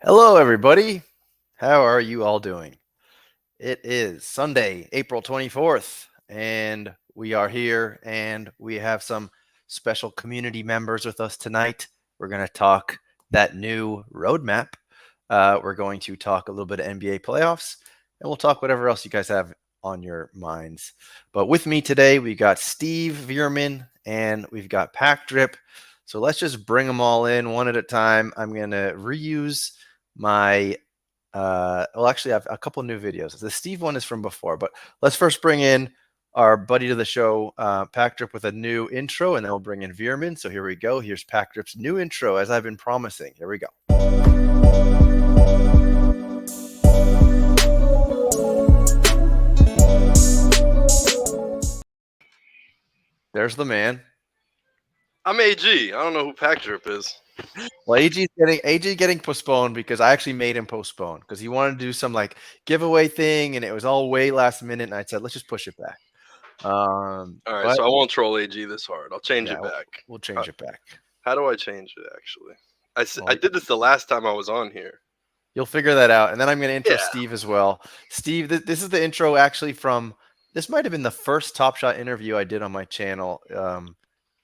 Hello, everybody. How are you all doing? It is Sunday, April 24th, and we are here, and we have some special community members with us tonight. We're going to talk that new roadmap. We're going to talk a little bit of NBA playoffs, and we'll talk whatever else you guys have on your minds. But with me today, we got Steve Veerman, and we've got Pack Drip. So let's just bring them all in one at a time. I'm going to reuse my actually I have a couple new videos. The Steve one is from before, but let's first bring in our buddy to the show, Pack Drip, with a new intro, and then we'll bring in Veerman. So here we go. Here's Pack Drip's new intro, as I've been promising. Here we go. There's the man. I'm AG. I don't know who Pack Drip is. Well, AG getting postponed because I actually made him postpone because he wanted to do some like giveaway thing, and it was all way last minute. And I said, let's just push it back. All right, so I won't troll AG this hard. I'll change it back. We'll change it back. How do I change it? Actually, I did this the last time I was on here. You'll figure that out, and then I'm going to intro Steve as well. Steve, this is the intro actually from. This might have been the first Top Shot interview I did on my channel.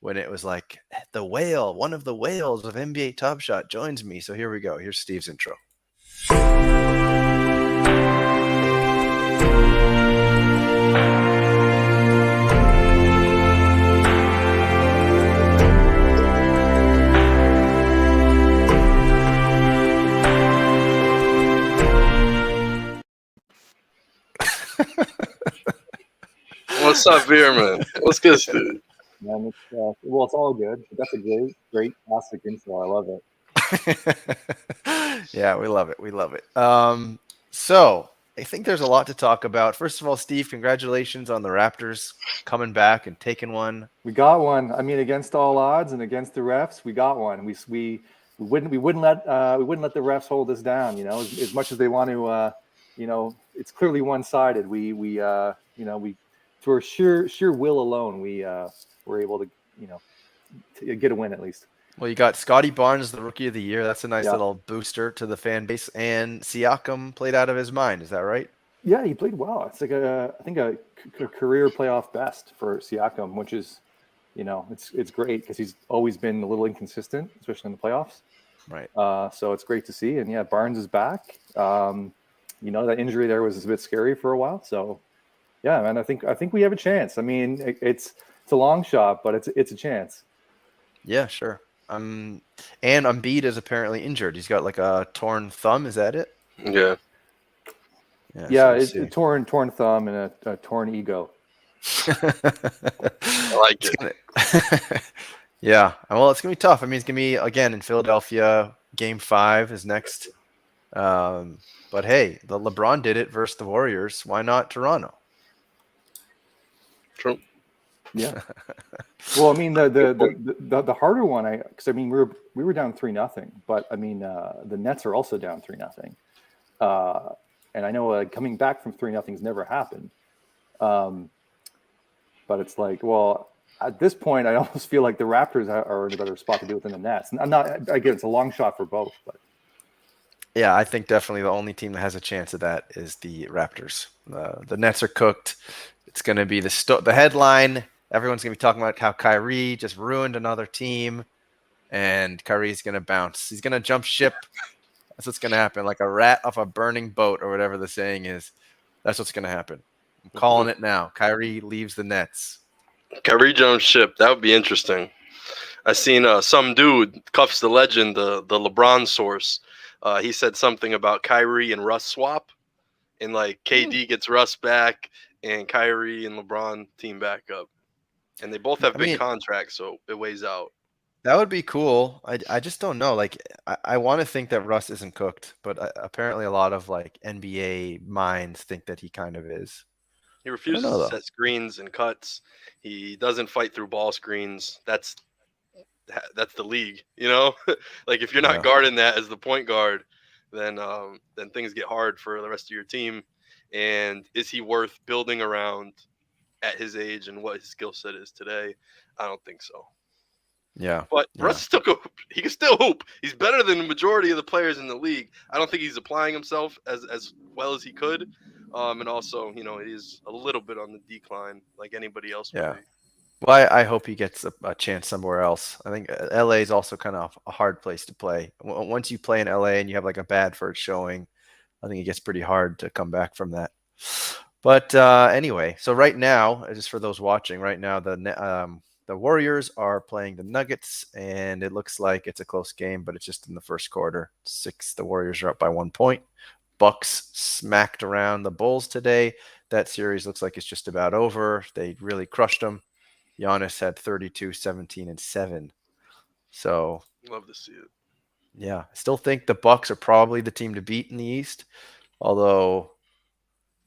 When it was like the whale, one of the whales of NBA Top Shot joins me. So here we go. Here's Steve's intro. What's up, Veerman? What's good, dude? Man, it's all good. That's a great classic intro. I love it. Yeah, we love it. We love it. So I think there's a lot to talk about. First of all, Steve, congratulations on the Raptors coming back and taking one. We got one. I mean, against all odds and against the refs, we got one. We wouldn't let the refs hold us down. You know, as much as they want to. It's clearly one-sided. We through sheer will alone, we're able to, to get a win at least. Well, you got Scotty Barnes, the Rookie of the Year. That's a nice little booster to the fan base. And Siakam played out of his mind. Is that right? Yeah, he played well. It's like I think a career playoff best for Siakam, which is, it's great because he's always been a little inconsistent, especially in the playoffs. Right. So it's great to see. And yeah, Barnes is back. That injury there was a bit scary for a while. So yeah, man, I think we have a chance. I mean, it's a long shot, but it's a chance. Yeah, sure. And Embiid is apparently injured. He's got like a torn thumb. Is that it? Yeah. Yeah, it's a torn thumb and a torn ego. I like it. Yeah. Well, it's gonna be tough. I mean, it's gonna be again in Philadelphia. Game 5 is next. But hey, the LeBron did it versus the Warriors. Why not Toronto? True. Yeah. Well, I mean the harder one, because I mean we were down 3-0, but I mean the Nets are also down 3-0, and I know coming back from 3-0 has never happened, but it's like, well, at this point I almost feel like the Raptors are in a better spot to do it than the Nets. And I'm not, again, it's a long shot for both, but Yeah, I think definitely the only team that has a chance of that is the Raptors. The Nets are cooked. It's going to be the headline. Everyone's going to be talking about how Kyrie just ruined another team, and Kyrie's going to bounce. He's going to jump ship. That's what's going to happen, like a rat off a burning boat, or whatever the saying is. That's what's going to happen. I'm calling it now. Kyrie leaves the Nets. Kyrie Jones ship. That would be interesting. I seen some dude, Cuffs the Legend, the LeBron source. He said something about Kyrie and Russ swap, and like KD gets Russ back, and Kyrie and LeBron team back up, and they both have I big mean, contracts, so it weighs out. that would be cool. I just don't know. Like, I want to think that Russ isn't cooked, but apparently a lot of like NBA minds think that he kind of is. He I don't refuses know to though. set screens and cuts. He doesn't fight through ball screens. That's the league, you know. Like if you're not Yeah. guarding that as the point guard, then things get hard for the rest of your team. And is he worth building around at his age and what his skill set is today? I don't think so. Yeah. But Yeah. Russ still he can still hoop. He's better than the majority of the players in the league. I don't think he's applying himself as well as he could. And also, he's a little bit on the decline, like anybody else would Yeah. be. Well, I hope he gets a chance somewhere else. I think LA is also kind of a hard place to play. Once you play in LA and you have like a bad first showing, I think it gets pretty hard to come back from that. But anyway, so right now, just for those watching, right now the Warriors are playing the Nuggets, and it looks like it's a close game, but it's just in the first quarter. The Warriors are up by 1 point. Bucks smacked around the Bulls today. That series looks like it's just about over. They really crushed them. Giannis had 32, 17, and 7. So Love to see it. yeah, I still think the Bucks are probably the team to beat in the East, although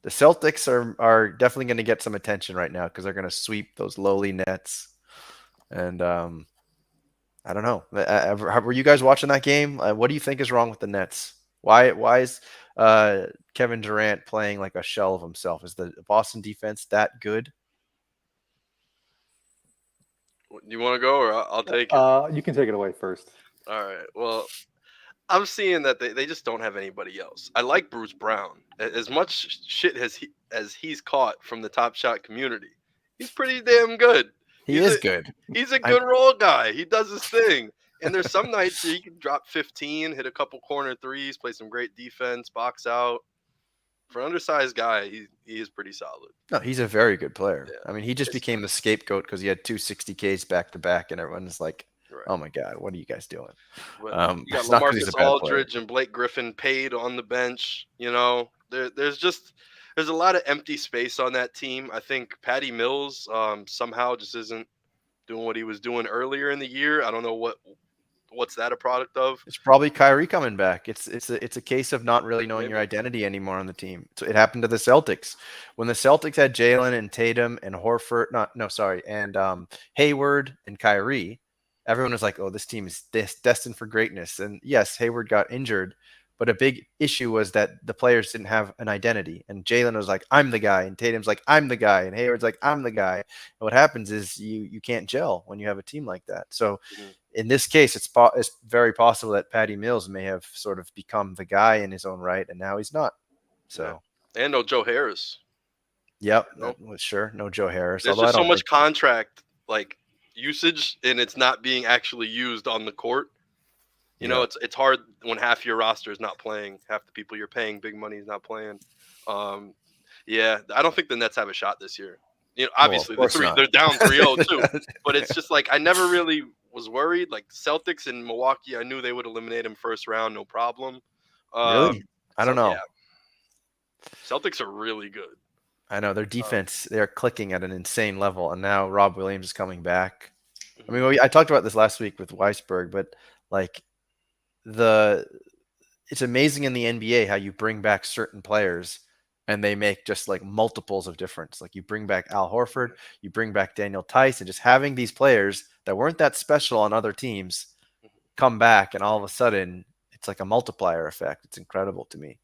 the Celtics are definitely going to get some attention right now because they're going to sweep those lowly Nets. And I don't know. Were you guys watching that game? What do you think is wrong with the Nets? Why is Kevin Durant playing like a shell of himself? Is the Boston defense that good? You want to go, or I'll take it? you can take it away first. All right. Well, I'm seeing that they just don't have anybody else. I like Bruce Brown. As much shit as he's caught from the Top Shot community, he's pretty damn good. He is good. He's a I'm good role guy. He does his thing. And there's some nights he can drop 15, hit a couple corner threes, play some great defense, box out. For an undersized guy, he is pretty solid. No, he's a very good player. Yeah. I mean, he just became the scapegoat because he had two 60Ks back to back, and everyone's like, Right. "Oh my God, what are you guys doing?" You got It's not because he's a LaMarcus bad player. Aldridge and Blake Griffin paid on the bench. There's a lot of empty space on that team. I think Patty Mills somehow just isn't doing what he was doing earlier in the year. I don't know what's that a product of. It's probably Kyrie coming back. It's a case of not really knowing your identity anymore on the team. So it happened to the Celtics when the Celtics had Jalen and Tatum and Horford. And Hayward and Kyrie. Everyone was like, "Oh, this team is destined for greatness." And yes, Hayward got injured, but a big issue was that the players didn't have an identity. And Jalen was like, "I'm the guy," and Tatum's like, "I'm the guy," and Hayward's like, "I'm the guy." And what happens is you can't gel when you have a team like that. So in this case, it's very possible that Patty Mills may have sort of become the guy in his own right, and now he's not. So, and no Joe Harris. yep, sure, no Joe Harris. There's Although just I so don't much think contract like usage, and it's not being actually used on the court. It's hard when half your roster is not playing, half the people you're paying big money is not playing. Yeah, I don't think the Nets have a shot this year. Obviously they're down 3-0 too, but it's just like I never really was worried. Like Celtics and Milwaukee, I knew they would eliminate him first round, no problem. Really? I don't know. Yeah. Celtics are really good. I know their defense, they're clicking at an insane level, and now Rob Williams is coming back. I mean, I talked about this last week with Weisberg, but like the it's amazing in the NBA how you bring back certain players and they make just like multiples of difference. Like you bring back Al Horford, you bring back Daniel Tice, and just having these players that weren't that special on other teams come back, and all of a sudden it's like a multiplier effect. It's incredible to me.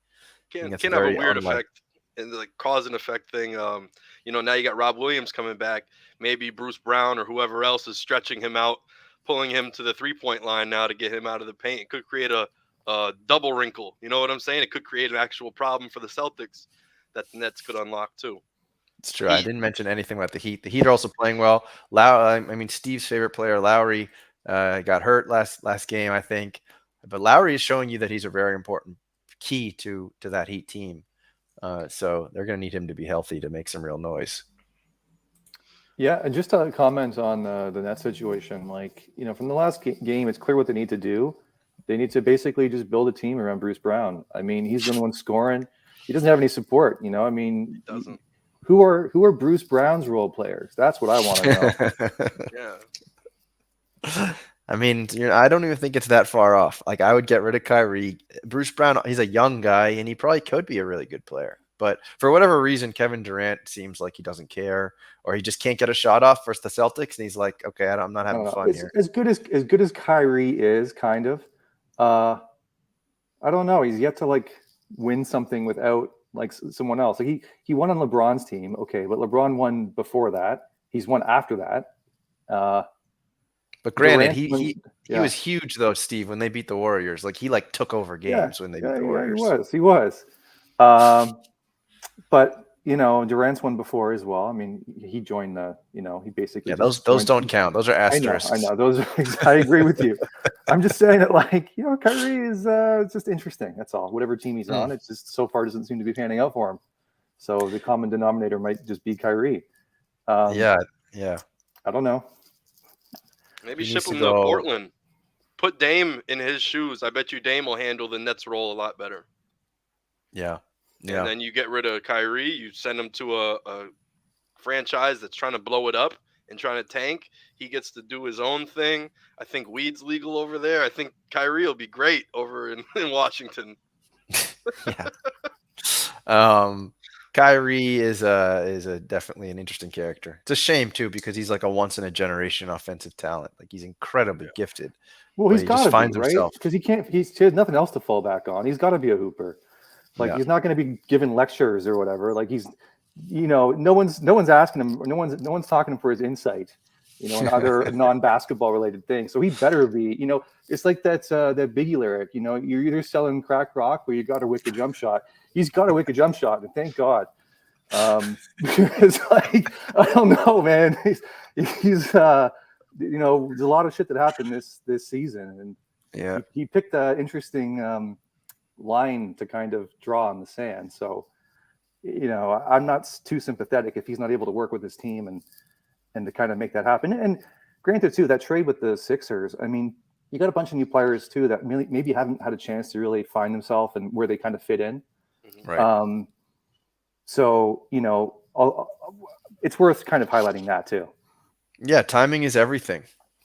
I think that's Can have a very weird unlike. effect and like cause and effect thing. Now you got Rob Williams coming back. Maybe Bruce Brown or whoever else is stretching him out, pulling him to the 3 point line now to get him out of the paint. It could create a double wrinkle. You know what I'm saying? It could create an actual problem for the Celtics that the Nets could unlock too. It's true. I Heat. didn't mention anything about the Heat. The Heat are also playing well. I mean, Steve's favorite player, Lowry, got hurt last game, I think. But Lowry is showing you that he's a very important key to that Heat team. So they're going to need him to be healthy to make some real noise. Yeah, and just to comment on the net situation, like, from the last game, it's clear what they need to do. They need to basically just build a team around Bruce Brown. I mean, he's the only one scoring. He doesn't have any support. I mean, He doesn't. who are Bruce Brown's role players? That's what I want to know. Yeah. I mean, I don't even think it's that far off. Like, I would get rid of Kyrie. Bruce Brown, he's a young guy, and he probably could be a really good player. But for whatever reason, Kevin Durant seems like he doesn't care, or he just can't get a shot off versus the Celtics, and he's like, okay, I'm not having fun here. As good as Kyrie is, kind of. I don't know. He's yet to like win something without like someone else. Like he won on LeBron's team, okay, but LeBron won before that. He's won after that. But granted, Durant he was huge though, Steve, when they beat the Warriors. Like he took over games when they beat the Warriors. He was. But Durant's won before as well. I mean, he joined he basically those don't count. Those are asterisks. I know those. I agree with you. I'm just saying that, like, Kyrie is just interesting. That's all. Whatever team he's on, it just so far doesn't seem to be panning out for him. So the common denominator might just be Kyrie. Yeah. I don't know. Maybe ship him to Portland. Put Dame in his shoes. I bet you Dame will handle the Nets role a lot better. Yeah. And then you get rid of Kyrie. You send him to a franchise that's trying to blow it up and trying to tank. He gets to do his own thing. I think weed's legal over there. I think Kyrie will be great over in Washington. Yeah. Kyrie is a definitely an interesting character. It's a shame too because he's like a once in a generation offensive talent. Like he's incredibly gifted. Well, he's got to be, right? Himself. Because he has nothing else to fall back on. He's got to be a hooper. Like he's not going to be giving lectures or whatever. Like he's, no one's asking him. No one's talking to him for his insight. And other non-basketball related things. So he better be. It's like that Biggie lyric. You're either selling crack rock or you got a wicked jump shot. He's got a wicked jump shot, and thank God. It's like I don't know, man. He's there's a lot of shit that happened this season, and he picked an interesting line to kind of draw on the sand. So, I'm not too sympathetic if he's not able to work with his team and to kind of make that happen. And granted, too, that trade with the Sixers, I mean, you got a bunch of new players too that maybe haven't had a chance to really find themselves and where they kind of fit in. Right. So, it's worth kind of highlighting that too. Yeah, timing is everything.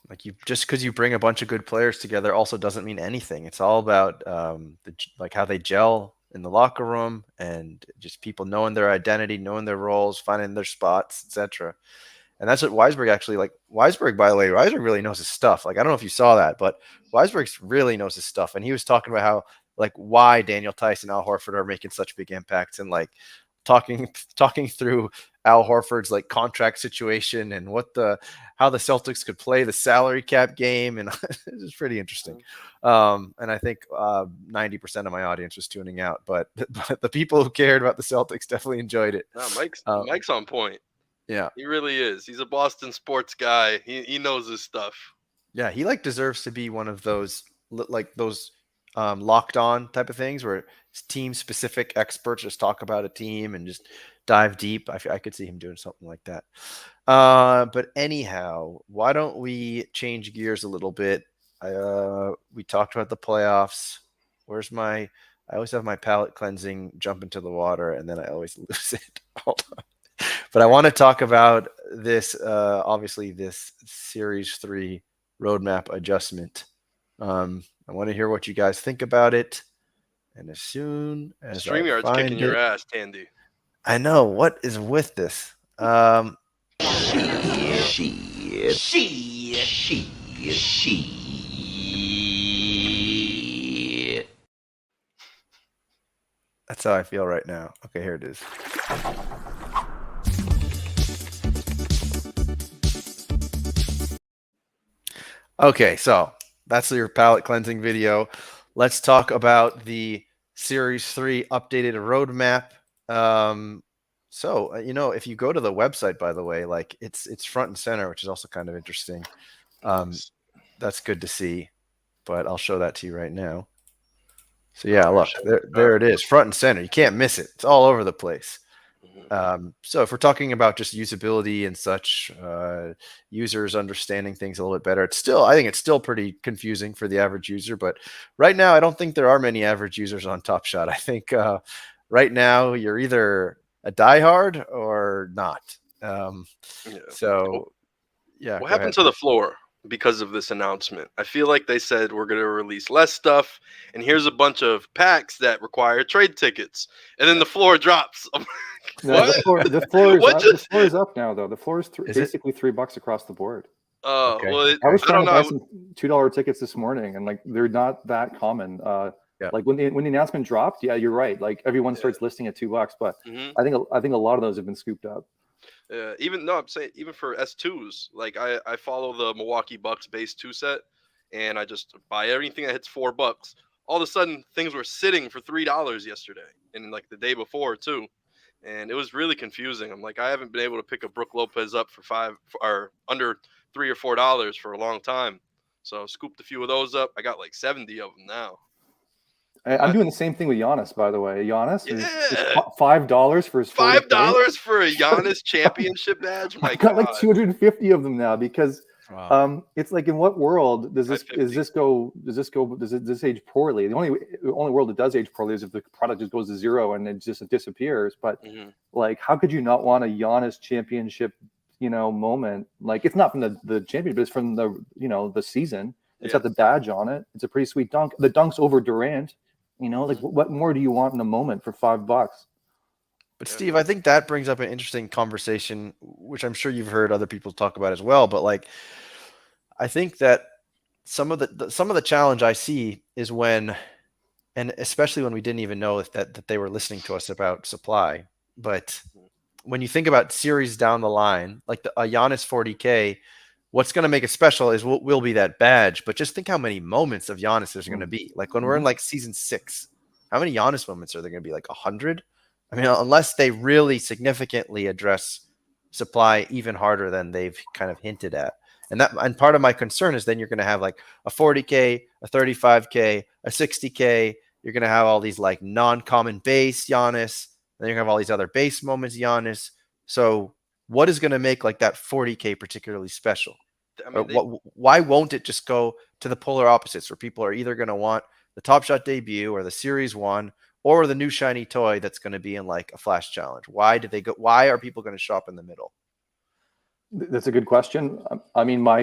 Like just because you bring a bunch of good players together also doesn't mean anything. It's all about how they gel in the locker room and just people knowing their identity, knowing their roles, finding their spots, etc. And that's what Weisberg actually like. Weisberg, by the way, Weisberg really knows his stuff. Like I don't know if you saw that, but Weisberg really knows his stuff. And he was talking about how why Daniel Tice and Al Horford are making such big impacts and talking through Al Horford's contract situation and how the Celtics could play the salary cap game, and it was pretty interesting. And I think 90% of my audience was tuning out, but the people who cared about the Celtics definitely enjoyed it. No, Mike's on point. Yeah, he really is. He's a Boston sports guy. He knows his stuff. Yeah, he deserves to be one of those locked on type of things where team specific experts just talk about a team and just dive deep. I could see him doing something like that. But anyhow, why don't we change gears a little bit? We talked about the playoffs. I always have my palate cleansing jump into the water and then I always lose it. Hold on. But I want to talk about this, obviously, this Series 3 roadmap adjustment. I want to hear what you guys think about it. And as soon as I StreamYard's kicking find your it, ass, Tandy. I know what is with this. That's how I feel right now. Okay, here it is. Okay, so that's your palette cleansing video. Let's talk about the Series 3 updated roadmap. If you go to the website, by the way, like it's front and center, which is also kind of interesting. Nice. That's good to see, but I'll show that to you right now. So yeah, Very look, shiny. there it is, front and center. You can't miss it. It's all over the place. Mhm. So if we're talking about just usability and such, users understanding things a little bit better, I think it's still pretty confusing for the average user. But right now, I don't think there are many average users on Top Shot. I think right now you're either a diehard or not. Yeah. So yeah, What go ahead. happened to the floor because of this announcement? I feel like they said we're going to release less stuff, and here's a bunch of packs that require trade tickets, and then the floor drops. I'm like, No, what? the floor is What up. just- The floor is up now, though. The floor is Is it? basically $3 across the board. Okay. Well, I was I trying don't to buy know. some $2 tickets this morning, and like they're not that common. Yeah. Like when the announcement dropped, yeah, you're right. Like everyone Yeah. starts listing at $2, but Mhm. I think a lot of those have been scooped up. I'm saying even for S2s, like I follow the Milwaukee Bucks base 2 set, and I just buy everything that hits $4. All of a sudden, things were sitting for $3 yesterday, and like the day before too, and it was really confusing. I'm like, I haven't been able to pick a Brook Lopez up for or under $3 or $4 for a long time. So I scooped a few of those up. I got like 70 of them now. I'm doing the same thing with Giannis, by the way. Giannis is Yeah. $5 for his 40K. $5 for a Giannis championship badge. My I got God. like 250 of them now because Wow. it's like, in what world does this 550. does this age poorly? The only world it does age poorly is if the product just goes to zero and it just disappears. But Mhm. like, how could you not want a Giannis championship, moment? Like, it's not from the championship, but it's from the season. It's got the badge on it. It's a pretty sweet dunk. The dunk's over Durant. Like, what more do you want in a moment for $5? But Steve, I think that brings up an interesting conversation, which I'm sure you've heard other people talk about as well. But like, I think that some of the challenge I see is when, and especially when we didn't even know that they were listening to us about supply. But when you think about series down the line, like a Giannis 40K, what's going to make it special is will be that badge. But just think how many moments of Giannis there's going to be. Like when we're in like season 6, how many Giannis moments are there going to be? Like 100? I mean, unless they really significantly address supply even harder than they've kind of hinted at. And part of my concern is then you're going to have like a 40K, a 35K, a 60K. You're going to have all these like non-common base Giannis. Then you're going to have all these other base moments Giannis. So what is going to make like that 40K particularly special? I mean, Why won't it just go to the polar opposites where people are either going to want the Top Shot debut or the Series 1 or the new shiny toy that's going to be in like a flash challenge? Why are people going to shop in the middle? That's a good question. I mean, my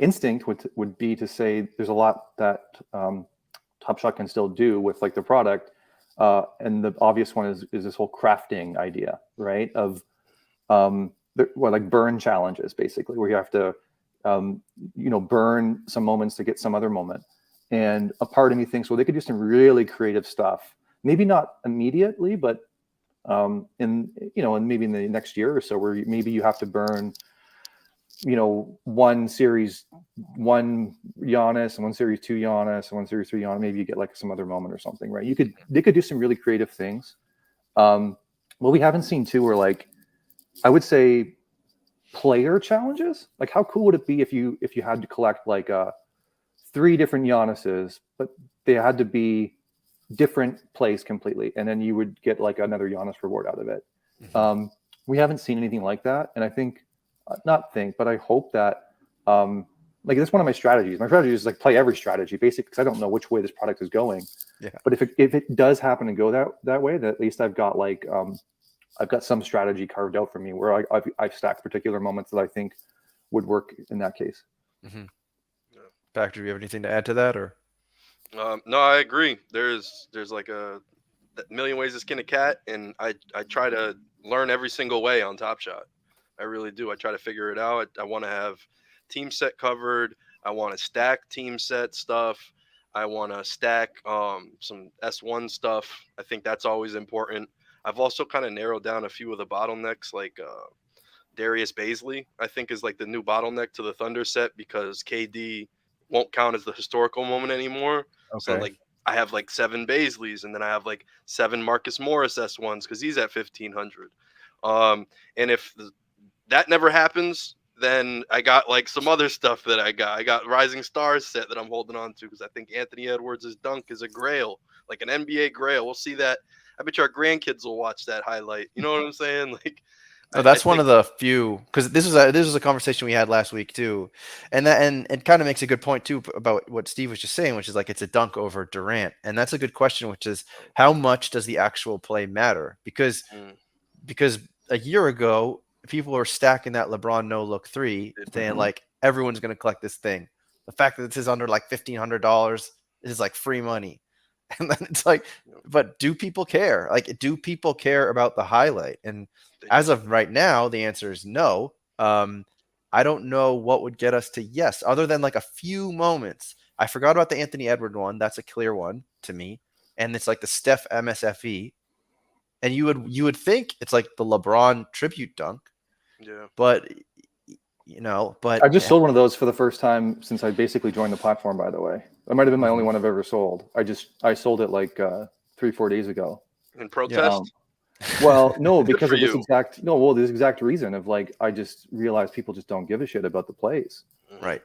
instinct would be to say there's a lot that Top Shot can still do with like the product, and the obvious one is this whole crafting idea, right? Of like burn challenges, basically, where you have to burn some moments to get some other moment. And a part of me thinks, well, they could do some really creative stuff. Maybe not immediately, but and maybe in the next year or so, where maybe you have to burn, one series 1 Giannis and one series 2 Giannis and one series 3 Giannis. Maybe you get like some other moment or something, right? They could do some really creative things. What we haven't seen too are, like, I would say, player challenges. Like, how cool would it be if you had to collect like 3 different Giannis's, but they had to be different plays completely, and then you would get like another Giannis reward out of it. Mm-hmm. We haven't seen anything like that, and I I hope that like, that's one of my strategies. My strategy is like play every strategy, basically, because I don't know which way this product is going. Yeah. But if it does happen to go that way, that at least I've got like I've got some strategy carved out for me where I've stacked particular moments that I think would work in that case. Mm-hmm. Factor, do you have anything to add to that, or? No, I agree. There's like a million ways to skin a cat, and I try to learn every single way on Top Shot. I really do. I try to figure it out. I want to have team set covered. I want to stack team set stuff. I want to stack some S1 stuff. I think that's always important. I've also kind of narrowed down a few of the bottlenecks, like Darius Baisley, I think, is like the new bottleneck to the Thunder set because KD won't count as the historical moment anymore. So Okay. like I have like 7 Baisleys, and then I have like 7 Marcus Morris S1s because he's at 1500. And if that never happens, then I got like some other stuff that I got. I got Rising Stars set that I'm holding on to because I think Anthony Edwards' dunk is a grail, like an NBA grail. We'll see that. I bet you our grandkids will watch that highlight. You know what I'm saying? Like, No, that's one of the few, because this was a conversation we had last week too, and it kind of makes a good point too about what Steve was just saying, which is like it's a dunk over Durant, and that's a good question, which is how much does the actual play matter? Because a year ago people were stacking that LeBron no look 3, saying like everyone's going to collect this thing. The fact that this is under like $1,500 is like free money. And then it's like, but do people care? Like, do people care about the highlight? And as of right now, the answer is no. I don't know what would get us to yes, other than like a few moments. I forgot about the Anthony Edward one. That's a clear one to me. And it's like the Steph MSFE. And you would think it's like the LeBron tribute dunk. Yeah. But I just sold one of those for the first time since I basically joined the platform, by the way. That might have been my only one I've ever sold. I sold it like 3-4 days ago. In protest? Well, no, because of this exact reason of like, I just realized people just don't give a shit about the plays. Right.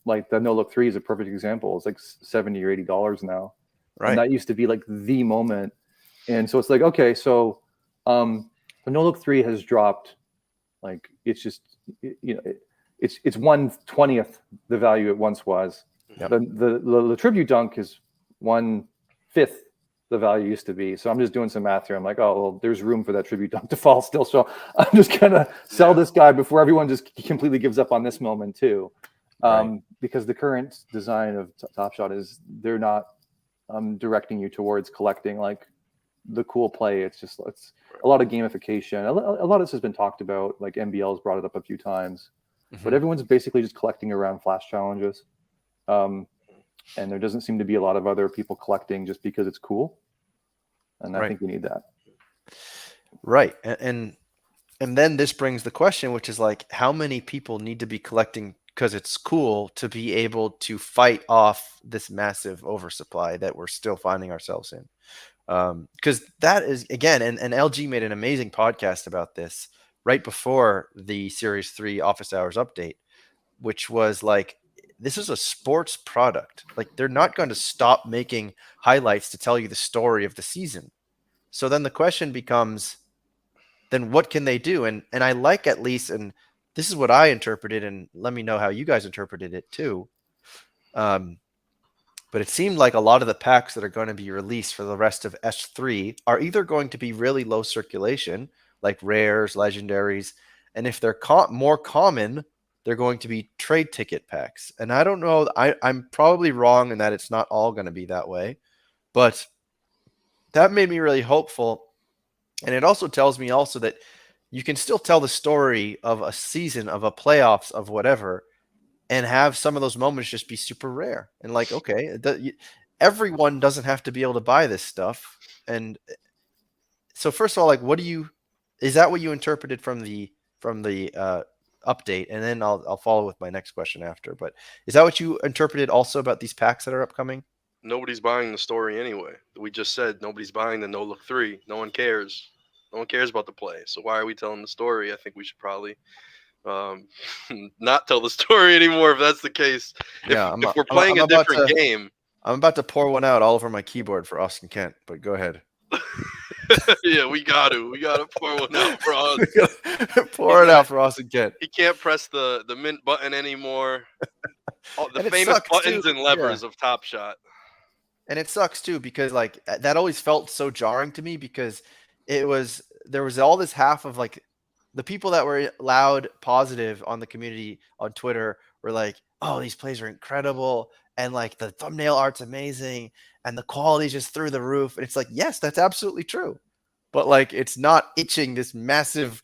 Like the no look 3 is a perfect example. It's like $70 or $80 now. Right. And that used to be like the moment. And so it's like, okay, so the no look 3 has dropped. Like it's just, it's 1/20th the value it once was. Yep. The tribute dunk is 1/5 the value used to be. So I'm just doing some math here. I'm like, oh, well, there's room for that tribute dunk to fall still. So I'm just gonna sell this guy before everyone just completely gives up on this moment too. Because the current design of Top Shot is they're not directing you towards collecting like the cool play. It's a lot of gamification. A lot of this has been talked about. Like NBL's brought it up a few times, but everyone's basically just collecting around flash challenges. And there doesn't seem to be a lot of other people collecting just because it's cool. And I think we need that. Right. And then this brings the question, which is like, how many people need to be collecting because it's cool to be able to fight off this massive oversupply that we're still finding ourselves in? Because that is, again, and LG made an amazing podcast about this right before the Series 3 Office Hours update, which was like, this is a sports product. Like, they're not going to stop making highlights to tell you the story of the season. So then the question becomes, then what can they do? And I like, at least, and this is what I interpreted, and let me know how you guys interpreted it too. But it seemed like a lot of the packs that are going to be released for the rest of S3 are either going to be really low circulation, like rares, legendaries, and if they're more common, they're going to be trade ticket packs. And I don't know, I'm probably wrong in that it's not all going to be that way, but that made me really hopeful. And it also tells me also that you can still tell the story of a season, of a playoffs, of whatever, and have some of those moments just be super rare. And like, okay, everyone doesn't have to be able to buy this stuff. And so first of all, like, is that what you interpreted from the update? And then I'll follow with my next question after. But is that what you interpreted also about these packs that are upcoming? Nobody's buying the story anyway. We just said nobody's buying the no look 3. No one cares. No one cares about the play. So why are we telling the story? I think we should probably not tell the story anymore if that's the case. If we're playing a different game. I'm about to pour one out all over my keyboard for Austin Kent, but go ahead. Yeah, we gotta pour one out for us. Pour it out for Austin Kent. He can't press the mint button anymore. The famous buttons and levers of Top Shot. And it sucks too, because like that always felt so jarring to me, because it was there was all this half of like the people that were loud positive on the community on Twitter were like, oh, these plays are incredible. And like the thumbnail art's amazing and the quality's just through the roof. And it's like, yes, that's absolutely true. But like it's not itching this massive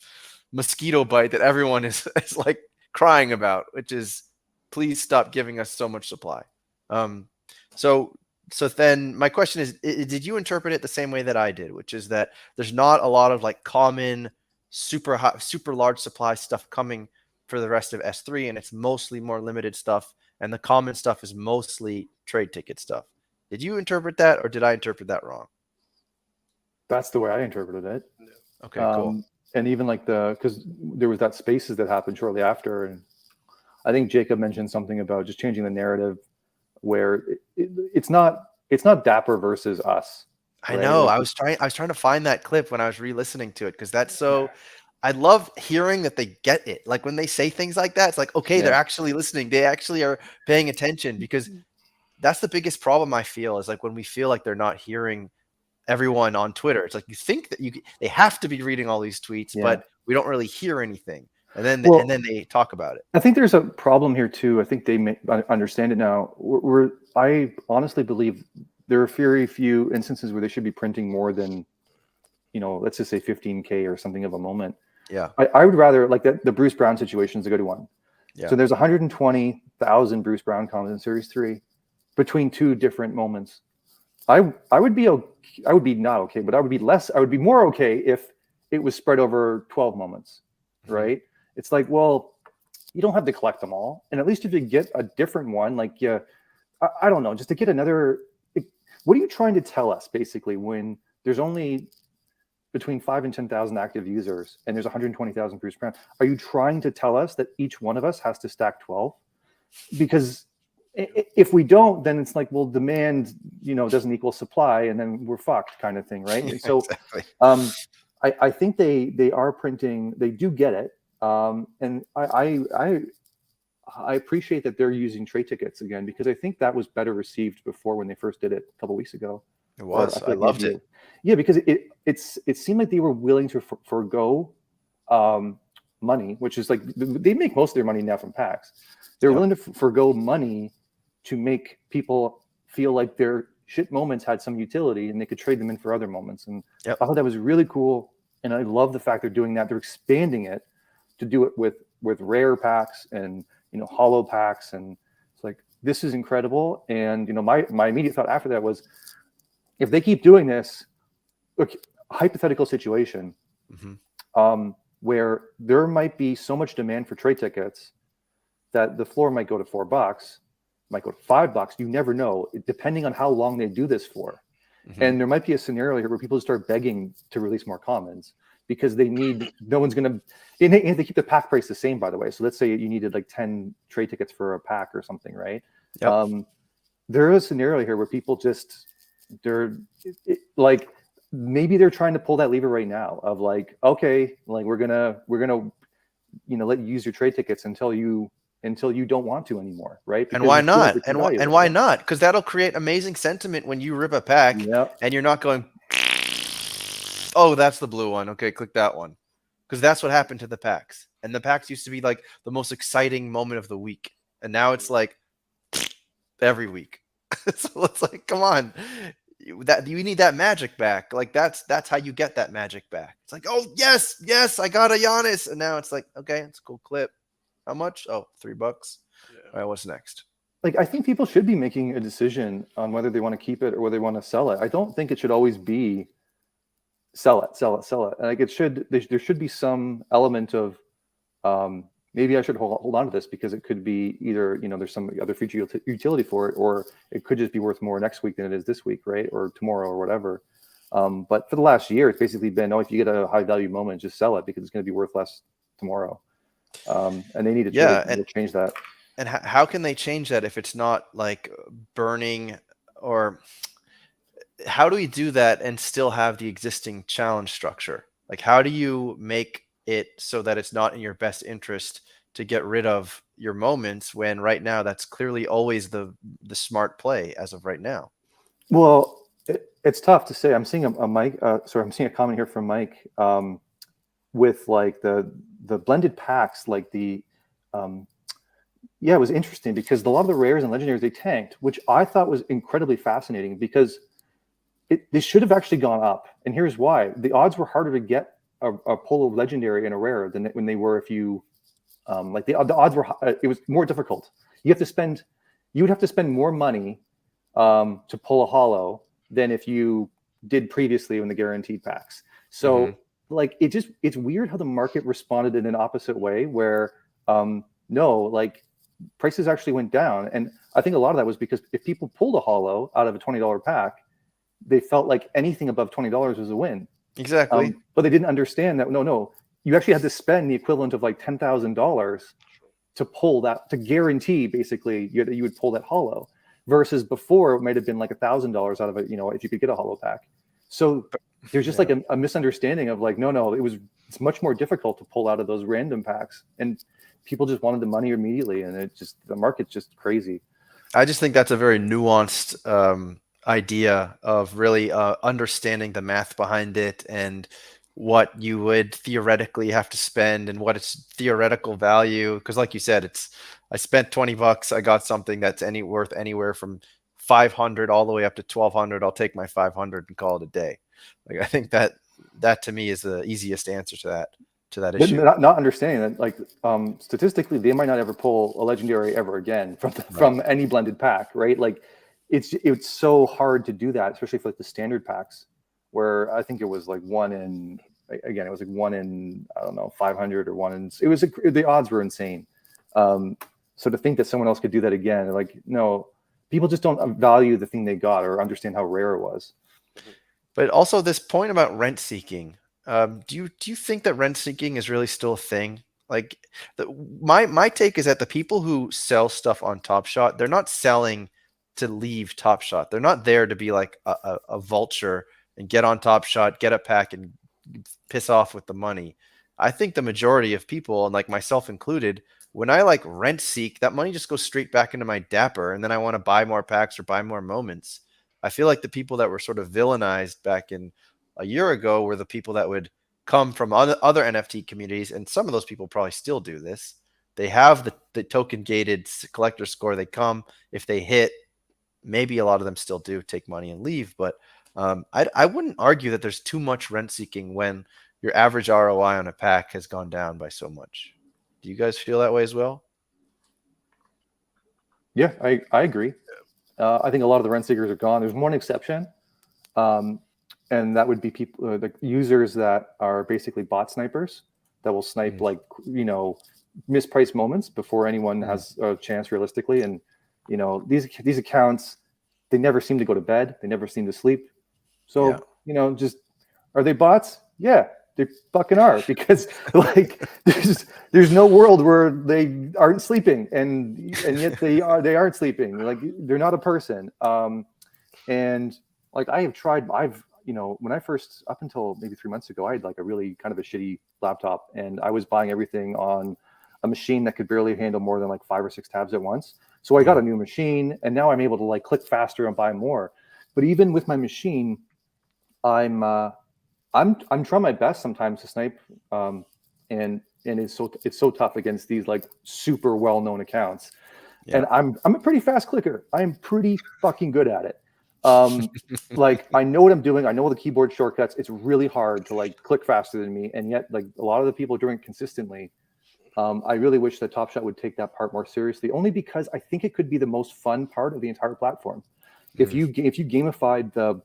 mosquito bite that everyone is like crying about, which is please stop giving us so much supply. Um, so so then my question is, did you interpret it the same way that I did, which is that there's not a lot of like common super high, super large supply stuff coming for the rest of S3, and it's mostly more limited stuff, and the common stuff is mostly trade ticket stuff. Did you interpret that, or did I interpret that wrong? That's the way I interpreted it. Okay, cool. And even like because there was that Spaces that happened shortly after, and I think Jacob mentioned something about just changing the narrative, where it's not Dapper versus us. Right? I know. I was trying to find that clip when I was re-listening to it, because that's so. Yeah. I love hearing that they get it. Like when they say things like that, it's like, okay, they're actually listening. They actually are paying attention, because that's the biggest problem I feel, is like when we feel like they're not hearing everyone on Twitter. It's like you think that they have to be reading all these tweets, but we don't really hear anything. And then they talk about it. I think there's a problem here too. I think they may understand it now. I honestly believe there are very few instances where they should be printing more than, let's just say 15K or something of a moment. Yeah. I would rather, like the Bruce Brown situation is a good one. Yeah. So there's 120,000 Bruce Brown comments in Series 3 between two different moments. I would be not okay, but I would be more okay if it was spread over 12 moments, right? It's like, well, you don't have to collect them all. And at least if you get a different one, like, I don't know, just to get another, what are you trying to tell us basically when there's only between 5 and 10,000 active users and there's 120,000 Bruce Brown? Are you trying to tell us that each one of us has to stack 12? Because if we don't, then it's like, well, demand, doesn't equal supply, and then we're fucked, kind of thing, right? And so, exactly. I think they are printing. They do get it, and I appreciate that they're using trade tickets again, because I think that was better received before when they first did it a couple weeks ago. It was. I loved it. Yeah, because it seemed like they were willing to forego money, which is like they make most of their money now from packs. They're willing to forego money to make people feel like their shit moments had some utility and they could trade them in for other moments. And I thought that was really cool. And I love the fact they're doing that. They're expanding it to do it with rare packs and, hollow packs. And it's like, this is incredible. And, my immediate thought after that was, if they keep doing this, look, hypothetical situation, where there might be so much demand for trade tickets that the floor might go to $4, might go to $5. You never know, depending on how long they do this for. And there might be a scenario here where people start begging to release more commons because they need, no one's going to, and they keep the pack price the same, by the way. So let's say you needed like 10 trade tickets for a pack or something, right? There is a scenario here where people just, like, maybe they're trying to pull that lever right now of like, okay, like we're gonna let you use your trade tickets until you don't want to anymore, right? Because and why not? And why not? Because that'll create amazing sentiment when you rip a pack and you're not going, oh, that's the blue one. Okay, click that one. Because that's what happened to the packs. And the packs used to be like the most exciting moment of the week. And now it's like every week. So it's like, come on. That you need that magic back. Like that's how you get that magic back. It's like, oh yes, I got a Giannis. And now it's like, okay, it's a cool clip. How much? Oh, $3. All right, what's next? Like, I think people should be making a decision on whether they want to keep it or whether they want to sell it. I don't think it should always be sell it. Like there should be some element of maybe I should hold on to this because it could be either, there's some other future utility for it, or it could just be worth more next week than it is this week, right? Or tomorrow or whatever. But for the last year, it's basically been, if you get a high value moment, just sell it because it's going to be worth less tomorrow. And they need to change that. And how can they change that if it's not like burning, or how do we do that and still have the existing challenge structure? Like, how do you make it so that it's not in your best interest to get rid of your moments when right now that's clearly always the smart play as of right now? Well, It's tough to say. I'm seeing a Mike. Sorry, I'm seeing a comment here from Mike with like the blended packs, like the yeah, it was interesting because a lot of the rares and legendaries they tanked, which I thought was incredibly fascinating because they should have actually gone up. And here's why: the odds were harder to get a polo legendary and a rare than when they were if you like the odds were it was more difficult. You would have to spend more money to pull a holo than if you did previously in the guaranteed packs. So like it's weird how the market responded in an opposite way where no, like prices actually went down. And I think a lot of that was because if people pulled a holo out of a $20 pack, they felt like anything above $20 was a win. Exactly. But they didn't understand that no, you actually had to spend the equivalent of like $10,000 to pull that, to guarantee basically you would pull that holo. Versus before, it might have been like $1,000 out of it, if you could get a holo pack. So there's just like a misunderstanding of like, no, it's much more difficult to pull out of those random packs, and people just wanted the money immediately, and the market's just crazy. I just think that's a very nuanced idea of really understanding the math behind it and what you would theoretically have to spend and what its theoretical value. Because like you said, I spent $20, I got something that's worth anywhere from 500 all the way up to 1,200. I'll take my 500 and call it a day. Like I think that to me is the easiest answer to that issue. Not understanding that, like statistically, they might not ever pull a legendary ever again from any blended pack, right? Like it's so hard to do that, especially for like the standard packs, where I think it was like one in I don't know 500 or the odds were insane. So to think that someone else could do that again, like no, people just don't value the thing they got or understand how rare it was. But also this point about rent seeking. Do you think that rent seeking is really still a thing? Like my take is that the people who sell stuff on Top Shot, they're not selling to leave Top Shot. They're not there to be like a vulture and get on Top Shot, get a pack, and piss off with the money. I think the majority of people, and like myself included, when I like rent seek, that money just goes straight back into my Dapper, and then I want to buy more packs or buy more moments. I feel like the people that were sort of villainized back in a year ago were the people that would come from other NFT communities, and some of those people probably still do this. They have the token gated collector score. They come, if they hit, maybe a lot of them still do take money and leave, but I wouldn't argue that there's too much rent seeking when your average ROI on a pack has gone down by so much. Do you guys feel that way as well? Yeah, I agree. I think a lot of the rent seekers are gone. There's one exception, and that would be people, the users that are basically bot snipers that will snipe like mispriced moments before anyone has a chance realistically. And these accounts, they never seem to go to bed. They never seem to sleep. So just are they bots? Yeah, they fucking are, because like there's no world where they aren't sleeping, and yet they aren't sleeping. Like they're not a person. And like when I first, up until maybe 3 months ago, I had like a really kind of a shitty laptop, and I was buying everything on a machine that could barely handle more than like 5 or 6 tabs at once. So I got a new machine, and now I'm able to like click faster and buy more. But even with my machine, I'm trying my best sometimes to snipe, and it's so tough against these like super well-known accounts. And I'm a pretty fast clicker. I'm pretty fucking good at it. Like I know what I'm doing. I know the keyboard shortcuts. It's really hard to like click faster than me, and yet like a lot of the people doing it consistently. I really wish that Top Shot would take that part more seriously, only because I think it could be the most fun part of the entire platform. If you gamified the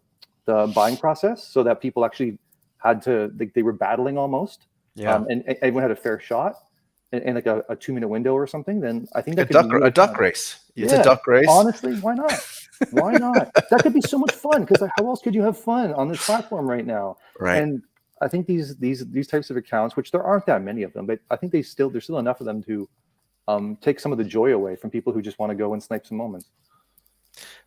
buying process so that people actually had to, like, they were battling almost, and everyone had a fair shot in like a 2-minute window or something, then I think that could be a duck race. It's a duck race. Honestly, why not? Why not? That could be so much fun, because how else could you have fun on this platform right now? Right. And I think these types of accounts, which there aren't that many of them, but I think there's still enough of them to take some of the joy away from people who just want to go and snipe some moments.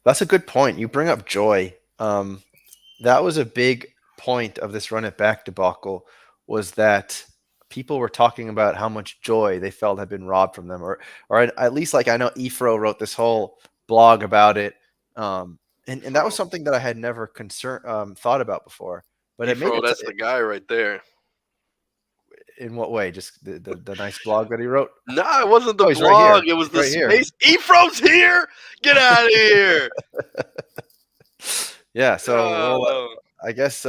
That's a good point. You bring up joy. That was a big point of this run it back debacle, was that people were talking about how much joy they felt had been robbed from them, or at least, like, I know Efro wrote this whole blog about it. And that was something that I had never thought about before. But it made Efro, it. that's the guy right there. In what way? Just the nice blog that he wrote. Nah, it wasn't the Oh, he's right here. blog. It was He's the right here. space. Efro's here. Get out of here. Yeah. So Oh. I guess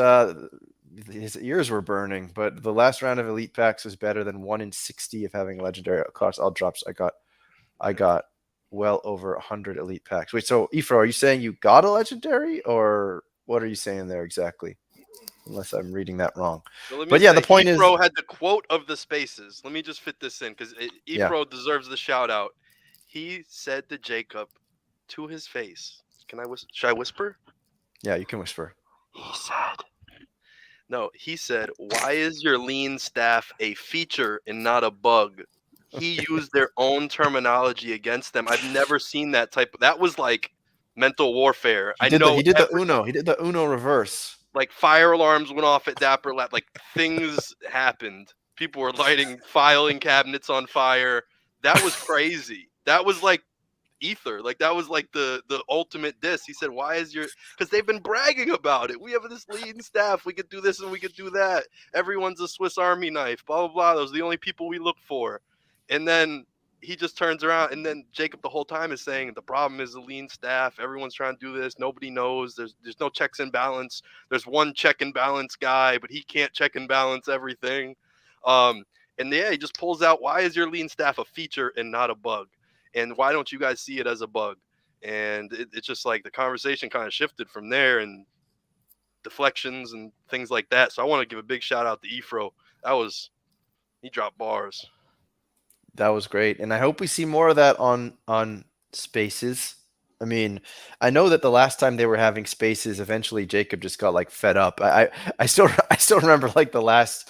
his ears were burning, but the last round of elite packs was better than 1 in 60 of having legendary. Of course, all drops. I got well over 100 elite packs. Wait, so Efro, are you saying you got a legendary, or what are you saying there exactly? Unless I'm reading that wrong. So But yeah, the point is, Efro had the quote of the spaces. Let me just fit this in because Efro yeah, deserves the shout out. He said to Jacob to his face, should I whisper? yeah, you can whisper. He said, why is your lean staff a feature and not a bug? He used their own terminology against them. I've never seen that that was like mental warfare. He did the Uno. He did the Uno reverse. Like fire alarms went off at Dapper Lab. Like things happened. People were lighting filing cabinets on fire. That was crazy. That was like ether. Like that was like the ultimate diss. He said, why is because they've been bragging about it. We have this lean staff. We could do this and we could do that. Everyone's a Swiss Army knife. Blah, blah, blah. Those are the only people we look for. And then he just turns around, and then Jacob the whole time is saying the problem is the lean staff. Everyone's trying to do this. Nobody knows. There's no checks and balance. There's one check and balance guy, but he can't check and balance everything. And yeah, he just pulls out, why is your lean staff a feature and not a bug? And why don't you guys see it as a bug? And it's just like the conversation kind of shifted from there, and deflections and things like that. So I want to give a big shout out to Efro. He dropped bars. That was great, and I hope we see more of that on Spaces. I mean, I know that the last time they were having Spaces, eventually Jacob just got like fed up. I still remember like the last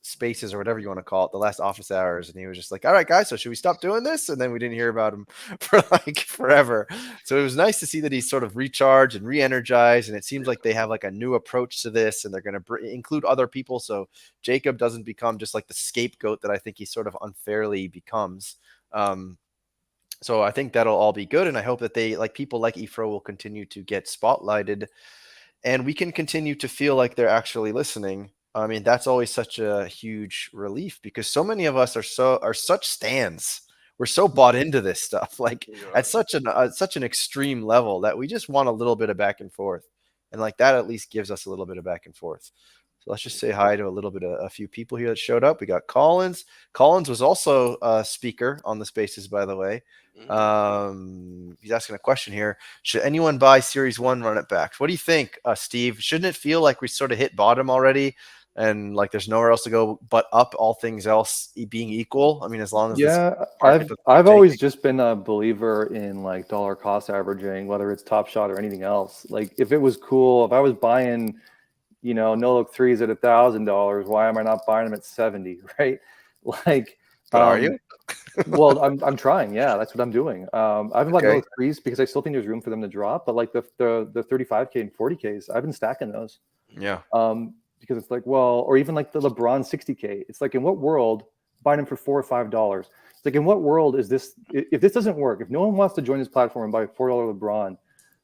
Spaces, or whatever you want to call it, the last office hours, and he was just like, all right guys, so should we stop doing this? And then we didn't hear about him for like forever. So it was nice to see that he's sort of recharged and re-energized, and it seems like they have like a new approach to this, and they're going to include other people so Jacob doesn't become just like the scapegoat that I think he sort of unfairly becomes. So I think that'll all be good, and I hope that they, like, people like Efro will continue to get spotlighted, and we can continue to feel like they're actually listening. I mean, that's always such a huge relief, because so many of us are such stans. We're so bought into this stuff, like at such an extreme level, that we just want a little bit of back and forth, and like that at least gives us a little bit of back and forth. So let's just say hi to a few people here that showed up. We got Collins. Collins was also a speaker on the Spaces, by the way. He's asking a question here. Should anyone buy Series 1 run it backs? What do you think, Steve? Shouldn't it feel like we sort of hit bottom already, and like there's nowhere else to go but up, all things else being equal? I mean, as long as I've always just been a believer in like dollar cost averaging, whether it's Top Shot or anything else. Like if it was cool, if I was buying, no look threes at $1,000, why am I not buying them at 70? Right? Like, but are you? Well, I'm trying. Yeah, that's what I'm doing. I haven't bought no look threes because I still think there's room for them to drop. But like the 35K and 40Ks, I've been stacking those. Yeah. Because it's like, well, or even like the LeBron 60K. It's like, in what world buying them for $4 or $5? It's like, in what world is this? If this doesn't work, if no one wants to join this platform and buy a $4 LeBron,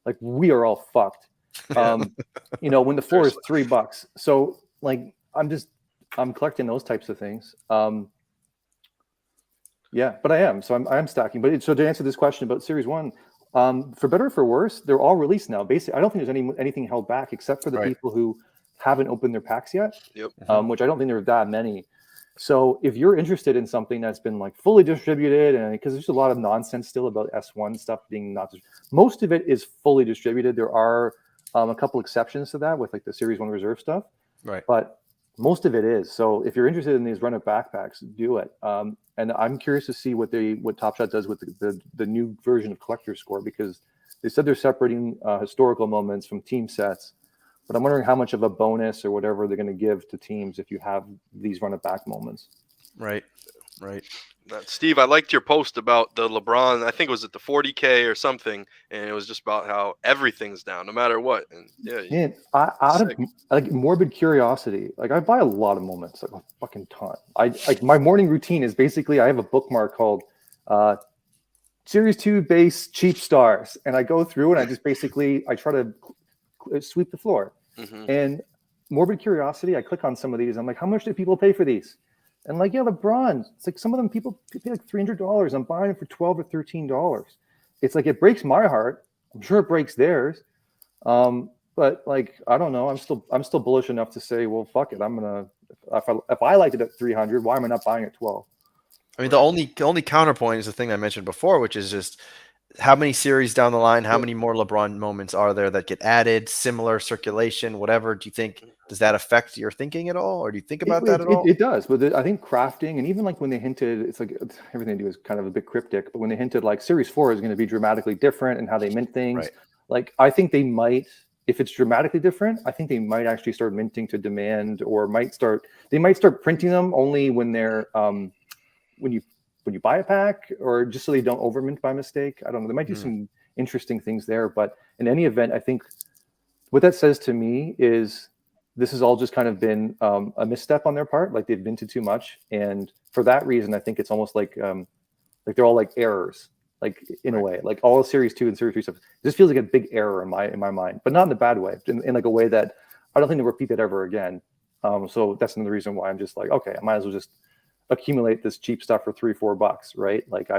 like we are all fucked. When the floor is $3. So like, I'm collecting those types of things. Yeah, but I am. So I'm stacking. But so to answer this question about Series 1, for better or for worse, they're all released now. Basically, I don't think there's anything held back except for the people who haven't opened their packs yet. Yep. Which I don't think there's that many. So if you're interested in something that's been like fully distributed, and because there's a lot of nonsense still about S1 stuff being most of it is fully distributed. There are a couple exceptions to that with like the Series 1 reserve stuff. Right. But most of it is. So if you're interested in these run-up backpacks, do it. And I'm curious to see what Top Shot does with the new version of Collector Score, because they said they're separating historical moments from team sets. But I'm wondering how much of a bonus or whatever they're going to give to teams if you have these run-it back moments. Right. Steve, I liked your post about the LeBron. I think it was at the 40K or something, and it was just about how everything's down, no matter what. And yeah, man, out of like morbid curiosity, like I buy a lot of moments, like a fucking ton. My morning routine is basically I have a bookmark called Series 2 base cheap stars, and I go through and I just basically I try to sweep the floor. Mm-hmm. And morbid curiosity, I click on some of these. I'm like, how much do people pay for these? And like, yeah, LeBron. It's like some of them people pay like $300. I'm buying it for $12 or $13. It's like it breaks my heart. I'm sure it breaks theirs. But like, I don't know. I'm still bullish enough to say, well, fuck it. I'm gonna if I liked it at 300, why am I not buying it 12? I mean, the only counterpoint is the thing I mentioned before, which is just how many series down the line, how many more LeBron moments are there that get added, similar circulation, whatever. Do you think, does that affect your thinking at all? Or do you think about that at all? It does, but I think crafting, and even like when they hinted, it's like everything they do is kind of a bit cryptic, but when they hinted like Series 4 is going to be dramatically different and how they mint things, Right. like I think they might, if it's dramatically different, I think they might actually start minting to demand, or they might start printing them only when they're when you buy a pack, or just so they don't overmint by mistake. I don't know. They might do some interesting things there, but in any event, I think what that says to me is this has all just kind of been a misstep on their part. Like they've minted too much, and for that reason, I think it's almost like they're all like errors, like in a way, like all of Series 2 and Series 3 stuff. This feels like a big error in my mind, but not in a bad way, in like a way that I don't think they'll repeat that ever again. So that's another reason why I'm just like, okay, I might as well just accumulate this cheap stuff for $3-4, right? Like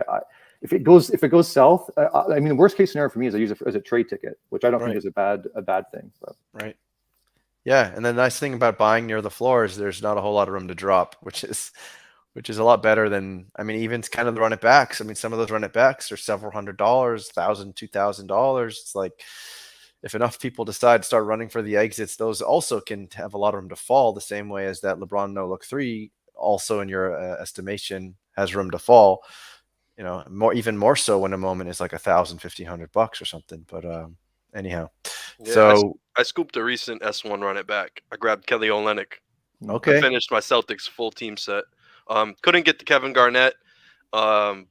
if it goes south, I mean, the worst case scenario for me is I use it as a trade ticket, which I don't think is a bad thing. But. Right. Yeah, and the nice thing about buying near the floor is there's not a whole lot of room to drop, which is a lot better than, I mean, even kind of the run it backs. I mean, some of those run it backs are several $100, $1,000, $2,000. It's like if enough people decide to start running for the exits, those also can have a lot of room to fall, the same way as that LeBron No Look 3 also in your estimation has room to fall. You know, even more so when a moment is like $1,000, $1,500 or something. But anyhow, so I scooped a recent S1 run it back. I grabbed Kelly Olynyk. Okay. I finished my Celtics full team set. Couldn't get to Kevin Garnett. Good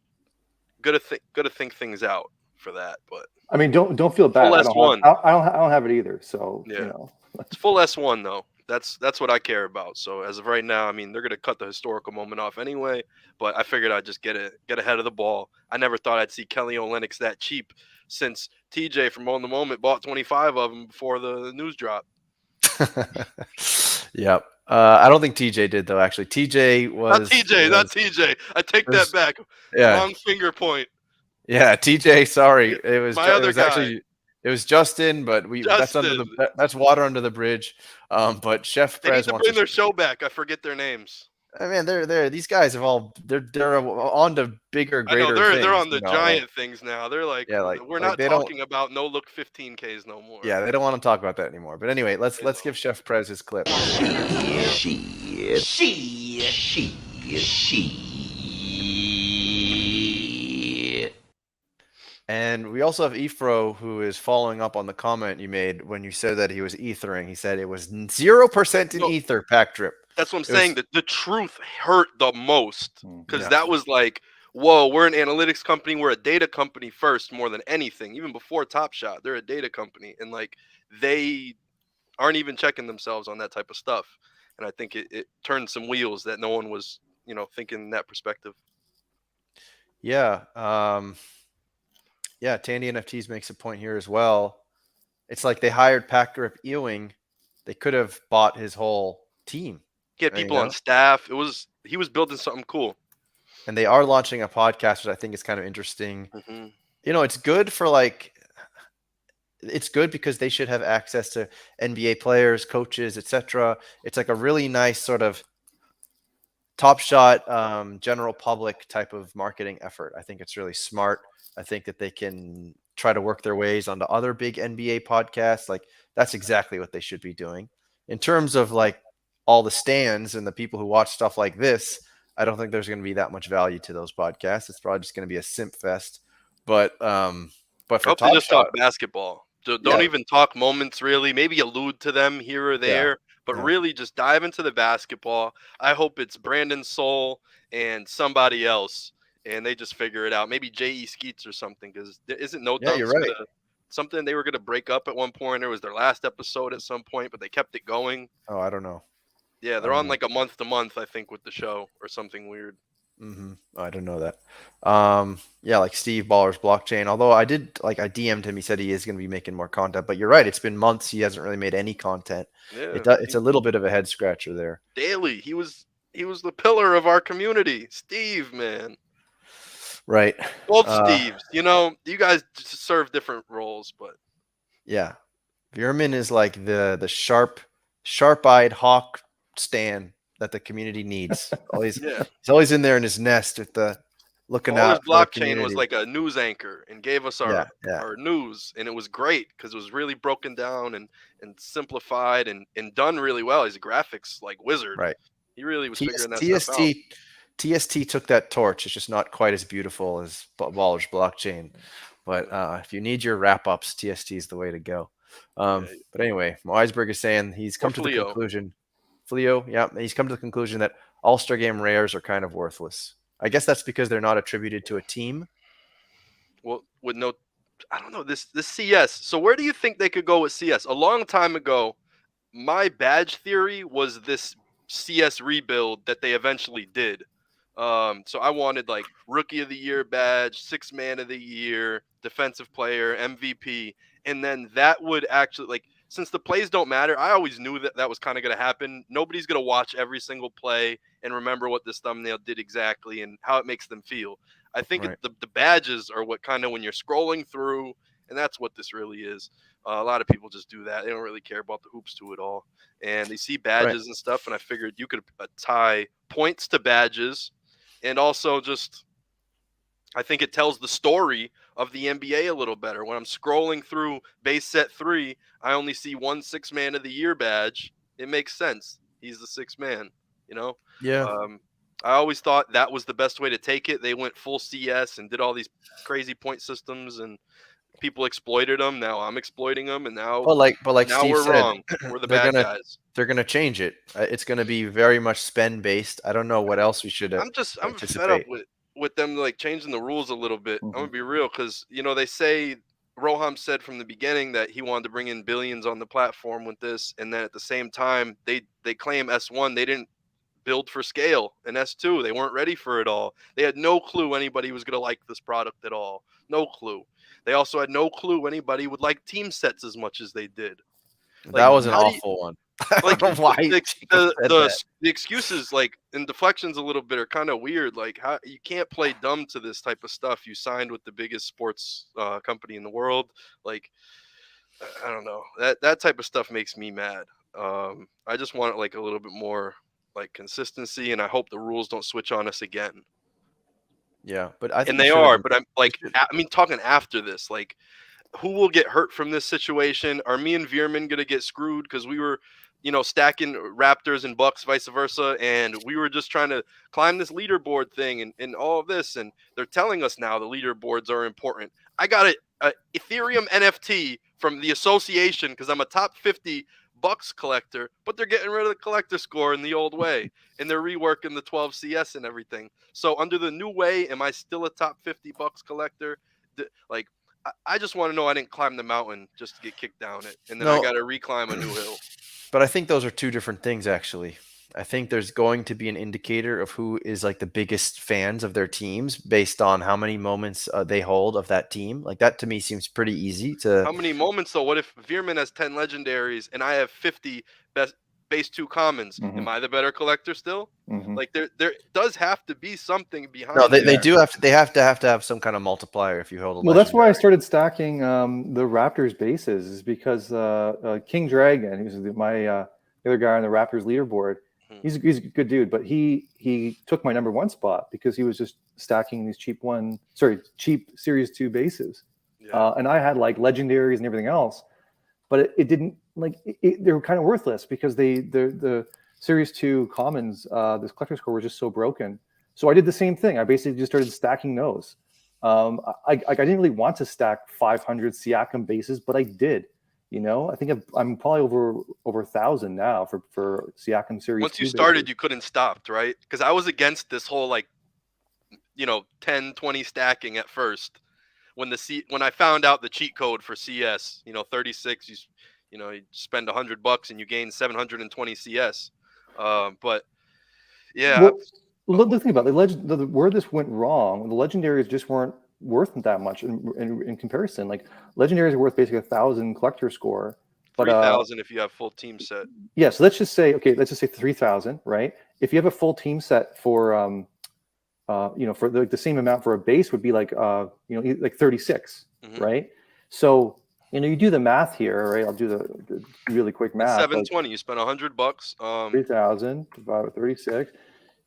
to think things out for that, but I mean, don't feel bad. Full S1. I don't have it either. So yeah, you know, it's full S1 though. That's what I care about. So as of right now, I mean, they're gonna cut the historical moment off anyway. But I figured I'd just get ahead of the ball. I never thought I'd see Kelly Olynyk's that cheap since TJ from On the Moment bought 25 of them before the news dropped. Yep. I don't think TJ did though. Actually, TJ was not TJ. I take that back. Yeah. Wrong finger point. Yeah, TJ. Sorry, it was my other guy. Actually, it was Justin, but that's water under the bridge. But Chef they Prez need to bring their show back. I forget their names. I mean, these guys have all they're on to bigger, greater. I know things, they're on the giant things now. They're like, we're not talking about no look 15Ks no more. Yeah, they don't want to talk about that anymore. But anyway, let's give Chef Prez his clip. And we also have Efro, who is following up on the comment you made when you said that he was ethering. He said it was 0% in ether, pack drip. That's what I'm saying. The truth hurt the most because that was like, whoa, we're an analytics company. We're a data company first, more than anything. Even before Top Shot, they're a data company. And like they aren't even checking themselves on that type of stuff. And I think it turned some wheels that no one was, thinking in that perspective. Yeah. Yeah, Tandy NFTs makes a point here as well. It's like they hired Pack Drip Ewing. They could have bought his whole team. He had people on staff. He was building something cool. And they are launching a podcast, which I think is kind of interesting. Mm-hmm. It's good it's good because they should have access to NBA players, coaches, etc. It's like a really nice sort of Top Shot, general public type of marketing effort. I think it's really smart. I think that they can try to work their ways onto other big NBA podcasts. Like that's exactly what they should be doing. In terms of like all the stands and the people who watch stuff like this, I don't think there's going to be that much value to those podcasts. It's probably just going to be a simp fest. But for Top Shot, just talk basketball. Don't even talk moments really. Maybe allude to them here or there, but really just dive into the basketball. I hope it's Brandon Soul and somebody else, and they just figure it out. Maybe J.E. Skeets or something, because isn't No Dunks something they were going to break up at one point? It was their last episode at some point, but they kept it going. Oh, I don't know. Yeah, they're on like a month to month, I think, with the show or something weird. I don't know that. Yeah, like Steve Baller's blockchain. Although I DM'd him. He said he is going to be making more content. But you're right. It's been months. He hasn't really made any content. Yeah, It's a little bit of a head scratcher there. daily. He was the pillar of our community. Steve, man. Right. Both Uh, Steves. You guys serve different roles, but yeah. Veerman is like the sharp-eyed hawk stand that the community needs. Always yeah. he's always in there in his nest with the looking Baller's out for the blockchain was community. like a news anchor and gave us Yeah, our yeah, our news, and it was great because it was really broken down and simplified and done really well. He's a graphics like wizard. right. He really was TS, figuring that stuff out. TST TST took that torch. It's just not quite as beautiful as Baller's blockchain. But Yeah, if you need your wrap ups, TST is the way to go. yeah. But anyway, Weisberg is saying he's Or come to the Fleo. conclusion. Fleo, yeah, he's come to the conclusion that All Star Game rares are kind of worthless. I guess that's because they're not attributed to a team. Well, with no, I don't know this CS. So where do you think they could go with CS? A long time ago, my badge theory was this CS rebuild that they eventually did. So I wanted like rookie of the year badge, six man of the year, defensive player, MVP, and then that would actually like since the plays don't matter, I always knew that that was kind of going to happen. Nobody's going to watch every single play and remember what this thumbnail did exactly and how it makes them feel. I think Right, the badges are what kind of when you're scrolling through, and that's what this really is. A lot of people just do that. They don't really care about the hoops to it all. And they see right, badges and stuff, and I figured you could tie points to badges and also just I think it tells the story of the NBA a little better. When I'm scrolling through base set 3, I only see one six man of the year badge. It makes sense. He's the sixth man, you know? yeah. Um, I always thought that was the best way to take it. They went full CS and did all these crazy point systems and people exploited them. Now I'm exploiting them and now But like now Steve we're said, wrong. We're the they're bad gonna guys. they're gonna change it. It's gonna be very much spend based. I don't know what else we should I'm fed up anticipate. with them like changing the rules a little bit. I'm Mhm. gonna be real because they say Roham said from the beginning that he wanted to bring in billions on the platform with this, and then at the same time they claim S1 they didn't build for scale, and S2 they weren't ready for it all. They had no clue anybody was gonna like this product at all. No clue. They also had no clue anybody would like team sets as much as they did. That Like was an how do you awful one. I don't like know why Jacob the said that. the the excuses like and deflections a little bit are kind of weird. Like how you can't play dumb to this type of stuff. You signed with the biggest sports company in the world. Like I don't know that type of stuff makes me mad. I just want like a little bit more like consistency, and I hope the rules don't switch on us again. Yeah, but I And think it they should have are, been. but I'm It like should, I mean talking after this, like who will get hurt from this situation? Are me and Veerman gonna get screwed because we were, stacking Raptors and Bucks, vice versa, and we were just trying to climb this leaderboard thing and all of this, and they're telling us now the leaderboards are important. I got a Ethereum NFT from the association because I'm a top 50 Bucks collector, but they're getting rid of the collector score in the old way, and they're reworking the 12 CS and everything. So under the new way, am I still a top 50 Bucks collector? Like I just want to know I didn't climb the mountain just to get kicked down it, and then I no, got to reclimb a new hill. but I think those are two different things actually. I think there's going to be an indicator of who is like the biggest fans of their teams based on how many moments they hold of that team. Like that to me seems pretty easy to. How many moments though? What if Veerman has 10 legendaries and I have 50 best base 2 commons? Mhm. Am I the better collector still? Mhm. Like there does have to be something No, behind they it. Yeah. do have to. They have to have some kind of multiplier if you hold a Well, that's why I legendary. started stacking the Raptors bases, is because King Dragon, who's the other guy on the Raptors leaderboard, Hmm. he's a good dude, but he took my number one spot because he was just stacking these cheap Series 2 bases, Yeah. and I had like legendaries and everything else, but it didn't like they were kind of worthless because the Series 2 commons, this collector score was just so broken. So I did the same thing. I basically just started stacking those. I didn't really want to stack 500 Siakam bases, but I did. I think I'm probably over 1,000 now for Siakam Series Once you 2 bases. started, you couldn't stop, right? Because I was against this whole like 10, 20 stacking at first. When I found out the cheat code for CS, 36, you spend $100 and you gain 720 CS. But yeah, Well, The thing about where this went wrong, the legendaries just weren't worth that much in comparison. Like legendaries are worth basically 1,000 collector score, but 3,000 if you have full team set. yeah. So let's just say 3,000, right? If you have a full team set for for the same amount for a base would be like like 36, right? So you do the math here, right? I'll do the really quick math. 720. You spent $100. 3,000 divided by 36.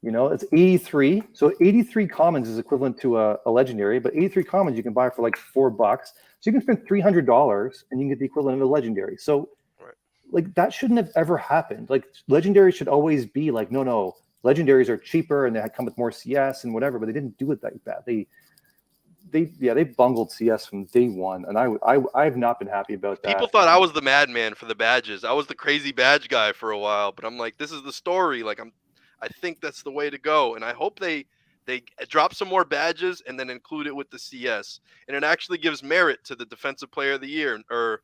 It's 83. So 83 commons is equivalent to a legendary, but 83 commons you can buy for like $4. So you can spend $300 and you can get the equivalent of a legendary. So like that shouldn't have ever happened. Like legendaries should always be like, no, legendaries are cheaper and they come with more CS and whatever, but they didn't do it like that. They bungled CS from day one, and I've not been happy about that. People thought I was the madman for the badges. I was the crazy badge guy for a while, but I'm like, this is the story. Like I think that's the way to go, and I hope they drop some more badges and then include it with the CS, and it actually gives merit to the Defensive Player of the Year or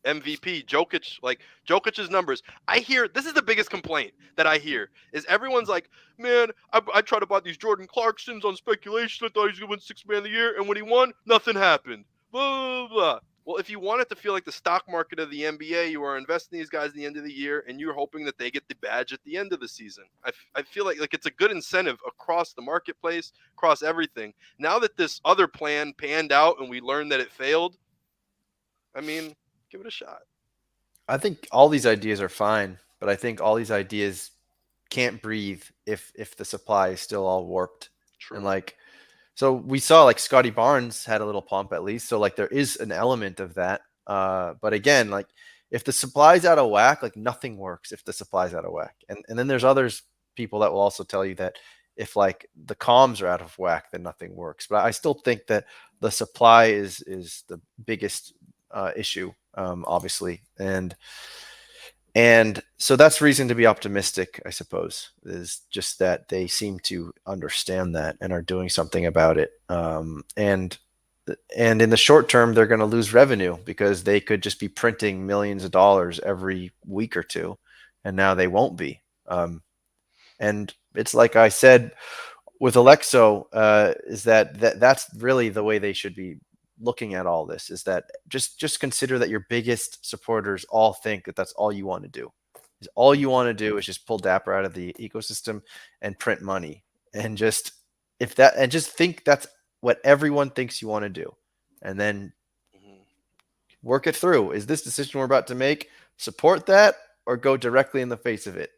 MVP Jokic. Like Jokic's numbers, I hear this is the biggest complaint that I hear is everyone's like, man, I tried to buy these Jordan Clarksons on speculation. I thought he was gonna win Sixth Man of the Year, and when he won, nothing happened. Blah, blah, blah. Well, if you want it to feel like the stock market of the NBA, you are investing in these guys at the end of the year, and you're hoping that they get the badge at the end of the season. I feel like it's a good incentive across the marketplace, across everything. Now that this other plan panned out and we learned that it failed, I mean, give it a shot. I think all these ideas are fine, but I think all these ideas can't breathe if the supply is still all warped. True. And so we saw like Scotty Barnes had a little pump at least. So like there is an element of that. But again, like if the supply's out of whack, like nothing works if the supply's out of whack. And then there's others people that will also tell you that if like the comms are out of whack, then nothing works. But I still think that the supply is the biggest issue, obviously. And so that's reason to be optimistic, I suppose, is just that they seem to understand that and are doing something about it. And in the short term, they're going to lose revenue because they could just be printing millions of dollars every week or two, and now they won't be. And it's like I said with Alexo, is that's really the way they should be looking at all this, is that just consider that your biggest supporters all think that that's all you want to do. Is all you want to do is just pull Dapper out of the ecosystem and print money, and just think that's what everyone thinks you want to do, and then work it through. Is this decision we're about to make support that, or go directly in the face of it?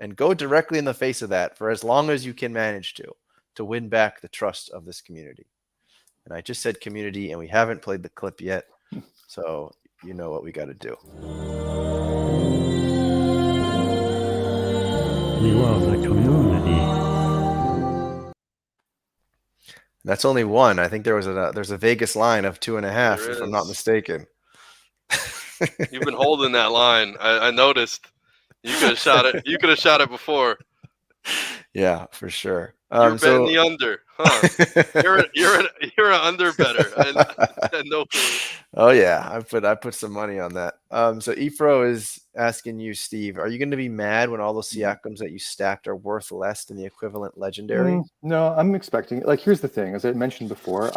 And go directly in the face of that for as long as you can manage to win back the trust of this community. And I just said community, and we haven't played the clip yet. So you know what we got to do. We love the community. That's only one. I think there's a Vegas line of 2.5, if I'm not mistaken. You've been holding that line. I noticed. You could have shot it. You could have shot it before. Yeah, for sure. You're betting the under, huh? You're an under better. I know. Oh yeah, I put some money on that. So Efro is asking you, Steve, are you going to be mad when all those Siakams that you stacked are worth less than the equivalent legendary? No, I'm expecting. Like, here's the thing: as I mentioned before,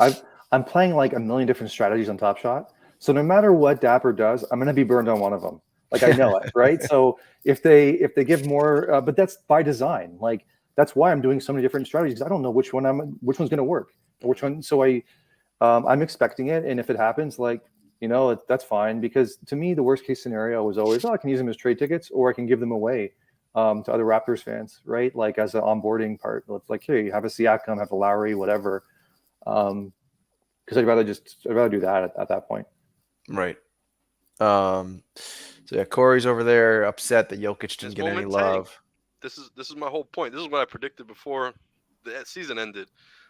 I'm playing like a million different strategies on Top Shot. So no matter what Dapper does, I'm going to be burned on one of them. Like, I know it, right? So if they give more, but that's by design. Like, that's why I'm doing so many different strategies. I don't know which one's going to work, or which one. So I'm expecting it, and if it happens, like, that's fine, because to me the worst case scenario was always, I can use them as trade tickets, or I can give them away to other Raptors fans, right? Like as an onboarding part. It's like, hey, have a Siakam, have a Lowry, whatever. Because I'd rather do that at that point. Right. So yeah, Corey's over there upset that Jokic didn't get any love. This is my whole point. This is what I predicted before the season ended.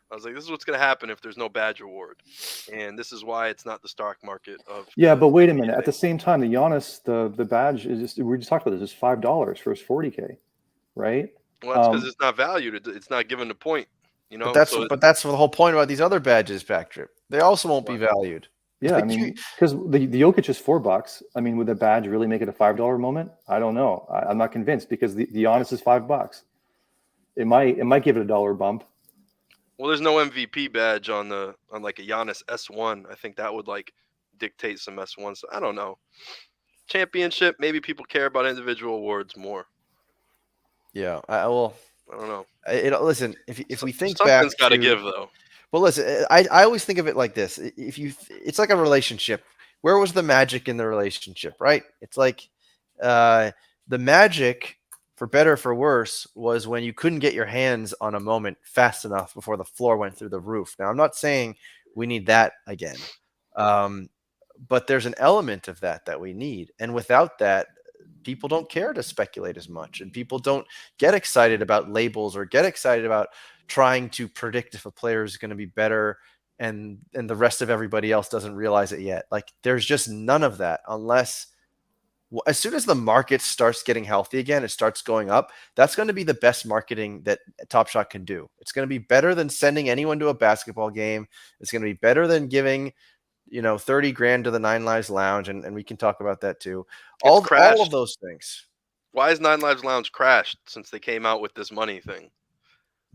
I was like, this is what's going to happen if there's no badge award, and this is why it's not the stock market of. Yeah, but wait a minute. At the same time, the Giannis, the badge is just, we just talked about this. It's $5 for his 40K, right? Well, that's because it's not valued. It's not given a point. But that's the whole point about these other badges, Patrick. They also won't be valued. Yeah, I mean, because the Jokic is $4. I mean, would the badge really make it a $5 moment? I don't know. I'm not convinced, because the Giannis is $5. It might give it a dollar bump. Well, there's no MVP badge on like a Giannis S1. I think that would like dictate some S1. So I don't know. Championship, maybe people care about individual awards more. Yeah, I don't know. Listen, if we think something's back got to to, give though. well, listen, I always think of it like this. It's like a relationship. Where was the magic in the relationship, right? It's like the magic, for better or for worse, was when you couldn't get your hands on a moment fast enough before the floor went through the roof. Now, I'm not saying we need that again, but there's an element of that we need. And without that, people don't care to speculate as much, and people don't get excited about labels or get excited about trying to predict if a player is going to be better, and the rest of everybody else doesn't realize it yet. Like, there's just none of that unless as soon as the market starts getting healthy again, it starts going up. That's going to be the best marketing that Top Shot can do. It's going to be better than sending anyone to a basketball game. It's going to be better than giving 30 grand to the Nine Lives Lounge, and we can talk about that too. All of those things. Why is Nine Lives Lounge crashed since they came out with this money thing?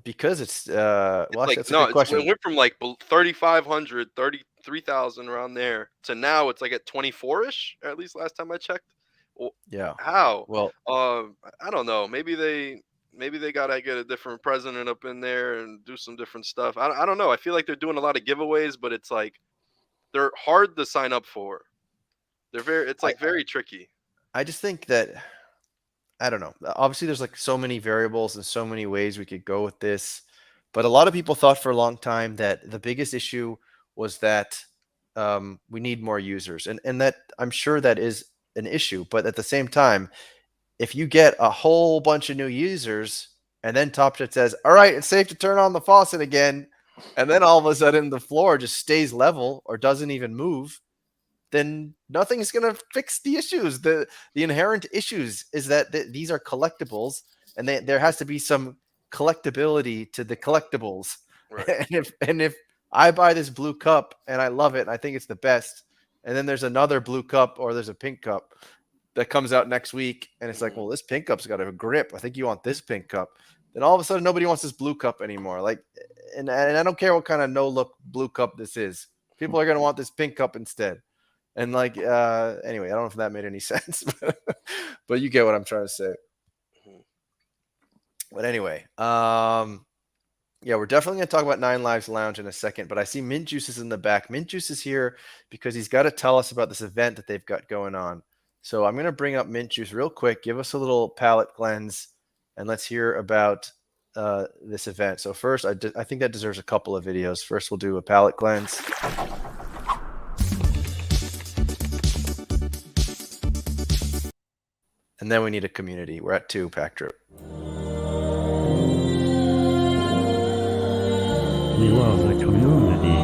Because it's well, like, that's a good question. It went from like 3,500, 33,000 around there to now it's like at 24-ish, or at least last time I checked. Well, yeah. How? Well, I don't know. Maybe they gotta get a different president up in there and do some different stuff. I don't know. I feel like they're doing a lot of giveaways, but it's like they're hard to sign up for. It's very tricky. I just think that, I don't know. Obviously, there's like so many variables and so many ways we could go with this, but a lot of people thought for a long time that the biggest issue was that we need more users, and that, I'm sure, that is an issue. But at the same time, if you get a whole bunch of new users and then Top Shot says, all right, it's safe to turn on the faucet again, and then all of a sudden the floor just stays level or doesn't even move, then nothing's going to fix the issues. The inherent issues is that these are collectibles, and there has to be some collectability to the collectibles. Right. And if I buy this blue cup and I love it and I think it's the best, and then there's another blue cup or there's a pink cup that comes out next week, and it's like, well, this pink cup's got a grip. I think you want this pink cup. Then all of a sudden, nobody wants this blue cup anymore. Like, and I don't care what kind of no-look blue cup this is. People are going to want this pink cup instead. And like, anyway, I don't know if that made any sense, but you get what I'm trying to say. But anyway, yeah, we're definitely going to talk about Nine Lives Lounge in a second, but I see Mint Juice is in the back. Mint Juice is here because he's got to tell us about this event that they've got going on. So I'm going to bring up Mint Juice real quick, give us a little palate cleanse, and let's hear about this event. So first, I think that deserves a couple of videos. First, we'll do a palate cleanse. And then we need a community. We're at 2, Pack Drip. We love the community.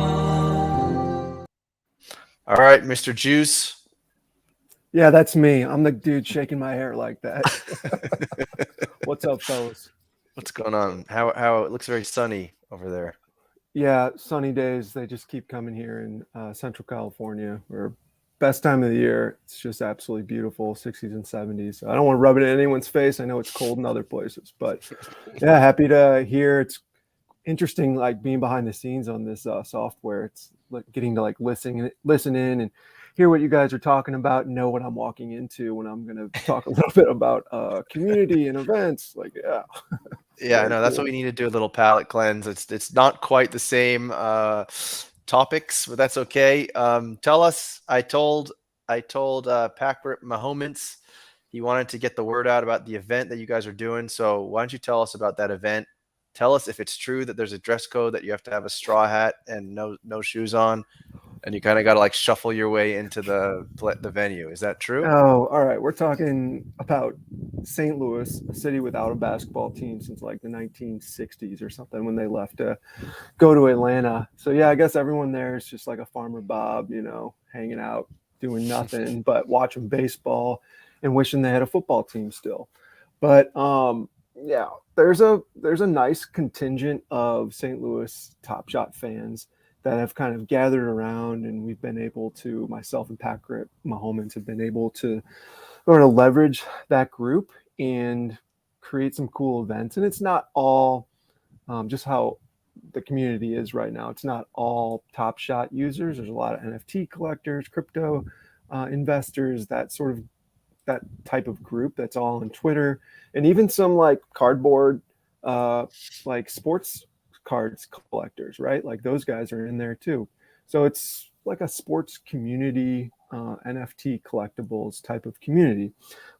All right, Mr. Juice. Yeah, that's me. I'm the dude shaking my hair like that. What's up, fellas? What's going on? How it looks very sunny over there. Yeah, sunny days. They just keep coming here in Central California. We're best time of the year. It's just absolutely beautiful, 60s and 70s. I don't want to rub it in anyone's face. I know it's cold in other places, but yeah, happy to hear. It's interesting, like being behind the scenes on this software. It's like getting to like listen in and hear what you guys are talking about, and know what I'm walking into when I'm going to talk a little bit about community and events. Like, yeah. Yeah, I know. That's what we need to do, a little palate cleanse. It's not quite the same topics, but that's okay. Tell us. I told Packrit Mahomans he wanted to get the word out about the event that you guys are doing. So why don't you tell us about that event? Tell us if it's true that there's a dress code that you have to have a straw hat and no shoes on, and you kind of got to like shuffle your way into the venue. Is that true? Oh, all right. We're talking about St. Louis, a city without a basketball team since like the 1960s or something, when they left to go to Atlanta. So yeah, I guess everyone there is just like a Farmer Bob, hanging out, doing nothing but watching baseball and wishing they had a football team still. But yeah, there's a nice contingent of St. Louis Top Shot fans that have kind of gathered around, and we've been able to, myself and Packrit Mahomans have been able to sort of leverage that group and create some cool events. And it's not all just how the community is right now. It's not all Top Shot users. There's a lot of NFT collectors, crypto investors, that type of group that's all on Twitter, and even some like cardboard, like sports cards collectors, right? Like those guys are in there too. So it's like a sports community, NFT collectibles type of community.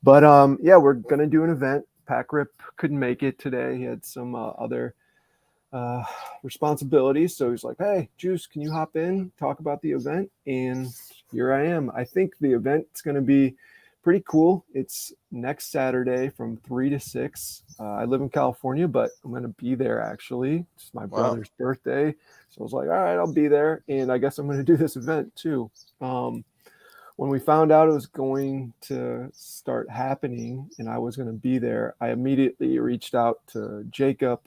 But yeah, we're gonna do an event. Pack Rip couldn't make it today. He had some other responsibilities. So he's like, hey, Juice, can you hop in, talk about the event? And here I am. I think the event's going to be pretty cool. It's next Saturday from 3 to 6. I live in California, but I'm going to be there actually. It's my brother's birthday. So I was like, all right, I'll be there. And I guess I'm going to do this event too. When we found out it was going to start happening and I was going to be there, I immediately reached out to Jacob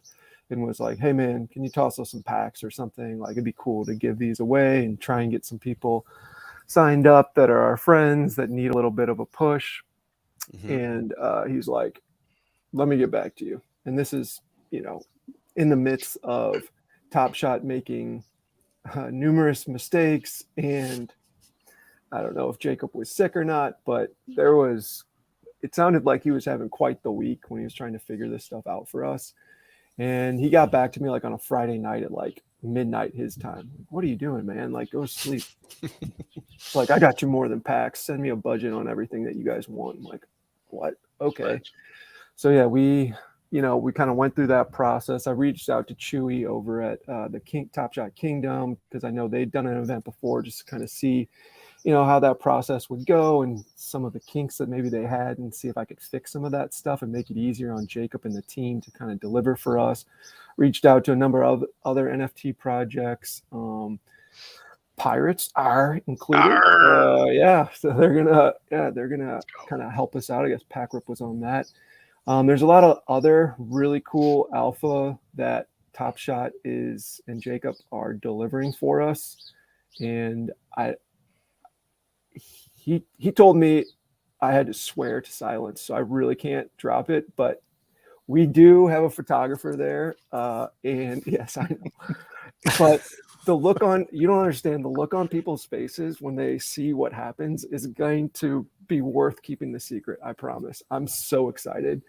and was like, hey man, can you toss us some packs or something? Like, it'd be cool to give these away and try and get some people signed up that are our friends that need a little bit of a push. And he's like, let me get back to you. And this is, in the midst of Top Shot making numerous mistakes. And I don't know if Jacob was sick or not, but it sounded like he was having quite the week when he was trying to figure this stuff out for us. And he got back to me like on a Friday night at like midnight his time. What are you doing, man? Like, go sleep. It's like, I got you more than packs. Send me a budget on everything that you guys want. I'm like, what? Okay. So yeah, we kind of went through that process. I reached out to Chewy over at the Top Shot Kingdom because I know they'd done an event before, just to kind of see, how that process would go and some of the kinks that maybe they had, and see if I could fix some of that stuff and make it easier on Jacob and the team to kind of deliver for us. Reached out to a number of other NFT projects. Pirates are included. Yeah. So they're gonna kind of help us out. I guess Pack Rip was on that. There's a lot of other really cool alpha that Top Shot and Jacob are delivering for us. And he told me I had to swear to silence, so I really can't drop it. But we do have a photographer there, and yes, I know. But you don't understand the look on people's faces when they see what happens is going to be worth keeping the secret. I promise. I'm so excited.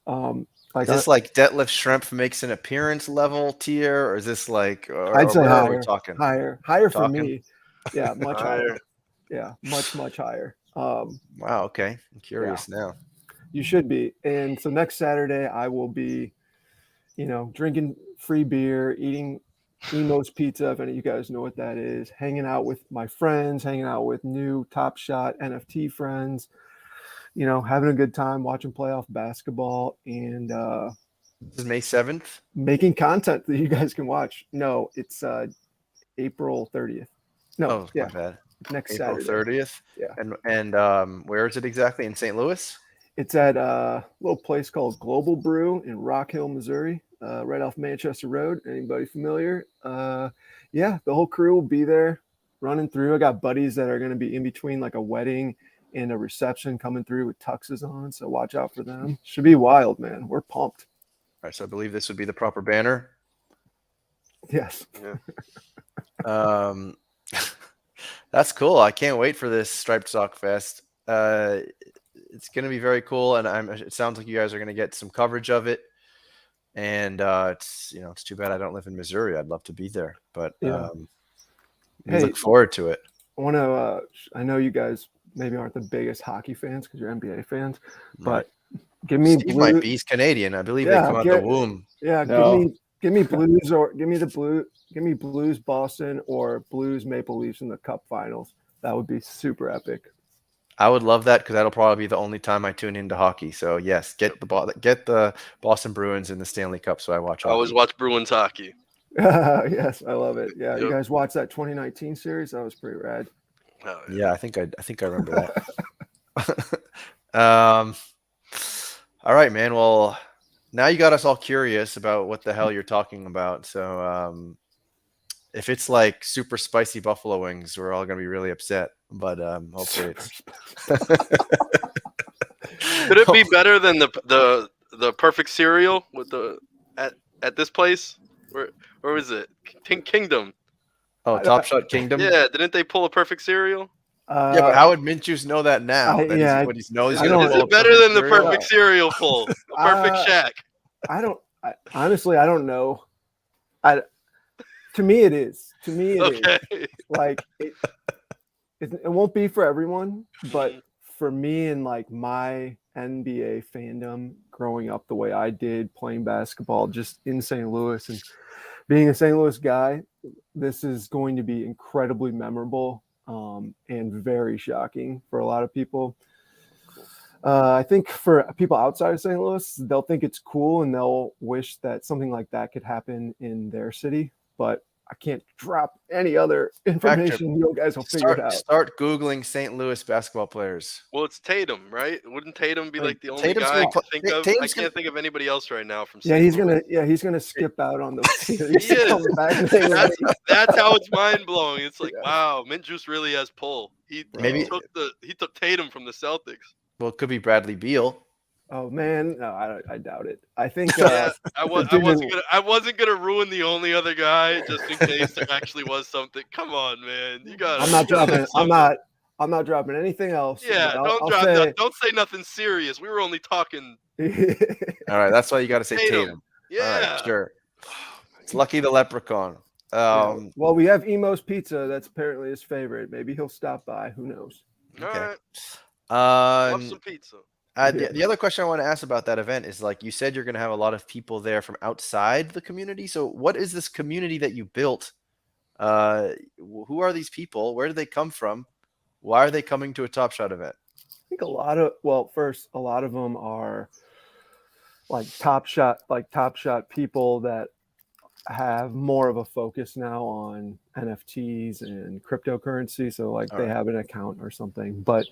Is this like Detlef Schrempf makes an appearance level tier, or is this like? I'd say higher. Are we talking? Higher for me. Yeah, much higher. Yeah, much higher. Wow. Okay, I'm curious now. You should be. And so next Saturday, I will be, drinking free beer, eating Emo's Pizza, if any of you guys know what that is, hanging out with my friends, hanging out with new Top Shot NFT friends, having a good time watching playoff basketball, and this is May 7th. Making content that you guys can watch. No, it's April 30th. No, my bad. Next April Saturday. 30th. Yeah. And where is it exactly? In St. Louis? It's at a little place called Global Brew in Rock Hill, Missouri, right off Manchester Road. Anybody familiar? Yeah, the whole crew will be there running through. I got buddies that are going to be in between like a wedding and a reception coming through with tuxes on, so watch out for them. Should be wild, man. We're pumped. All right, so I believe this would be the proper banner. Yes. Yeah. That's cool. I can't wait for this Striped Sock Fest. It's going to be very cool, and it sounds like you guys are going to get some coverage of it. And it's too bad I don't live in Missouri. I'd love to be there, but we look forward to it. I know you guys maybe aren't the biggest hockey fans because you're NBA fans, but give me Steve might be. He's Canadian. I believe they come out the womb. Yeah, no. Give me Blues give me Blues Boston or Blues Maple Leafs in the Cup Finals. That would be super epic. I would love that because that'll probably be the only time I tune into hockey. So yes, get the Boston Bruins in the Stanley Cup. So I watch. I always watch Bruins hockey. Yes, I love it. Yeah, You guys watched that 2019 series? That was pretty rad. Oh, yeah, I think I remember that. All right, man. Well, now you got us all curious about what the hell you're talking about. So if it's like super spicy buffalo wings, we're all gonna be really upset. But hopefully it's Could it be better than the the perfect cereal with the at this place? Where was it? Kingdom. Oh, Top Shot Kingdom. Yeah, didn't they pull a perfect cereal? Yeah, but how would Mint Juice know that now? That yeah, what he's knows. Is I don't- it better than the perfect cereal pull? A perfect shack. Honestly, I don't know. To me, it is. To me, it is. Okay. Like it won't be for everyone, but for me and like my NBA fandom growing up the way I did playing basketball just in St. Louis and being a St. Louis guy, this is going to be incredibly memorable and very shocking for a lot of people. I think for people outside of St. Louis, they'll think it's cool and they'll wish that something like that could happen in their city, but I can't drop any other information. You guys will figure it out. Start Googling St. Louis basketball players. Well, it's Tatum, right? Wouldn't Tatum be like the only Tatum's guy I gonna can think of? Tatum's I can't think of anybody else right now from. Yeah, St. he's Louis. he's gonna skip out on those series. He is. Come back and say, That's how it's mind blowing. It's like, wow, Mint Juice really has pull. He took Tatum from the Celtics. Well, it could be Bradley Beal. Oh man, no, I doubt it. I think yeah, I wasn't gonna ruin the only other guy just in case there actually was something. Come on, man, you got. I'm not dropping anything else. Yeah, don't say nothing serious. We were only talking. All right, that's why you got to say Tatum. Yeah, all right, sure. It's Lucky the Leprechaun. Well, we have Emo's Pizza. That's apparently his favorite. Maybe he'll stop by. Who knows? Okay. Love some pizza. The other question I want to ask about that event is, like you said, you're going to have a lot of people there from outside the community. So what is this community that you built? Who are these people? Where do they come from? Why are they coming to a Top Shot event? I think a lot of them are like Top Shot people that have more of a focus now on NFTs and cryptocurrency. So like they have an account or something, but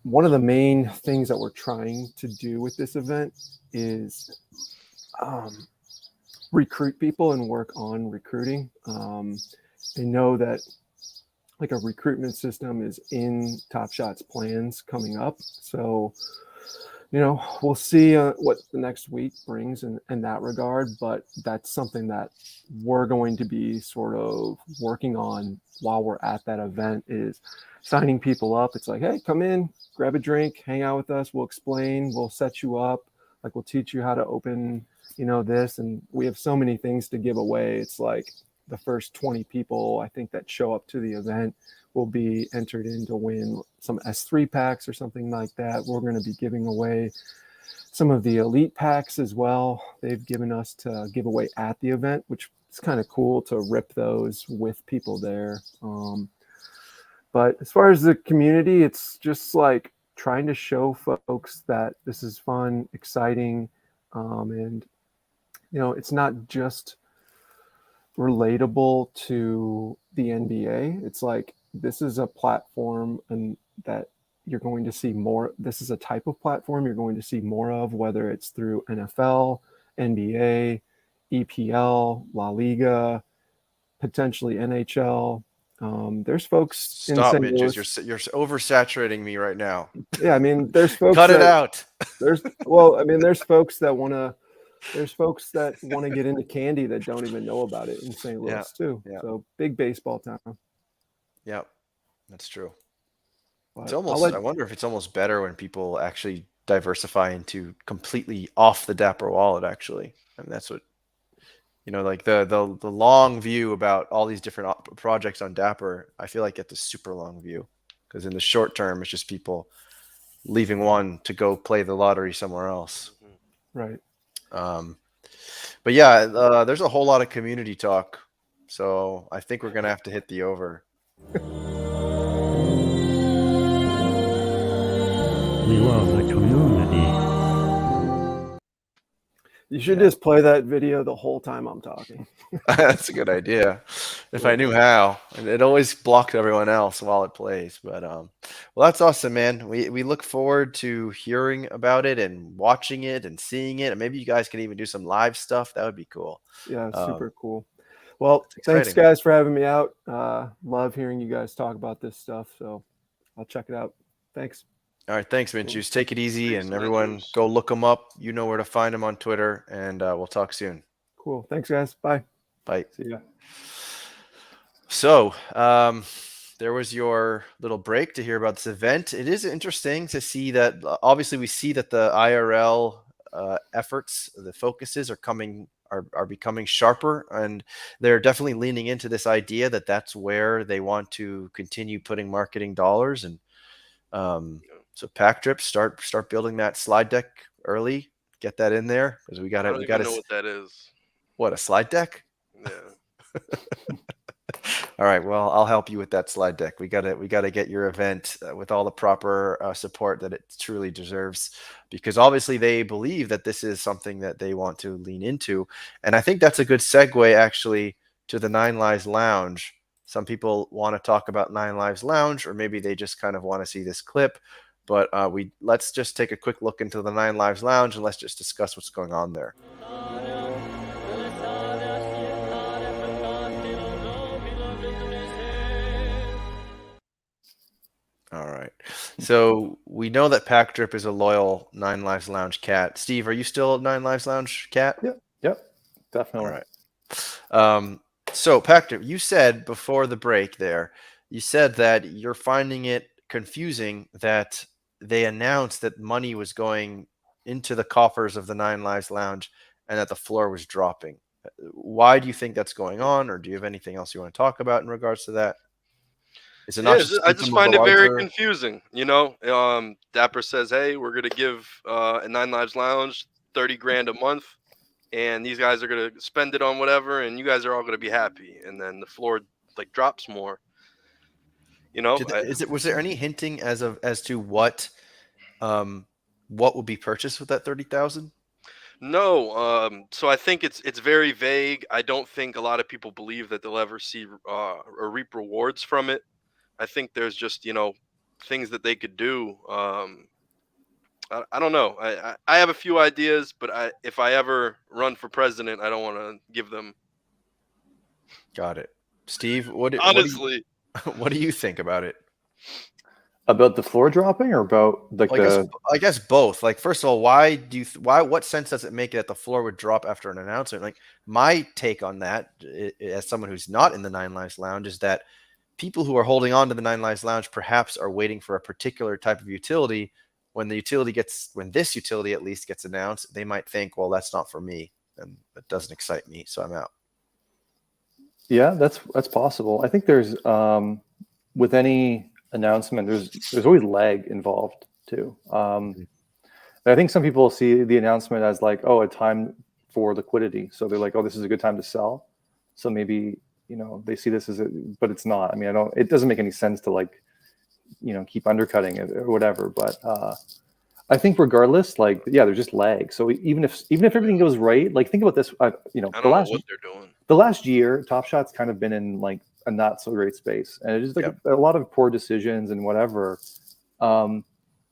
one of the main things that we're trying to do with this event is recruit people and work on recruiting. I know that like a recruitment system is in Top Shot's plans coming up. So, we'll see what the next week brings in that regard, but that's something that we're going to be sort of working on while we're at that event, is signing people up. It's like, hey, come in, grab a drink, hang out with us. We'll explain, we'll set you up. Like we'll teach you how to open, this. And we have so many things to give away. It's like the first 20 people, I think, that show up to the event will be entered in to win some S3 packs or something like that. We're going to be giving away some of the elite packs as well. They've given us to give away at the event, which is kind of cool to rip those with people there. But as far as the community, it's just like trying to show folks that this is fun, exciting, and it's not just relatable to the NBA. It's like this is a platform and that you're going to see more. This is a type of platform you're going to see more of, whether it's through NFL, NBA, EPL, La Liga, potentially NHL. There's folks. Stop, Mitches. You're oversaturating me right now. Yeah, I mean, there's folks. Cut it out. There's folks that want to get into candy that don't even know about it in St. Louis too. Yeah. So big baseball town. Yep, that's true. But it's almost. I wonder if it's almost better when people actually diversify into completely off the Dapper wallet. Actually, I mean, that's what. Like the long view about all these different projects on Dapper, I feel like get the super long view, because in the short term, it's just people leaving one to go play the lottery somewhere else. Right. But yeah, there's a whole lot of community talk, so I think we're gonna have to hit the over. We love the community. You should just play that video the whole time I'm talking. That's a good idea. If I knew how. And it always blocked everyone else while it plays. But well, that's awesome, man. We look forward to hearing about it and watching it and seeing it. And maybe you guys can even do some live stuff. That would be cool. Yeah, super cool. Well, thanks guys for having me out. Love hearing you guys talk about this stuff. So I'll check it out. Thanks. All right, thanks, Minchus. Take it easy, Peace, and man. everyone go look them up. You know where to find them on Twitter, and we'll talk soon. Cool. Thanks, guys. Bye. Bye. See ya. So, there was your little break to hear about this event. It is interesting to see that. Obviously, we see that the IRL efforts, the focuses are becoming sharper, and they're definitely leaning into this idea that that's where they want to continue putting marketing dollars. And so, Pack Drip, start building that slide deck early. Get that in there because I don't we even got know to what that is. what, a slide deck. Yeah. All right. Well, I'll help you with that slide deck. We gotta get your event with all the proper support that it truly deserves, because obviously they believe that this is something that they want to lean into, and I think that's a good segue actually to the Nine Lives Lounge. Some people want to talk about Nine Lives Lounge, or maybe they just kind of want to see this clip. But let's just take a quick look into the Nine Lives Lounge and let's just discuss what's going on there. All right. So we know that Pack Drip is a loyal Nine Lives Lounge cat. Steve, are you still a Nine Lives Lounge cat? Yep, All definitely. right. So Pack Drip, you said before the break there, you said that you're finding it confusing that they announced that money was going into the coffers of the Nine Lives Lounge and that the floor was dropping. Why do you think that's going on, or do you have anything else you want to talk about in regards to that? Is it not Yeah, just a I just symptom of the find it very larger? confusing. Dapper says, "Hey, we're gonna give a Nine Lives Lounge 30 grand a month, and these guys are gonna spend it on whatever, and you guys are all gonna be happy." And then the floor like drops more. Was there any hinting as to what would be purchased with that 30,000? No. So I think it's very vague. I don't think a lot of people believe that they'll ever see or reap rewards from it. I think there's just things that they could do. I don't know. I have a few ideas, but if I ever run for president, I don't want to give them. Got it. Steve, Honestly, what do you think about it? About the floor dropping, or about like Well, the I guess both. Like, first of all, what sense does it make that the floor would drop after an announcement? Like, my take on that, as someone who's not in the Nine Lives Lounge, is that people who are holding on to the Nine Lives Lounge perhaps are waiting for a particular type of utility. When this utility at least gets announced, they might think, well, that's not for me, and it doesn't excite me, so I'm out. Yeah, that's possible. I think there's with any announcement, there's always lag involved too. I think some people see the announcement as like, oh, a time for liquidity, so they're like, oh, this is a good time to sell. So maybe they see this as but it's not. I mean, it doesn't make any sense to like keep undercutting it or whatever. But I think regardless, like, yeah, there's just lag. So even if everything goes right, like, think about this. I don't know what they're doing. The last year, Top Shot's kind of been in like a not so great space, and it's just like a lot of poor decisions and whatever. And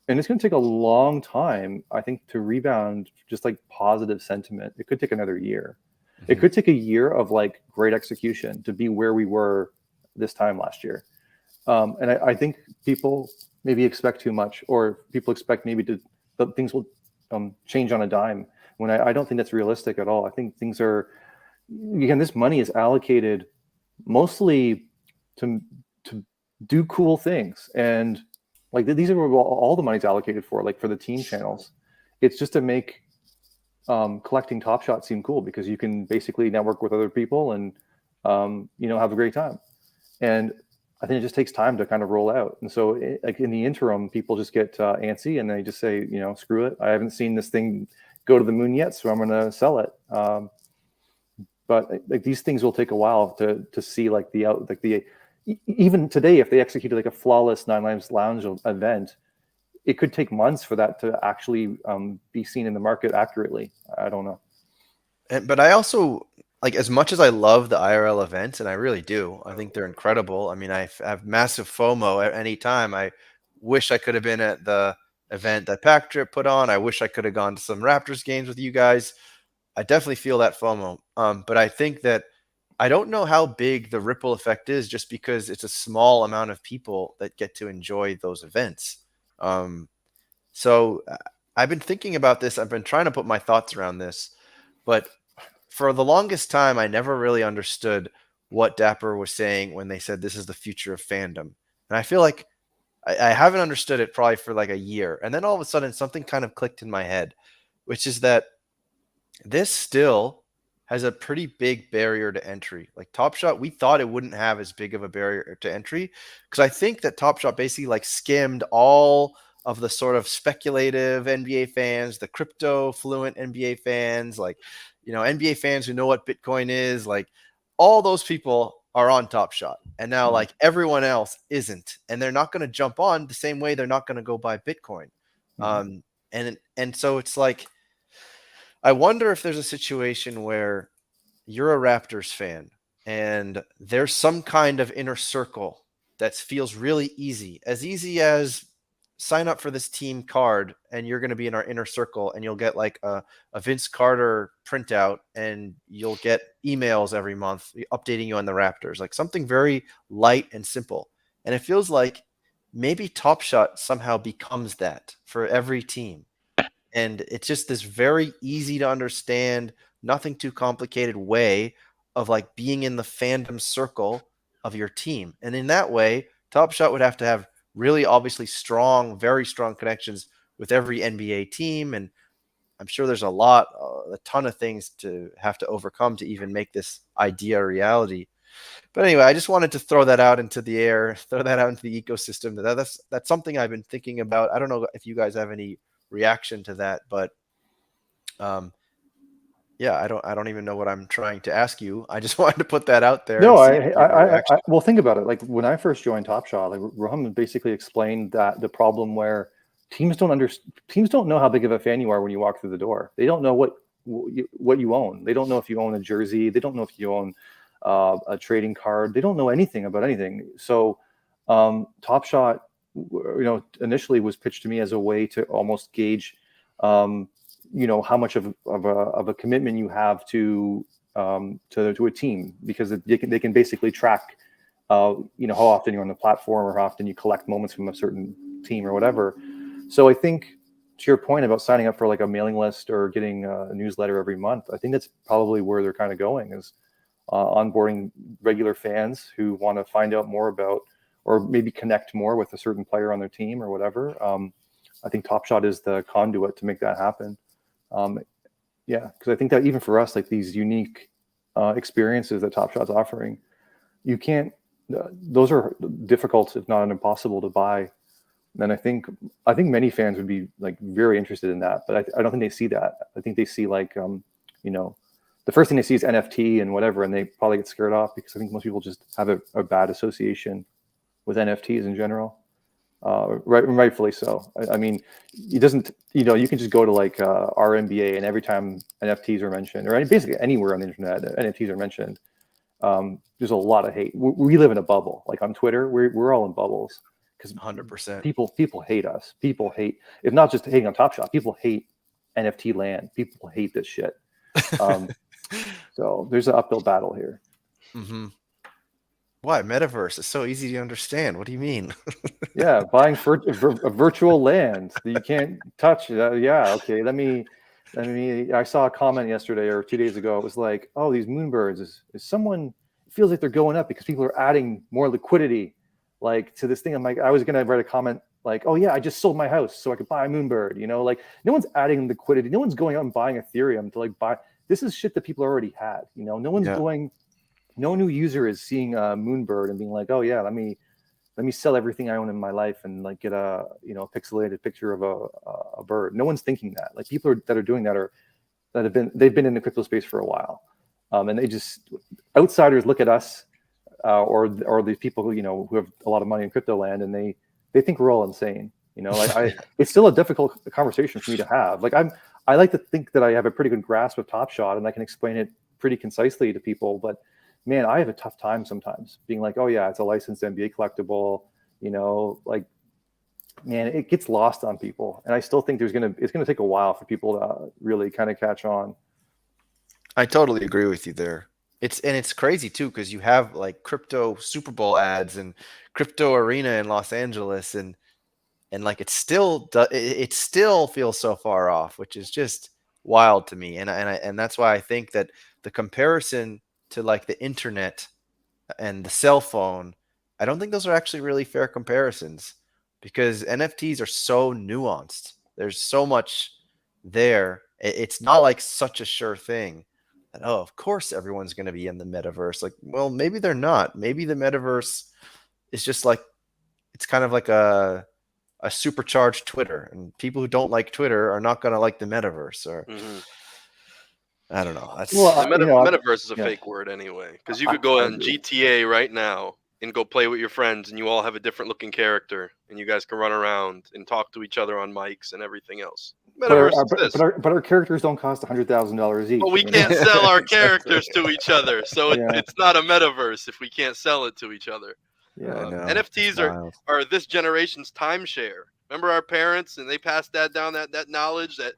it's going to take a long time, I think, to rebound just like positive sentiment. It could take another year. Mm-hmm. It could take a year of like great execution to be where we were this time last year. And I think people maybe expect too much, or people expect maybe that things will change on a dime, when I don't think that's realistic at all. I think things are, again, this money is allocated mostly to do cool things. And like, these are what all the money's allocated for, like for the team channels. It's just to make collecting Top Shot seem cool, because you can basically network with other people and have a great time. And I think it just takes time to kind of roll out. And so like in the interim, people just get antsy and they just say, screw it. I haven't seen this thing go to the moon yet, so I'm going to sell it. But like, these things will take a while to see like even today, if they executed like a flawless Nine Lives Lounge event, it could take months for that to actually be seen in the market accurately. I don't know. But I also, like, as much as I love the IRL events, and I really do, I think they're incredible. I mean, I have massive FOMO at any time. I wish I could have been at the event that Pack Drip put on. I wish I could have gone to some Raptors games with you guys. I definitely feel that FOMO. But I think that I don't know how big the ripple effect is, just because it's a small amount of people that get to enjoy those events. So I've been thinking about this. I've been trying to put my thoughts around this, but for the longest time, I never really understood what Dapper was saying when they said this is the future of fandom. And I feel like I haven't understood it probably for like a year. And then all of a sudden, something kind of clicked in my head, which is that this still has a pretty big barrier to entry. Like Top Shot, we thought it wouldn't have as big of a barrier to entry because I think that Top Shot basically like skimmed all of the sort of speculative NBA fans, the crypto fluent NBA fans, like, NBA fans who know what Bitcoin is, like all those people are on Top Shot. And now like everyone else isn't. And they're not going to jump on the same way they're not going to go buy Bitcoin. And so it's like, I wonder if there's a situation where you're a Raptors fan and there's some kind of inner circle that feels really easy as sign up for this team card and you're going to be in our inner circle and you'll get like a Vince Carter printout and you'll get emails every month updating you on the Raptors, like something very light and simple. And it feels like maybe Top Shot somehow becomes that for every team. And it's just this very easy to understand, nothing too complicated way of like being in the fandom circle of your team. And in that way, Top Shot would have to have really obviously strong, very strong connections with every NBA team. And I'm sure there's a ton of things to have to overcome to even make this idea a reality. But anyway, I just wanted to throw that out into the air, throw that out into the ecosystem. That's something I've been thinking about. I don't know if you guys have any reaction to that, but yeah, I don't even know what I'm trying to ask you. I just wanted to put that out there. No, And see well, think about it. Like when I first joined Top Shot, like Roham basically explained that the problem where teams don't know how big of a fan you are when you walk through the door. They don't know what you own. They don't know if you own a jersey. They don't know if you own a trading card. They don't know anything about anything. So Top Shot, initially was pitched to me as a way to almost gauge, how much of a commitment you have to a team, because they can basically track, how often you're on the platform or how often you collect moments from a certain team or whatever. So I think to your point about signing up for like a mailing list or getting a newsletter every month, I think that's probably where they're kind of going, is onboarding regular fans who want to find out more about or maybe connect more with a certain player on their team or whatever. I think Top Shot is the conduit to make that happen. Because I think that even for us, like these unique experiences that Top Shot's offering, you can't. Those are difficult, if not impossible, to buy. And I think many fans would be like very interested in that, but I don't think they see that. I think they see like the first thing they see is NFT and whatever, and they probably get scared off because I think most people just have a bad association with NFTs in general. Rightfully so. I mean, it doesn't, you can just go to like our NBA, and every time NFTs are mentioned, or basically anywhere on the internet, NFTs are mentioned, there's a lot of hate. We live in a bubble. Like on Twitter, we're all in bubbles because 100%. People hate us. People hate, if not just hating on Top Shot, people hate NFT land. People hate this shit. So there's an uphill battle here. Mm-hmm. Why? Metaverse is so easy to understand. What do you mean? Yeah, buying a virtual land that you can't touch. Yeah, okay. Let me. I saw a comment yesterday or 2 days ago. It was like, oh, these moonbirds is someone. It feels like they're going up because people are adding more liquidity, like to this thing. I'm like, I was gonna write a comment like, oh yeah, I just sold my house so I could buy a moonbird. Like no one's adding liquidity. No one's going out and buying Ethereum to like buy. This is shit that people already had. No one's going. No new user is seeing a moonbird and being like, oh yeah, let me sell everything I own in my life and like get a pixelated picture of a bird. No one's thinking that. Like people that are doing that they've been in the crypto space for a while, and they just, outsiders look at us or these people who have a lot of money in crypto land, and they think we're all insane. It's still a difficult conversation for me to have. Like I like to think that I have a pretty good grasp of Top Shot and I can explain it pretty concisely to people, but man, I have a tough time sometimes being like, oh yeah, it's a licensed NBA collectible, like, man, it gets lost on people. And I still think it's going to take a while for people to really kind of catch on. I totally agree with you there. It's crazy too, because you have like crypto Super Bowl ads and crypto arena in Los Angeles, and and like it still feels so far off, which is just wild to me. And that's why I think that the comparison to like the internet and the cell phone, I don't think those are actually really fair comparisons, because NFTs are so nuanced. There's so much there. It's not like such a sure thing that, oh, of course everyone's going to be in the metaverse. Like, well, maybe they're not. Maybe the metaverse is just like, it's kind of like a supercharged Twitter, and people who don't like Twitter are not going to like the metaverse. Or I don't know. That's Well, The metaverse is a yeah. fake word anyway, because you could go on GTA right now and go play with your friends, and you all have a different looking character, and you guys can run around and talk to each other on mics and everything else. Metaverse exists. But our characters don't cost $100,000 each. But we can't sell our characters to each other, so it's not a metaverse if we can't sell it to each other. Yeah, NFTs are this generation's timeshare. Remember our parents, and they passed that down, that knowledge that,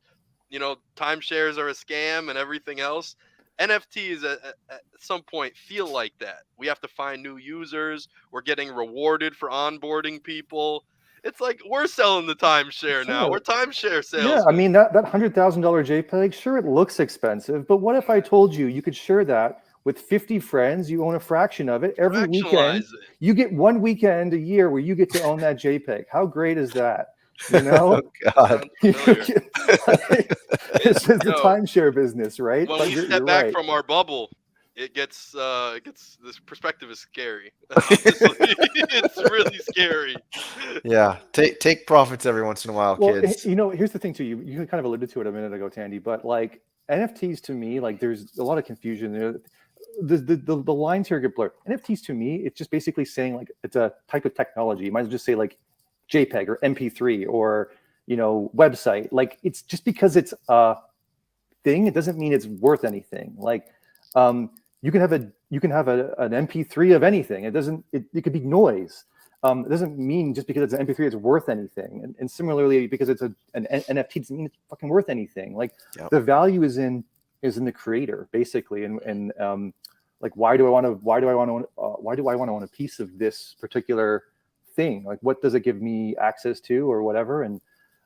you know, timeshares are a scam and everything else. NFTs at some point feel like that. We have to find new users. We're getting rewarded for onboarding people. It's like we're selling the timeshare now. We're timeshare salesmen. Yeah, I mean that $100,000 JPEG, sure, it looks expensive, but what if I told you you could share that with 50 friends, you own a fraction of it every weekend? You get one weekend a year where you get to own that JPEG. How great is that? You know? Oh, God. This is the timeshare business, right? When we step back from our bubble, it gets this perspective is scary. It's really scary. Yeah, take profits every once in a while, kids. You know, here's the thing too. You kind of alluded to it a minute ago, Tandy, but like NFTs to me, like there's a lot of confusion there. The lines here get blurred. NFTs to me, it's just basically saying like it's a type of technology. You might as well just say like JPEG or MP3 or, you know, website. Like it's just because it's a thing, it doesn't mean it's worth anything. Like you can have an MP3 of anything. It could be noise. It doesn't mean just because it's an MP3 it's worth anything. And similarly, because it's an NFT doesn't mean it's fucking worth anything. Like the value is in the creator basically. And like why do I want to own a piece of this particular thing? Like what does it give me access to or whatever? And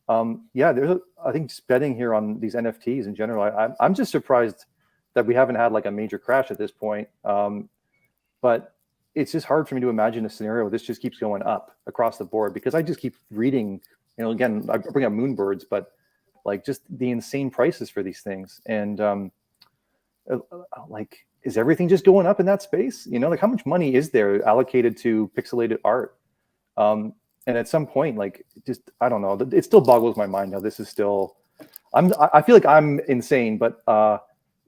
there's I think just betting here on these NFTs in general. I'm just surprised that we haven't had like a major crash at this point. But it's just hard for me to imagine a scenario where this just keeps going up across the board, because I just keep reading, you know, again, I bring up Moonbirds, but like just the insane prices for these things. And like, is everything just going up in that space? You know, like how much money is there allocated to pixelated art? And at some point, like, just, I don't know, it still boggles my mind how this is still, I feel like I'm insane, but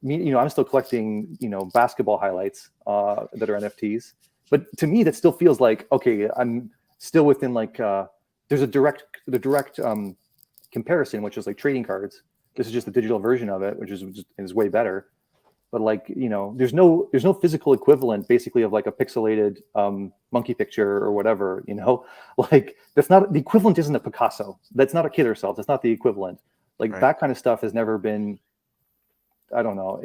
you know, I'm still collecting, you know, basketball highlights that are NFTs. But to me, that still feels like, okay, I'm still within like, there's the direct comparison, which is like trading cards. This is just the digital version of it, which is way better. But like, you know, there's no physical equivalent basically of like a pixelated monkey picture or whatever, you know, like that's not the equivalent. Isn't a Picasso. That's not a kid herself. That's not the equivalent. Like that kind of stuff has never been, I don't know.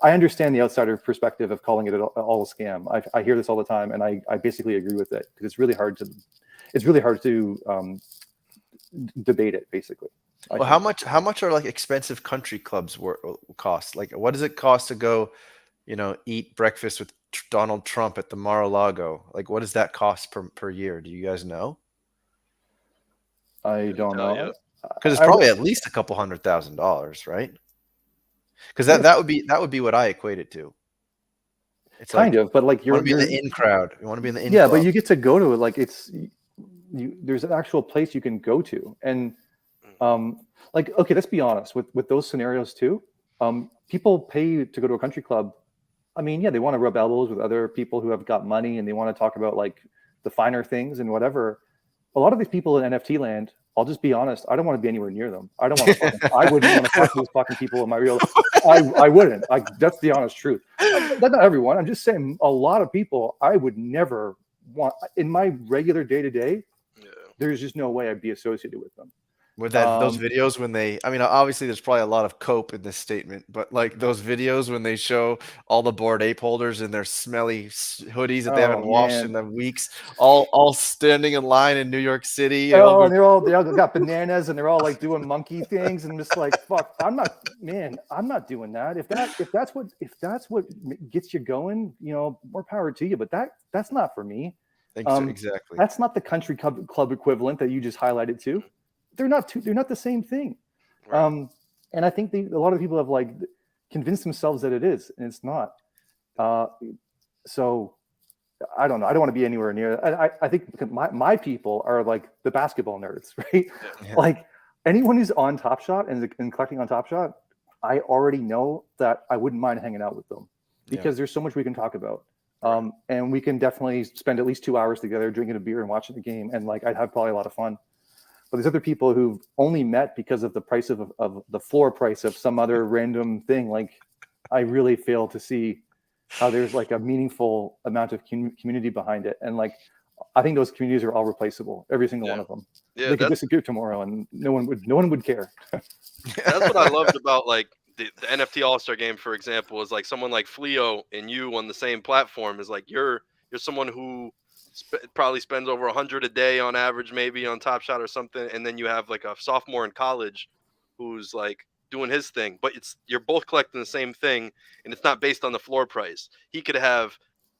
I understand the outsider perspective of calling it all a scam. I hear this all the time, and I basically agree with it, because it's really hard to debate it basically. Well, how much are like expensive country clubs cost? Like, what does it cost to go, you know, eat breakfast with Donald Trump at the Mar-a-Lago? Like, what does that cost per year? Do you guys know? I don't know. Because it's probably at least $200,000, right? Because that would be what I equate it to. It's kind of, but like you're in the in crowd. You want to be in the in. Yeah, club. but you get to go to it. Like there's an actual place you can go to, and like, okay, let's be honest with those scenarios too. People pay to go to a country club. I mean, yeah, they want to rub elbows with other people who have got money, and they want to talk about like the finer things and whatever. A lot of these people in NFT land, I'll just be honest, I don't want to be anywhere near them. I don't want to. I wouldn't want to talk to these fucking people in my real. I wouldn't. That's the honest truth. Not everyone. I'm just saying, a lot of people I would never want in my regular day to day. There's just no way I'd be associated with them. With those videos when they, I mean, obviously there's probably a lot of cope in this statement, but like those videos when they show all the Bored Ape holders in their smelly hoodies that they haven't washed in man. weeks, all standing in line in New York City. And Oh, and they all got bananas, and they're all like doing monkey things, and just like, fuck, I'm not doing that. If that's what gets you going, more power to you. But that's not for me. Exactly. That's not the country club equivalent that you just highlighted to. They're not the same thing. Right. And I think a lot of people have like convinced themselves that it is, and it's not. So I don't know. I don't want to be anywhere near. I think my people are like the basketball nerds, right? Yeah. Like anyone who's on Top Shot and collecting on Top Shot, I already know that I wouldn't mind hanging out with them because there's so much we can talk about. And we can definitely spend at least 2 hours together drinking a beer and watching the game. And like, I'd have probably a lot of fun. But there's other people who've only met because of the price of the floor price of some other random thing. Like, I really fail to see how there's like a meaningful amount of community behind it. And like, I think those communities are all replaceable, every single one of them. Yeah, they could disappear tomorrow and no one would care. That's what I loved about like the NFT All-Star game, for example, is like someone like Fleo and you on the same platform is like, you're someone who probably spends over 100 a day on average, maybe on Top Shot or something. And then you have like a sophomore in college who's like doing his thing, but you're both collecting the same thing, and it's not based on the floor price. He could have,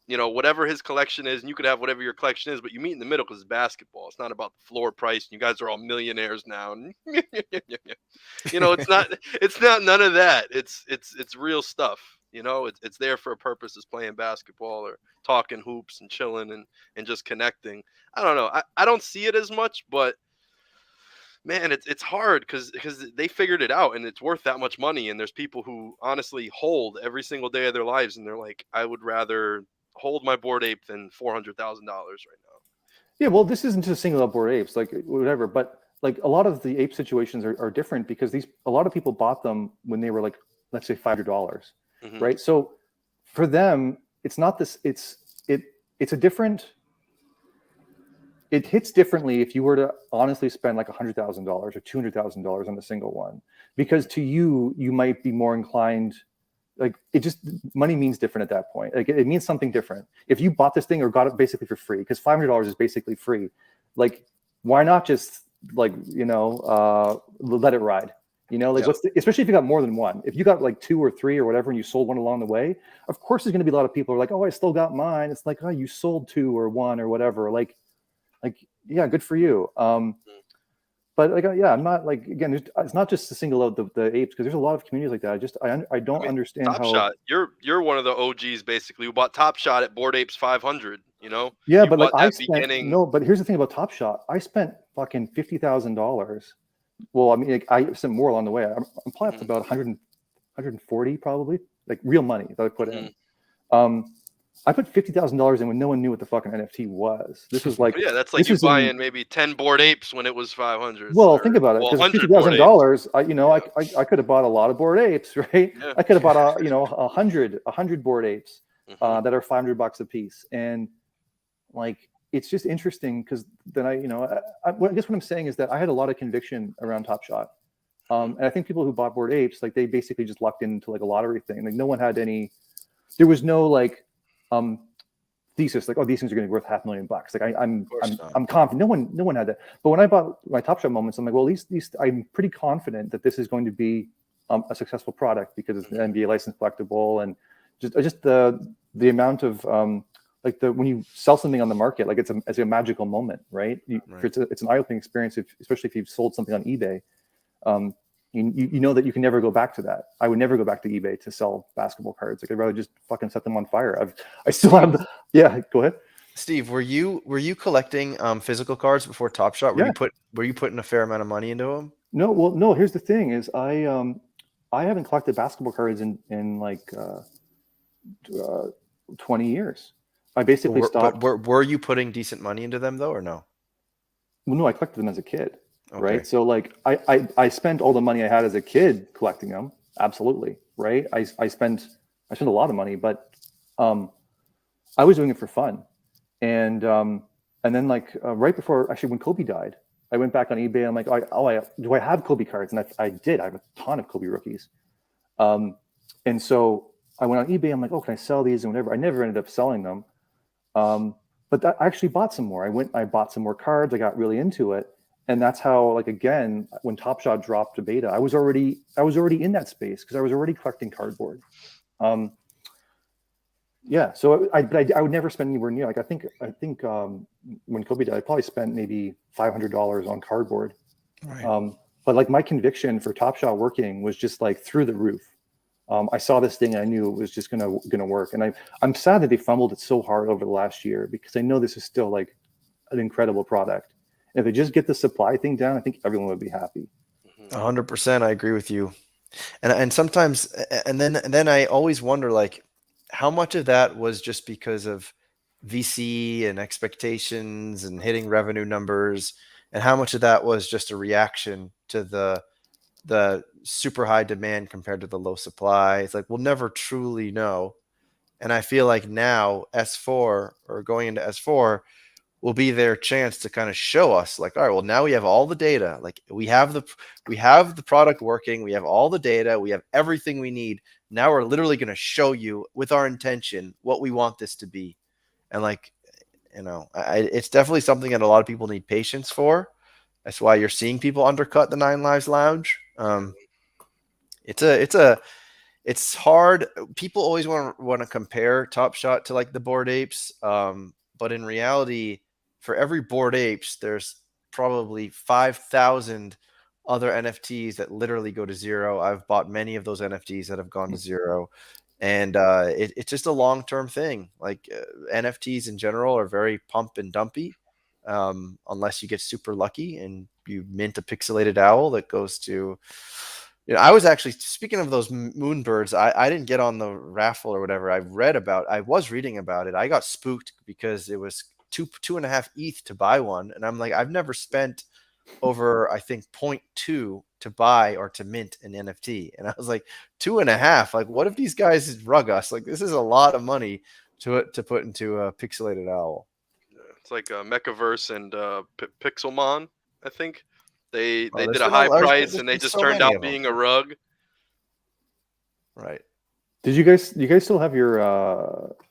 whatever his collection is, and you could have whatever your collection is, but you meet in the middle because it's basketball. It's not about the floor price. And you guys are all millionaires now. And it's not none of that. It's real stuff. It's there for a purpose, is playing basketball or talking hoops and chilling and just connecting. I don't know. I don't see it as much, but man, it's hard because they figured it out and it's worth that much money. And there's people who honestly hold every single day of their lives, and they're like, I would rather hold my Bored Ape than $400,000 right now. Yeah, well, this isn't just single out Bored Apes, like whatever, but like a lot of the ape situations are different because a lot of people bought them when they were like, let's say $500, mm-hmm. right? So for them, it's not this. It's a different. It hits differently if you were to honestly spend like $100,000 or $200,000 on a single one, because to you might be more inclined. Like money means different at that point. Like it means something different. If you bought this thing or got it basically for free, because $500 is basically free. Like, why not just like, let it ride, like especially if you got more than one. If you got like 2 or 3 or whatever, and you sold one along the way, of course, there's going to be a lot of people who are like, oh, I still got mine. It's like, oh, you sold 2 or 1 or whatever. Like, yeah, good for you. But like, I'm not like, again, it's not just to single out the apes, because there's a lot of communities like that. I don't understand Top Shot. You're one of the OGs basically who bought Top Shot at Bored Apes 500. Yeah, you but like but here's the thing about Top Shot. I spent fucking $50,000. Well, I mean, like, I spent more along the way. I'm probably up to about 140 probably, like real money that I put in. I put $50,000 in when no one knew what the fucking NFT was. This was like, that's like you buying maybe 10 Bored Apes when it was 500. Well, think about it. Because $50,000, I could have bought a lot of Bored Apes, right? Yeah. I could have bought 100 Bored Apes that are $500 a piece, and like, it's just interesting because then I guess what I'm saying is that I had a lot of conviction around Top Shot, and I think people who bought Bored Apes, like, they basically just lucked into like a lottery thing. Like, no one had any. There was no like. Thesis like, oh, these things are going to be worth $500,000. Like, I'm confident. No one had that. But when I bought my Top Shot moments, I'm like, well, these I'm pretty confident that this is going to be a successful product because it's an NBA licensed collectible, and just the amount of like when you sell something on the market, like it's a magical moment, right? It's an eye-opening experience, especially if you've sold something on eBay. You know that you can never go back to that. I would never go back to eBay to sell basketball cards. Like, I'd rather just fucking set them on fire. I still have. Yeah, go ahead. Steve, were you collecting physical cards before Top Shot? Were you putting a fair amount of money into them? No, well, no. Here's the thing: is I haven't collected basketball cards in like 20 years. I basically stopped. But were you putting decent money into them though, or no? Well, no, I collected them as a kid. Okay. Right. So like I spent all the money I had as a kid collecting them. Absolutely. Right. I spent a lot of money, but I was doing it for fun. And then like right before, actually, when Kobe died, I went back on eBay. I'm like, do I have Kobe cards? And I did. I have a ton of Kobe rookies. And so I went on eBay. I'm like, oh, can I sell these and whatever? I never ended up selling them. But I actually bought some more. I bought some more cards. I got really into it. And that's how, like, again, when Top Shot dropped to beta, I was already in that space because I was already collecting cardboard. Yeah, so I would never spend anywhere near, like, I think when Kobe died, I probably spent maybe $500 on cardboard. Right. But like my conviction for Top Shot working was just like through the roof. I saw this thing and I knew it was just gonna work. And I'm sad that they fumbled it so hard over the last year because I know this is still like an incredible product. And if they just get the supply thing down, I think everyone would be happy. 100%, I agree with you. And sometimes, and then I always wonder, like, how much of that was just because of VC and expectations and hitting revenue numbers, and how much of that was just a reaction to the super high demand compared to the low supply. It's like we'll never truly know. And I feel like now S4 or going into S4 will be their chance to kind of show us, like, all right, well, now we have all the data. Like we have the product working, we have all the data, we have everything we need. Now we're literally going to show you with our intention what we want this to be. And like, it's definitely something that a lot of people need patience for. That's why you're seeing people undercut the Nine Lives Lounge. It's hard. People always want to compare Top Shot to like the Bored Apes, but in reality, for every Bored Apes, there's probably 5,000 other NFTs that literally go to zero. I've bought many of those NFTs that have gone to zero, and it's just a long-term thing. Like NFTs in general are very pump and dumpy, unless you get super lucky and you mint a pixelated owl that goes to. I was actually, speaking of those moonbirds, I didn't get on the raffle or whatever. I was reading about it. I got spooked because it was 2.5 ETH to buy one. And I'm like, I've never spent over, I think, 0.2 to buy or to mint an NFT. And I was like, 2.5, like, what if these guys rug us? Like, this is a lot of money to put into a pixelated owl. It's like Mechaverse and Pixelmon, I think. They Oh, did a high price and they just turned out being a rug. Right. Did you guys still have your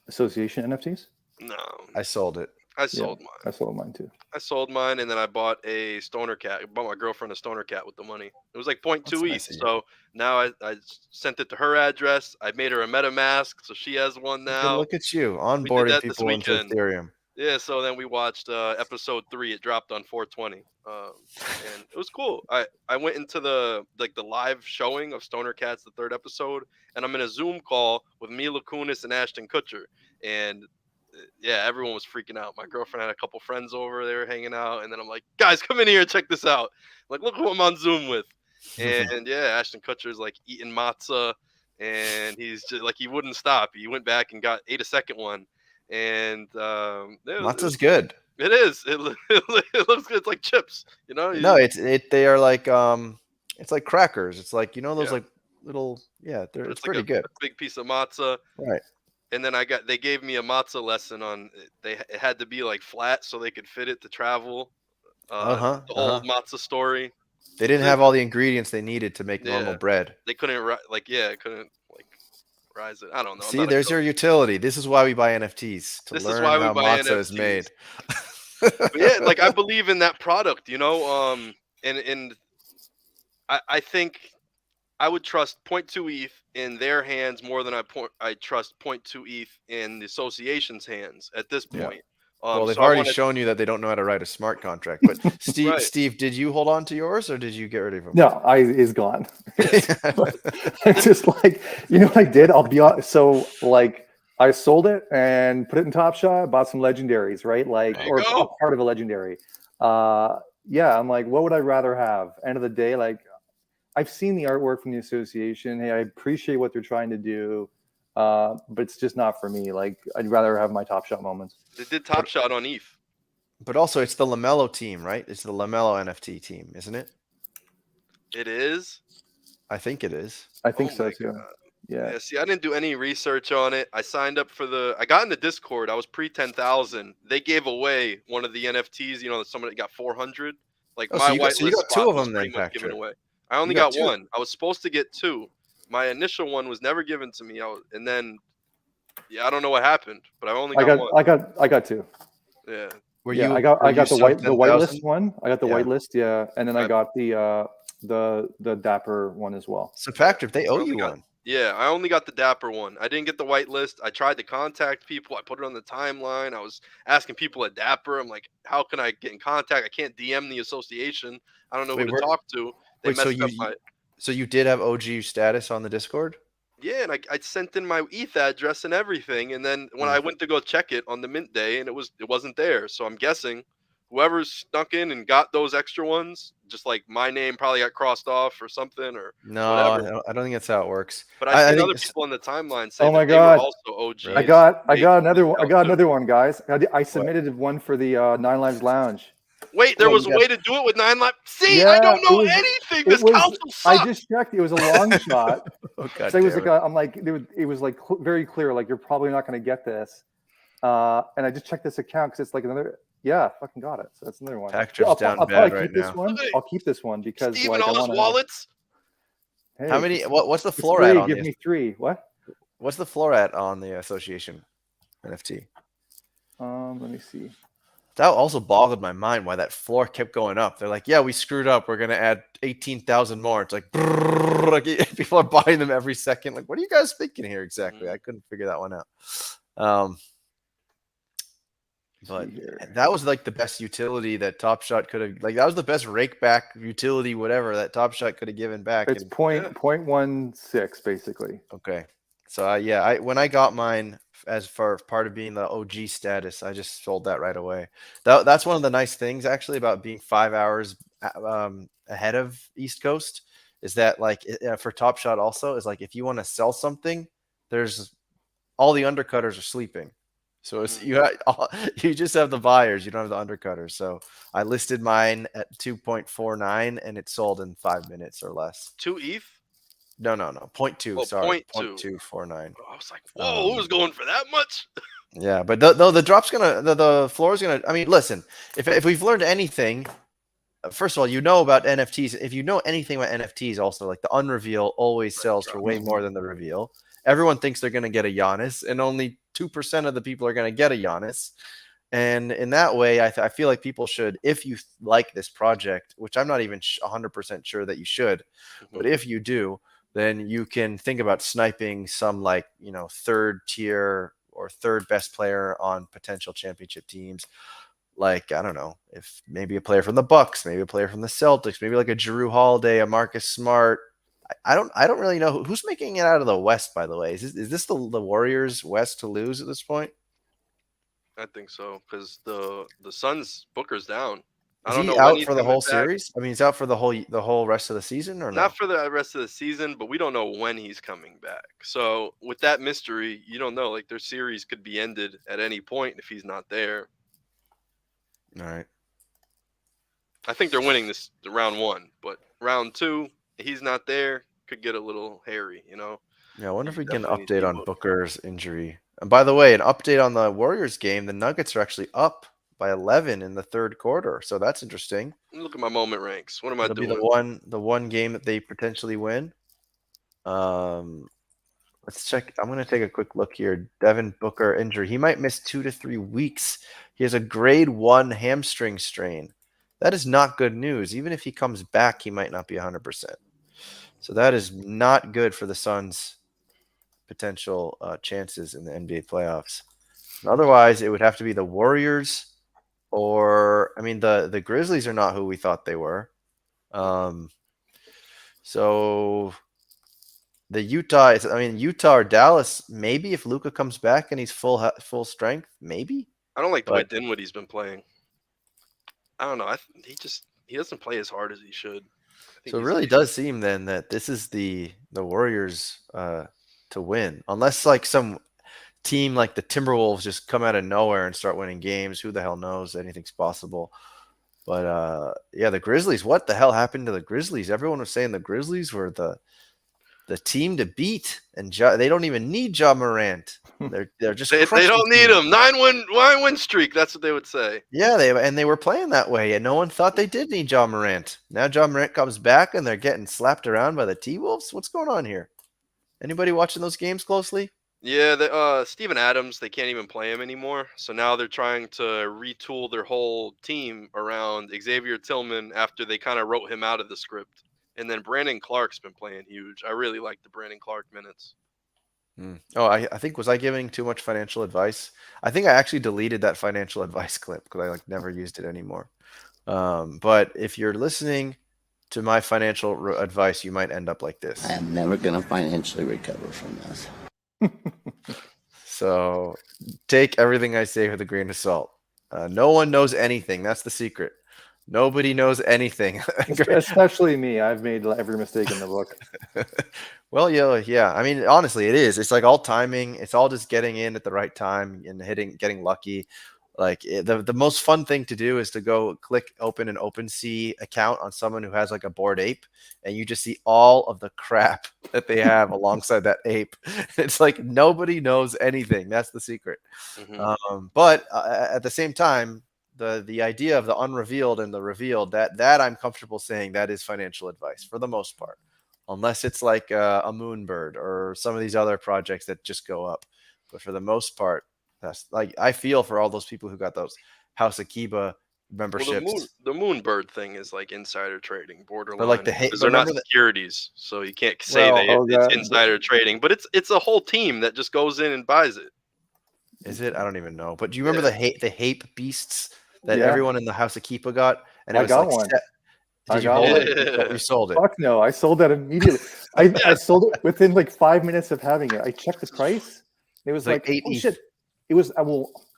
association NFTs? No. I sold it. I sold mine. I sold mine too. I sold mine and then I bought a stoner cat. I bought my girlfriend a stoner cat with the money. It was like 0.2 ETH. So now I sent it to her address. I made her a MetaMask, so she has one now. Look at you onboarding people into Ethereum. Yeah, so then we watched episode 3. It dropped on 420, and it was cool. I went into the live showing of Stoner Cats, the 3rd episode, and I'm in a Zoom call with Mila Kunis and Ashton Kutcher, and yeah, everyone was freaking out. My girlfriend had a couple friends over, they were hanging out, and then I'm like, guys, come in here and check this out. I'm like, look who I'm on Zoom with, and yeah, Ashton Kutcher's like eating matzah, and he's just like, he wouldn't stop. He went back and ate a second one. And matzah's good. It is. It looks good. It's like chips, No, they are like it's like crackers. It's like those like little it's pretty like good. A big piece of matzah, right? And then they gave me a matzah lesson on it had to be like flat so they could fit it to travel. The old matzah story. They didn't have all the ingredients they needed to make normal bread. They couldn't rise it. I don't know. See, there's your utility. This is why we buy NFTs to learn how matzah is made. But yeah, like I believe in that product, and I think I would trust 0.2 ETH in their hands more than I trust 0.2 ETH in the association's hands at this point. Well, they've already shown you that they don't know how to write a smart contract. But Steve, did you hold on to yours or did you get rid of him? No, he's gone. I just like, what I did? I'll be honest. So like I sold it and put it in Top Shot, bought some legendaries, right? Like, or part of a legendary. Yeah, I'm like, what would I rather have? End of the day, like I've seen the artwork from the association. Hey, I appreciate what they're trying to do. But it's just not for me. Like I'd rather have my Top Shot moments. They did Top Shot on ETH. But also it's the LaMelo team, right? It's the LaMelo NFT team, isn't it? It is? I think it is. I think so too. Yeah. See, I didn't do any research on it. I signed up for I got in the Discord. I was pre 10,000. They gave away one of the NFTs, somebody got 400. Like Oh, my so you whitelist got two spot of was them pretty then, much given Patrick. away. I only You got got two. one. I was supposed to get two. My initial one was never given to me. And then I don't know what happened, but I only got one. I got two. Yeah. Were Yeah, you? I got the sunk whitelist 10,000? one. I got the Yeah. whitelist, yeah, and then I I- got the dapper one as well. So Patrick, they owe I only you got- one. Yeah, I only got the dapper one. I didn't get the whitelist. I tried to contact people. I put it on the timeline. I was asking people at Dapper. I'm like, how can I get in contact? I can't DM the association. I don't know Wait, who to talk to. They wait. So messed up my. so you did have OG status on the Discord? Yeah, and I sent in my ETH address and everything, and then when Hmm. I went to go check it on the mint day, and it wasn't there. So I'm guessing whoever snuck in and got those extra ones, just like my name probably got crossed off or something or No, whatever. I don't think that's how it works. But I've I seen think other it's- people on the timeline say Oh my that they were God. also OGs. Really? I got another one. I got too. another one, guys. I submitted one for the Nine Lives Lounge. Wait, there Well, was you a got- way to do it with 9 laps. See, Yeah, I don't know it was- anything. It This was. council I sucks. just checked. It was a long shot. Oh, God So it was damn like I'm like it was like very clear. Like you're probably not going to get this. And I just checked this account because it's like another. Yeah, fucking got it. So that's another one. Patrick's I'll down probably bad keep right this now. one. Hey, I'll keep this one because Steven, like I all his want to. wallets. Hey, How many? What's the it's floor three. at on Give the? me three. What? What's the floor at on the association NFT? Let me see. That also boggled my mind why that floor kept going up. They're like, yeah, we screwed up. We're gonna add 18,000 more. It's like, brrr, like people are buying them every second. Like, what are you guys thinking here exactly? I couldn't figure that one out. But that was like the best utility that Top Shot could have. Like that was the best rake back utility, whatever that Top Shot could have given back. It's point 0.16 basically. Okay, so I when I got mine as for part of being the OG status, I just sold that right away. That's one of the nice things actually about being 5 hours ahead of East Coast is that like for Top Shot also is like if you want to sell something, there's all the undercutters are sleeping. So it's, you just have the buyers, you don't have the undercutters. So I listed mine at 2.49 and it sold in 5 minutes or less. 2 ETH? No, 0.2. Oh, Sorry, 0.2. 0.249. I was like, whoa, who's going for that much? Yeah, but the drop's gonna the floor is gonna. I mean, listen, if we've learned anything, first of all, you know about NFTs. If you know anything about NFTs, also like the unreveal always sells for way more than the reveal. Everyone thinks they're gonna get a Giannis, and only 2% of the people are gonna get a Giannis. And in that way, I feel like people should, if you like this project, which I'm not even 100% sure that you should, but if you do, then you can think about sniping some like, third tier or third best player on potential championship teams. Like, I don't know, if maybe a player from the Bucks, maybe a player from the Celtics, maybe like a Jrue Holiday, a Marcus Smart. I don't really know who's making it out of the West, by the way. Is this the Warriors West to lose at this point? I think so because the Suns Booker's down. I Is don't he know when out he's for the coming whole back. series? I mean, he's out for the whole rest of the season, or Not for the rest of the season, but we don't know when he's coming back. So with that mystery, you don't know. Like their series could be ended at any point if he's not there. All right. I think they're winning this round 1, but round 2, he's not there. Could get a little hairy, Yeah, I wonder if we can definitely update need on Book. Booker's injury. And by the way, an update on the Warriors game. The Nuggets are actually up by 11 in the third quarter, so that's interesting. Look at my moment ranks. What am I It'll doing? be the one game that they potentially win. Let's check. I'm going to take a quick look here. Devin Booker injury. He might miss 2 to 3 weeks. He has a grade 1 hamstring strain. That is not good news. Even if he comes back, he might not be 100%. So that is not good for the Suns' potential chances in the NBA playoffs. Otherwise, it would have to be the Warriors or, I mean, the Grizzlies are not who we thought they were. So the Utah or Dallas, maybe if Luka comes back and he's full strength, maybe. I don't like the way Dinwiddie's been playing. I don't know. He doesn't play as hard as he should. So it really does seem then that this is the Warriors to win, unless like some team like the Timberwolves just come out of nowhere and start winning games. Who the hell knows? Anything's possible. But yeah, the Grizzlies. What the hell happened to the Grizzlies? Everyone was saying the Grizzlies were the the team to beat, and they don't even need Ja Morant. They're just They crushing don't need teams. him. 9-win streak. That's what they would say. Yeah, they were playing that way, and no one thought they did need Ja Morant. Now Ja Morant comes back, and they're getting slapped around by the T-Wolves. What's going on here? Anybody watching those games closely? Yeah, Steven Adams, they can't even play him anymore. So now they're trying to retool their whole team around Xavier Tillman after they kind of wrote him out of the script. And then Brandon Clark's been playing huge. I really like the Brandon Clark minutes. Oh, I think, was I giving too much financial advice? I think I actually deleted that financial advice clip because I never used it anymore. But if you're listening to my financial advice, you might end up like this. I am never going to financially recover from this. So take everything I say with a grain of salt. No one knows anything. That's the secret. Nobody knows anything. Especially me. I've made every mistake in the book. Well, yeah. I mean, honestly, it is. It's like all timing. It's all just getting in at the right time and getting lucky. Like the most fun thing to do is to go open an OpenSea account on someone who has like a Bored Ape, and you just see all of the crap that they have alongside that ape. It's like nobody knows anything. That's the secret. Mm-hmm. But at the same time, the idea of the unrevealed and the revealed, that I'm comfortable saying that is financial advice for the most part, unless it's like a Moonbird or some of these other projects that just go up. But for the most part, that's like, I feel for all those people who got those House of Kiba memberships. Well, the Moonbird thing is like insider trading, borderline. But like because they're not securities, so you can't say it's insider trading. But it's a whole team that just goes in and buys it. Is it? I don't even know. But do you remember the Hape beasts that everyone in the House of Kiba got? And I got one. Did you hold it? You sold it. Fuck no, I sold that immediately. I sold it within like 5 minutes of having it. I checked the price. It was like 8 ETH. Shit. It was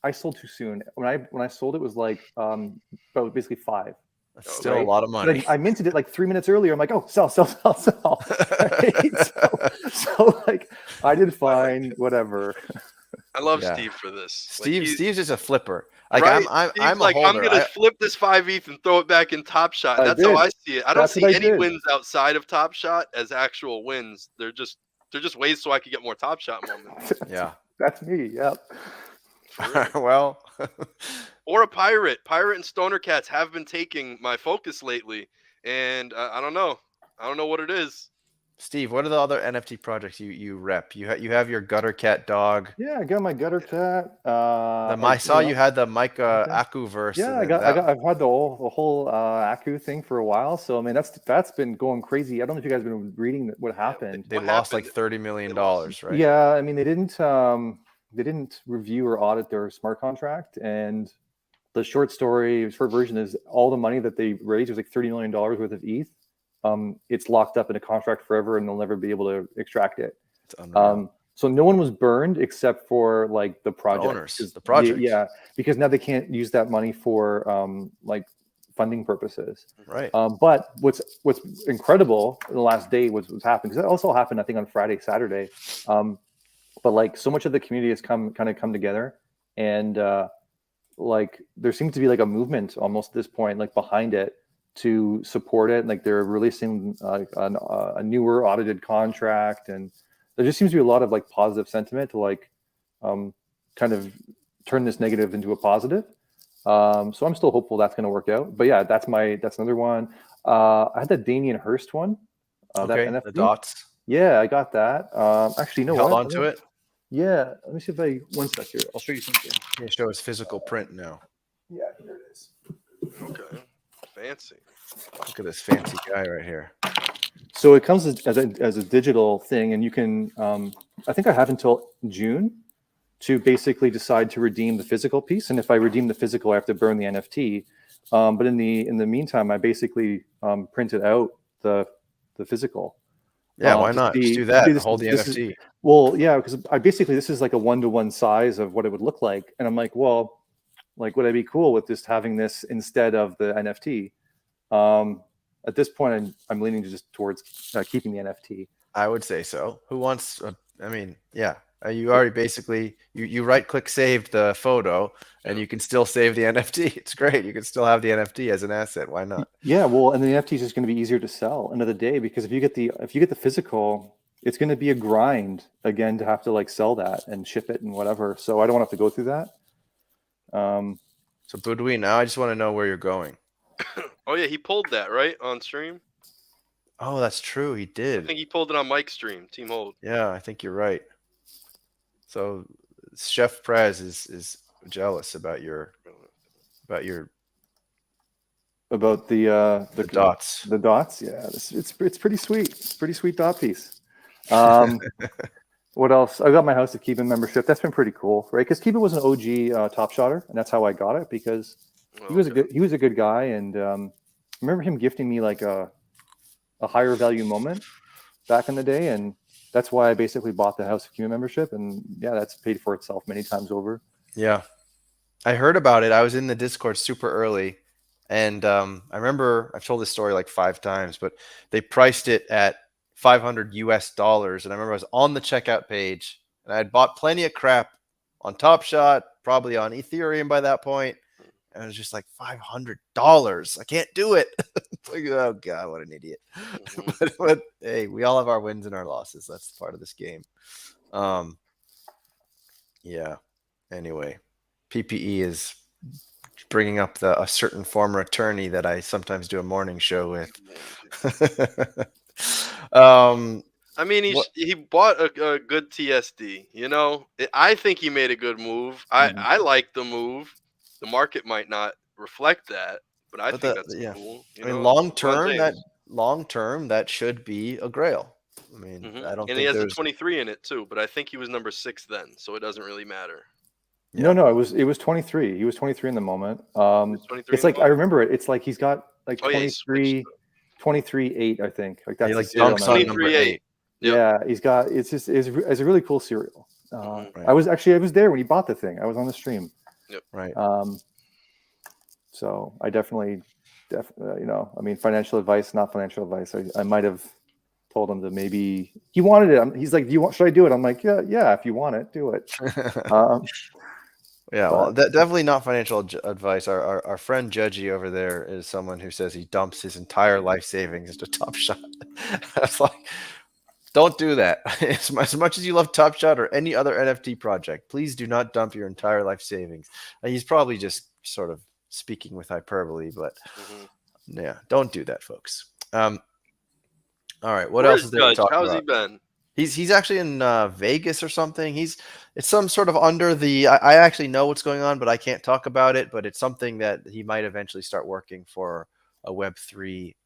I sold too soon. When I sold it was like about basically 5. That's still a lot of money. Like, I minted it like 3 minutes earlier. I'm like, oh, sell. Right? so like I did fine, whatever. I love Steve for this. Steve's just a flipper. Like right? I'm like, I'm gonna flip this 5 ETH and throw it back in Top Shot. That's how I see it. I don't see any wins outside of Top Shot as actual wins. They're just ways so I could get more Top Shot moments. Yeah. That's me. Yep. Well, or a pirate. Pirate and Stoner Cats have been taking my focus lately, and I don't know. I don't know what it is. Steve, what are the other NFT projects you rep? You have your Gutter Cat dog. Yeah, I got my Gutter Cat. I saw you had the Micah Aku verse. Yeah, I've had the whole Aku thing for a while. So I mean, that's been going crazy. I don't know if you guys have been reading what happened. They lost like $30 million, right? Yeah, I mean they didn't review or audit their smart contract, and the short version is all the money that they raised was like $30 million worth of ETH. It's locked up in a contract forever, and they'll never be able to extract it. It's unreal. So no one was burned except for like the project. The project. Yeah, because now they can't use that money for like funding purposes. Right. But what's incredible in the last day was what's happened, because that also happened I think on Friday, Saturday. But like so much of the community has come together, and like there seems to be like a movement almost at this point, like behind it, to support it. Like they're releasing a newer audited contract, and there just seems to be a lot of like positive sentiment to like kind of turn this negative into a positive. So I'm still hopeful that's going to work out. But yeah, that's another one. I had that Damien Hirst one. Okay, that NFT. The dots. Yeah, I got that. Actually, no. Held on to it. Yeah, let me see if one sec here. I'll show you something. Yeah, show us physical print now. Yeah, here it is. Okay, fancy. Look at this fancy guy right here. So it comes as a digital thing, and you can. I think I have until June to basically decide to redeem the physical piece. And if I redeem the physical, I have to burn the NFT. But in the meantime, I basically printed out the physical. Yeah, why not? Just do that. Hold the NFT. Well, yeah, because this is like a 1-to-1 size of what it would look like. And I'm like, well, like, would I be cool with just having this instead of the NFT? At this point, I'm leaning just towards keeping the NFT. I would say so. Who wants? I mean, yeah. You already basically you right click saved the photo, and you can still save the NFT. It's great. You can still have the NFT as an asset. Why not? Yeah, well, and the NFT is just going to be easier to sell end of the day, because if you get the physical, it's going to be a grind again to have to like sell that and ship it and whatever. So I don't want to have to go through that. So Budui, now I just want to know where you're going. Oh yeah, he pulled that right on stream. Oh, that's true. He I did. think he pulled it on Mike's stream. Team Hold. Yeah, I think you're right. So Chef Prez is jealous about your About the dots. The dots, yeah, it's pretty sweet. It's a pretty sweet dot piece. What else? I got my House of Keeban membership. That's been pretty cool, right? Because Keeban was an OG top shotter, and that's how I got it because he was a good guy, and I remember him gifting me like a higher value moment back in the day, and that's why I basically bought the House of Keeban membership, and yeah, that's paid for itself many times over. Yeah, I heard about it. I was in the Discord super early, and I remember I've told this story like 5 times, but they priced it at $500 US, and I remember I was on the checkout page, and I had bought plenty of crap on Top Shot, probably on Ethereum by that point, and it was just like $500. I can't do it. Like, oh god, what an idiot. But hey, we all have our wins and our losses. That's part of this game. Yeah. Anyway, PPE is bringing up a certain former attorney that I sometimes do a morning show with. I mean, he bought a good TSD. You know, I think he made a good move. I like the move. The market might not reflect that, but I think that's cool. I mean, long term, that should be a grail. I mean, I don't think he has a 23 in it too, but I think he was number 6 then, so it doesn't really matter. Yeah. No, it was 23. He was 23 in the moment. It's like I remember it. It's like he's got like 23, 23-8, I think. Like that's like dunks on number 8. Yep. Yeah, he's got it's a really cool cereal. Right. I was there when he bought the thing. I was on the stream. Yep. Right. So I definitely, you know, I mean, financial advice, not financial advice. I might have told him to maybe he wanted it. He's like, should I do it? I'm like, yeah. If you want it, do it. Yeah, well, definitely not financial advice. Our friend Judgy over there is someone who says he dumps his entire life savings into Top Shot. That's like, don't do that. As much as you love Top Shot or any other NFT project, please do not dump your entire life savings. He's probably just sort of speaking with hyperbole, but yeah, don't do that, folks. All right, what else is there to talk about? How's he been? He's actually in Vegas or something. It's some sort of under the. I actually know what's going on, but I can't talk about it. But it's something that he might eventually start working for a Web3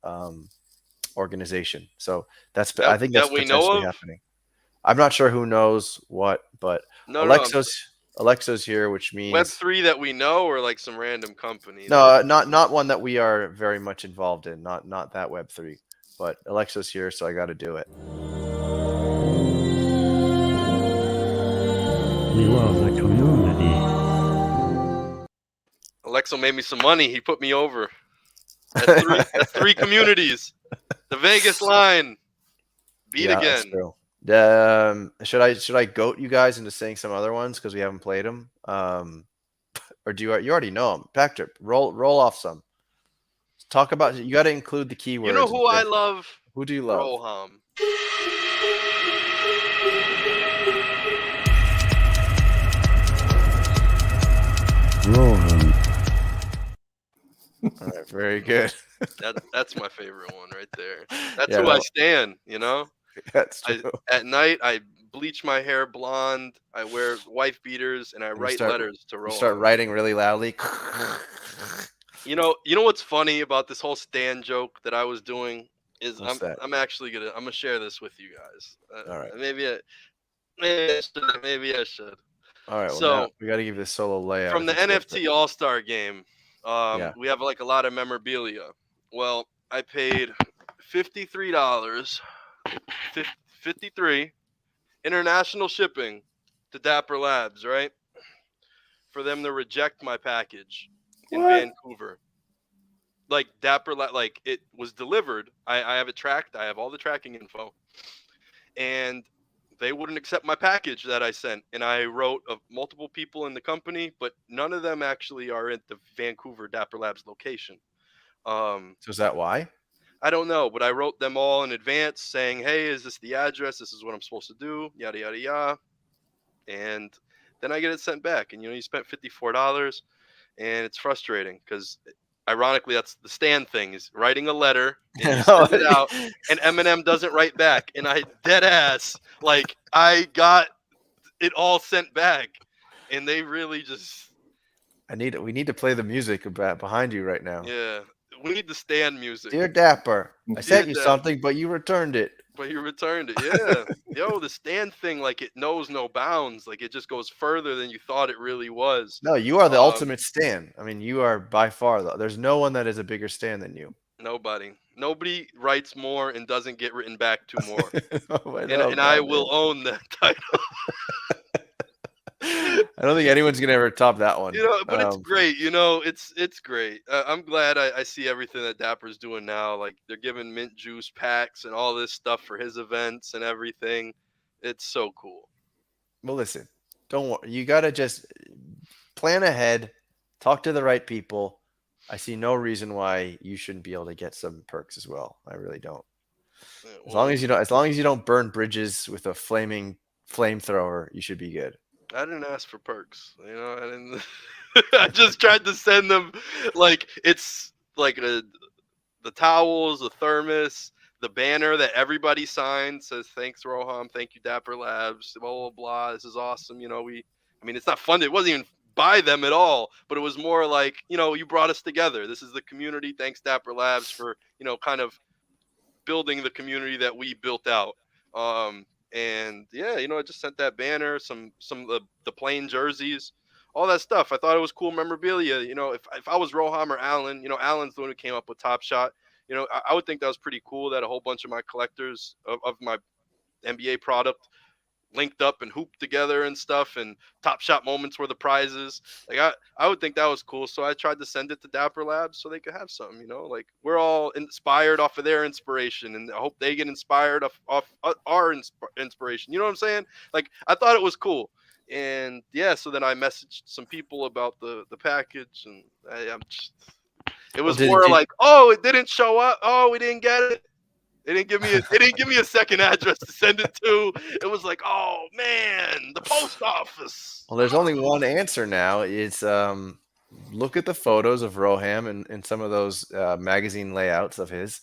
organization. So I think that's potentially happening. I'm not sure who knows what, but Alexo's here, which means Web3 that we know, or like some random company. No, not one that we are very much involved in. Not that Web3, but Alexo's here, so I got to do it. We love the community. Alexo made me some money. He put me over. That's 3 communities. The Vegas line. Beat again. That's true. Should I goat you guys into saying some other ones because we haven't played them? Or do you already know them? Patrick, roll off some. Talk about. You got to include the keywords. You know who I love? Who do you love? Roham. Rohan. All right, very good. That's my favorite one right there. That's who I stand, you know? That's true. At night, I bleach my hair blonde. I wear wife beaters, and I write letters to Rohan. You start writing really loudly. You know what's funny about this whole stand joke that I was doing is I'm actually gonna share this with you guys. All right. Maybe I should. All right. Well, so we got to give this solo layout from the NFT All-Star game. We have like a lot of memorabilia. Well, I paid $53, 53 international shipping to Dapper Labs, right? For them to reject my package in Vancouver. Like Dapper Lab, like it was delivered. I have it tracked. I have all the tracking info, and they wouldn't accept my package that I sent. And I wrote of multiple people in the company, but none of them actually are at the Vancouver Dapper Labs location. So is that why? I don't know, but I wrote them all in advance saying, hey, is this the address? This is what I'm supposed to do, yada, yada, yada. And then I get it sent back. And, you spent $54, and it's frustrating because, ironically, that's the Stan thing, is writing a letter and you send it out and Eminem doesn't write back. And I dead ass, like, I got it all sent back, and they really just... We need to play the music behind you right now. Yeah, we need the Stan music. Dear Dapper, I sent you Dapper. something, but you returned it. But you returned it, yeah. Yo, the Stan thing, like, it knows no bounds. Like, it just goes further than you thought it really was. No, you are the ultimate Stan. I mean, you are by far there's no one that is a bigger Stan than you. Nobody writes more and doesn't get written back to more. and I will own that title. I don't think anyone's gonna ever top that one. But it's great. It's great. I'm glad I see everything that Dapper's doing now. Like, they're giving mint juice packs and all this stuff for his events and everything. It's so cool. Well, listen, don't worry. You gotta just plan ahead, talk to the right people. I see no reason why you shouldn't be able to get some perks as well. I really don't. As long as you don't burn bridges with a flamethrower, you should be good. I didn't ask for perks. I didn't. I just tried to send them, like, it's like the towels, the thermos, the banner that everybody signed says, thanks Roham, thank you Dapper Labs, blah blah blah. This is awesome. It's not funded. It wasn't even by them at all, but it was more like, you brought us together. This is the community. Thanks Dapper Labs for, kind of building the community that we built out. And yeah, I just sent that banner, some of the plain jerseys, all that stuff. I thought it was cool memorabilia. If I was Roham or Alan, Alan's the one who came up with Top Shot. I would think that was pretty cool that a whole bunch of my collectors of my NBA product linked up and hooped together and stuff, and Top Shot moments were the prizes. Like, I would think that was cool. So I tried to send it to Dapper Labs so they could have something, like, we're all inspired off of their inspiration, and I hope they get inspired off our inspiration. You know what I'm saying? Like, I thought it was cool. And yeah, so then I messaged some people about the package, and it was like, oh, it didn't show up. Oh, we didn't get it. They didn't give me a second address to send it to. It was like, oh man, the post office. Well, there's only one answer now. It's look at the photos of Roham and some of those magazine layouts of his.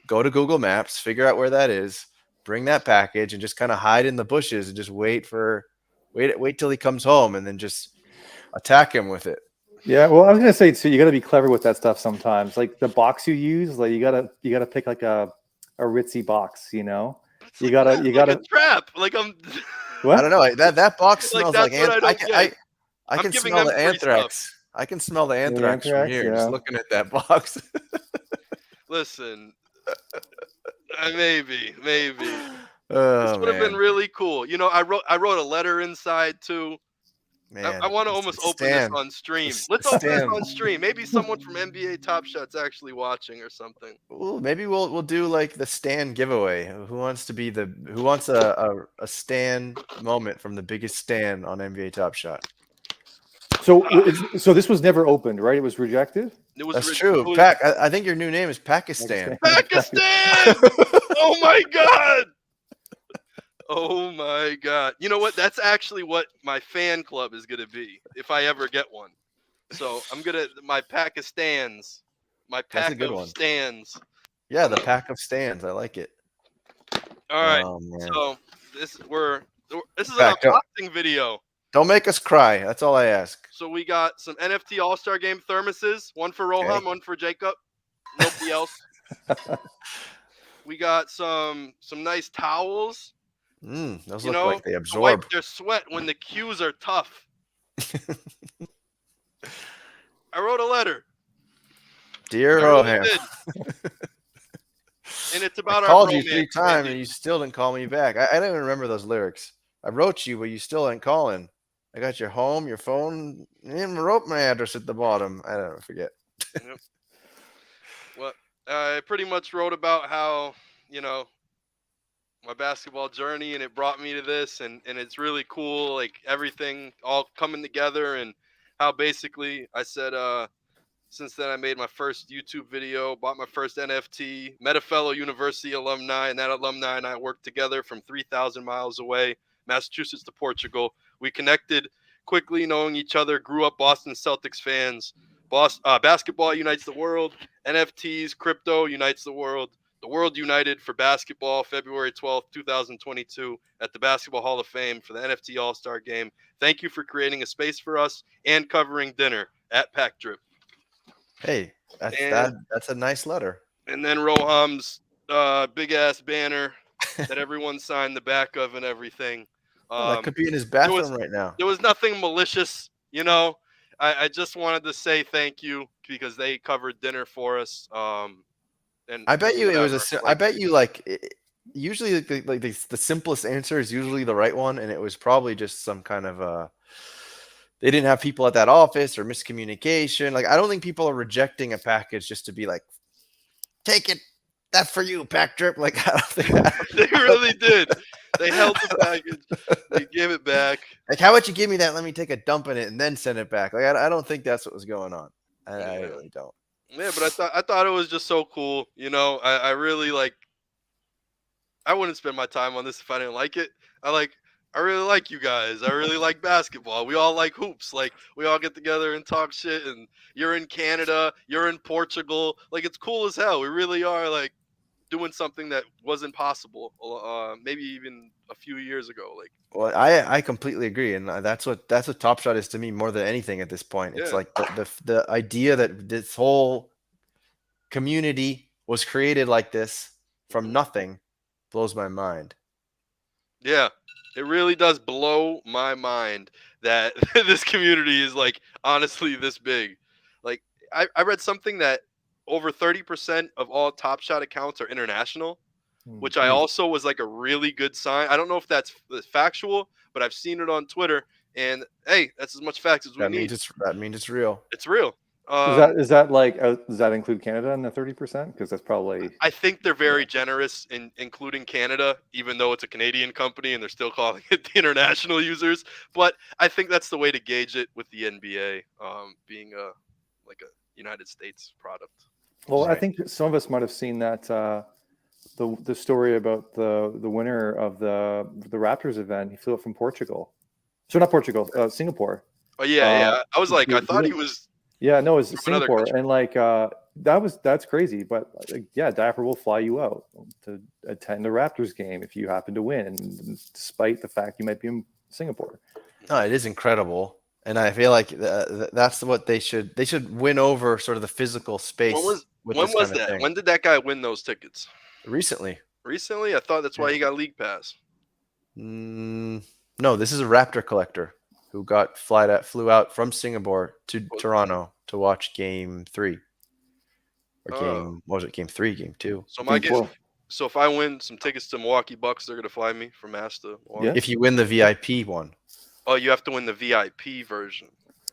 Go to Google Maps, figure out where that is, bring that package, and just kind of hide in the bushes and just wait till he comes home, and then just attack him with it. Yeah, well, I was gonna say too, you got to be clever with that stuff sometimes. Like the box you use, like you gotta pick like a ritzy box, you gotta like a trap. Like, I'm what? I don't know. That box smells like I can smell the anthrax. I can smell the anthrax from here, just looking at that box. Listen, maybe. Oh, this would have been really cool. I wrote a letter inside too. Man, I want to almost open this on stream. Let's open this on stream. Maybe someone from NBA Top Shot's actually watching or something. Well, maybe we'll do like the Stan giveaway. Who wants a Stan moment from the biggest Stan on NBA Top Shot? So this was never opened, right? It was rejected. That's true. I think your new name is Pakistan. Pakistan! Oh my god! Oh my god. You know what? That's actually what my fan club is going to be if I ever get one. So I'm going to, my pack of stands. My pack of stands. Yeah, the pack of stands. I like it. All right. So this is an unboxing video. Don't make us cry. That's all I ask. So we got some NFT All-Star Game thermoses. One for Roham, one for Jacob. Nobody else. We got some nice towels. Those look like they absorb. Wipe their sweat when the cues are tough. I wrote a letter. Dear Roham. And it's about I called you 3 times and you still didn't call me back. I don't even remember those lyrics. I wrote you, but you still ain't calling. I got your home, your phone, and wrote my address at the bottom. I don't forget. Yep. Well, I pretty much wrote about how, my basketball journey, and it brought me to this, and it's really cool, like everything all coming together, and how basically I said Since then, I made my first YouTube video, bought my first NFT, met a fellow university alumni, and that alumni and I worked together from 3,000 miles away, Massachusetts to Portugal. We connected quickly, knowing each other, grew up Boston Celtics fans. Basketball unites the world. NFTs, crypto unites the world. The world united for basketball, February 12th, 2022, at the Basketball Hall of Fame for the NFT All-Star Game. Thank you for creating a space for us and covering dinner at Pack Drip. Hey, that's a nice letter. And then Roham's big ass banner that everyone signed the back of and everything. That could be in his bathroom right now. There was nothing malicious, you know. I just wanted to say thank you because they covered dinner for us. And I bet you it was I bet you usually the simplest answer is usually the right one, and it was probably just some kind of they didn't have people at that office or miscommunication. Like, I don't think people are rejecting a package just to be like, take it. That's for you, Pack Drip. Like, I don't think that. They really did. They held the package. They gave it back. Like, how about you give me that? Let me take a dump in it and then send it back. Like, I don't think that's what was going on. I really don't. Yeah, but I thought it was just so cool. You know, I really I wouldn't spend my time on this if I didn't like it. I really like you guys. I really like basketball. We all like hoops. Like, we all get together and talk shit. And you're in Canada. You're in Portugal. Like, it's cool as hell. We really are, like, doing something that wasn't possible maybe even a few years ago. Like, well, I completely agree. And that's what Top Shot is to me more than anything at this point. It's Yeah. like the idea that this whole community was created like this from nothing blows my mind. Yeah, it really does blow my mind that this community is, like, honestly this big. Like, I read something that over 30% of all Top Shot accounts are international, which I also was like a really good sign. I don't know if that's factual, but I've seen it on Twitter, and hey, that's as much facts as we need. That means it's real. It's real. Is that like does that include Canada in the 30%? Because that's probably. I think they're very generous in including Canada, even though it's a Canadian company and they're still calling it the international users. But I think that's the way to gauge it with the NBA being a United States product. Well, I think some of us might have seen that the story about the winner of the Raptors event. He flew up from Portugal. So not Portugal, Singapore. Oh yeah. I was like, I thought he was. Yeah, no, it's Singapore, and like that's crazy. But yeah, Dapper will fly you out to attend a Raptors game if you happen to win, despite the fact you might be in Singapore. No, it is incredible, and I feel like that's what they should win over sort of the physical space. When was that? When did that guy win those tickets? Recently. I thought that's why he got League Pass. No, this is a Raptor collector who flew out from Singapore to Toronto to watch Game 3. Or Game 3, Game 2. So if I win some tickets to Milwaukee Bucks, they're gonna fly me from Mass to Milwaukee. Yeah. If you win the VIP one. Oh, you have to win the VIP version.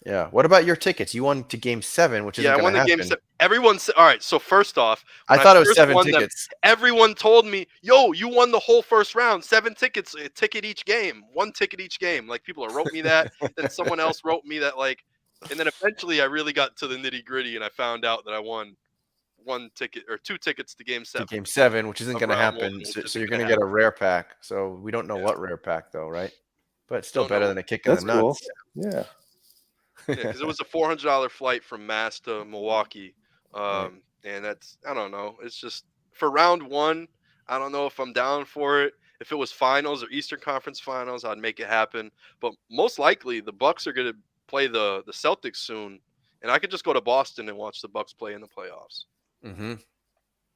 Yeah. What about your tickets? You won to Game 7, which isn't going to happen. Yeah, I won the Game 7. All right. So first off, I thought it was 7 tickets. Everyone told me, "Yo, you won the whole first round. 7 tickets, a ticket each game. 1 ticket each game." Like, people wrote me that. Then someone else wrote me that, like, and then eventually I really got to the nitty gritty and I found out that I won 1 ticket or 2 tickets to Game 7. To Game 7, which isn't going to happen. So you're going to get a rare pack. So we don't know what rare pack though, right? But it's still better than a kick in the nuts. Cool. Yeah. Yeah, because it was a $400 flight from Mass to Milwaukee, and that's, I don't know. It's just for round 1. I don't know if I'm down for it. If it was finals or Eastern Conference Finals, I'd make it happen. But most likely, the Bucks are going to play the Celtics soon, and I could just go to Boston and watch the Bucks play in the playoffs. Mm-hmm.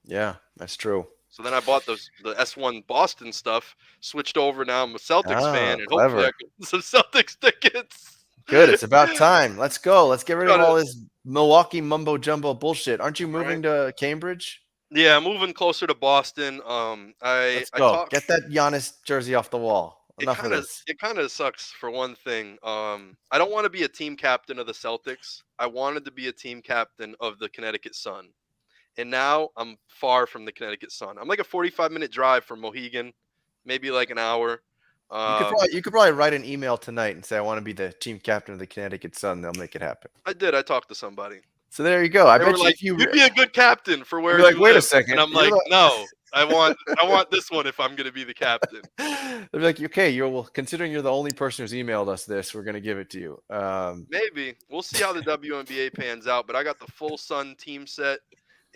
Yeah, that's true. So then I bought the S1 Boston stuff, switched over. Now I'm a Celtics fan, and hopefully I get some Celtics tickets. Good. It's about time. Let's go. Let's get rid of all this Milwaukee mumbo jumbo bullshit. Aren't you moving to Cambridge? Yeah, I'm moving closer to Boston. Let's go. Get that Giannis jersey off the wall. Enough of this. It kind of sucks for one thing. I don't want to be a team captain of the Celtics. I wanted to be a team captain of the Connecticut Sun. And now I'm far from the Connecticut Sun. I'm like a 45-minute drive from Mohegan, maybe like an hour. You could probably write an email tonight and say, I want to be the team captain of the Connecticut Sun. They'll make it happen. I did. I talked to somebody. So there you go. I They bet were you like, if you "You'd be a good captain for where you're like, you wait a live." second, And I'm you're like, the- "No, I want this one if I'm gonna be the captain." they'll be like, okay, well, considering you're the only person who's emailed us this, we're gonna give it to you. Maybe we'll see how the WNBA pans out, but I got the full Sun team set,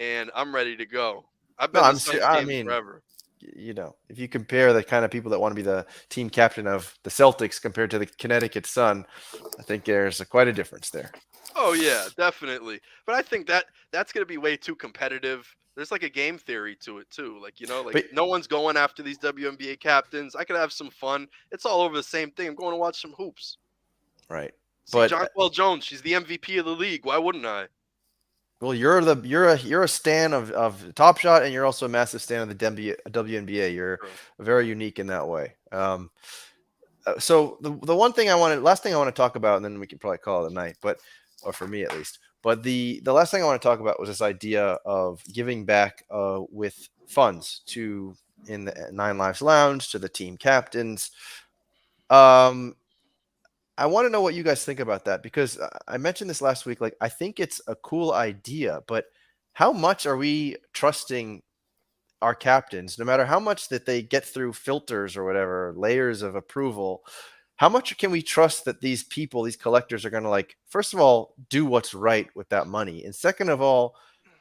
and I'm ready to go. I've No, been to Suns I games mean, forever. you know, if you compare the kind of people that want to be the team captain of the Celtics compared to the Connecticut Sun, I think there's quite a difference there. Oh yeah, definitely. But I think that's gonna be way too competitive. There's like a game theory to it too. Like, like But no one's going after these WNBA captains. I could have some fun. It's all over the same thing. I'm going to watch some hoops. right, See but Jonquel Jones. She's the MVP of the league. Why wouldn't I? well, you're a stan of Top Shot, and you're also a massive stan of the WNBA. You're True. very unique in that way. So the last thing I want to talk about, and then we can probably call it a night, or for me at least. But the last thing I want to talk about was this idea of giving back with funds in the Nine Lives Lounge to the team captains. I want to know what you guys think about that, because I mentioned this last week. Like, I think it's a cool idea, but how much are we trusting our captains, no matter how much that they get through filters or whatever, layers of approval? How much can we trust that these people, these collectors, are going to, like, first of all, do what's right with that money, and second of all,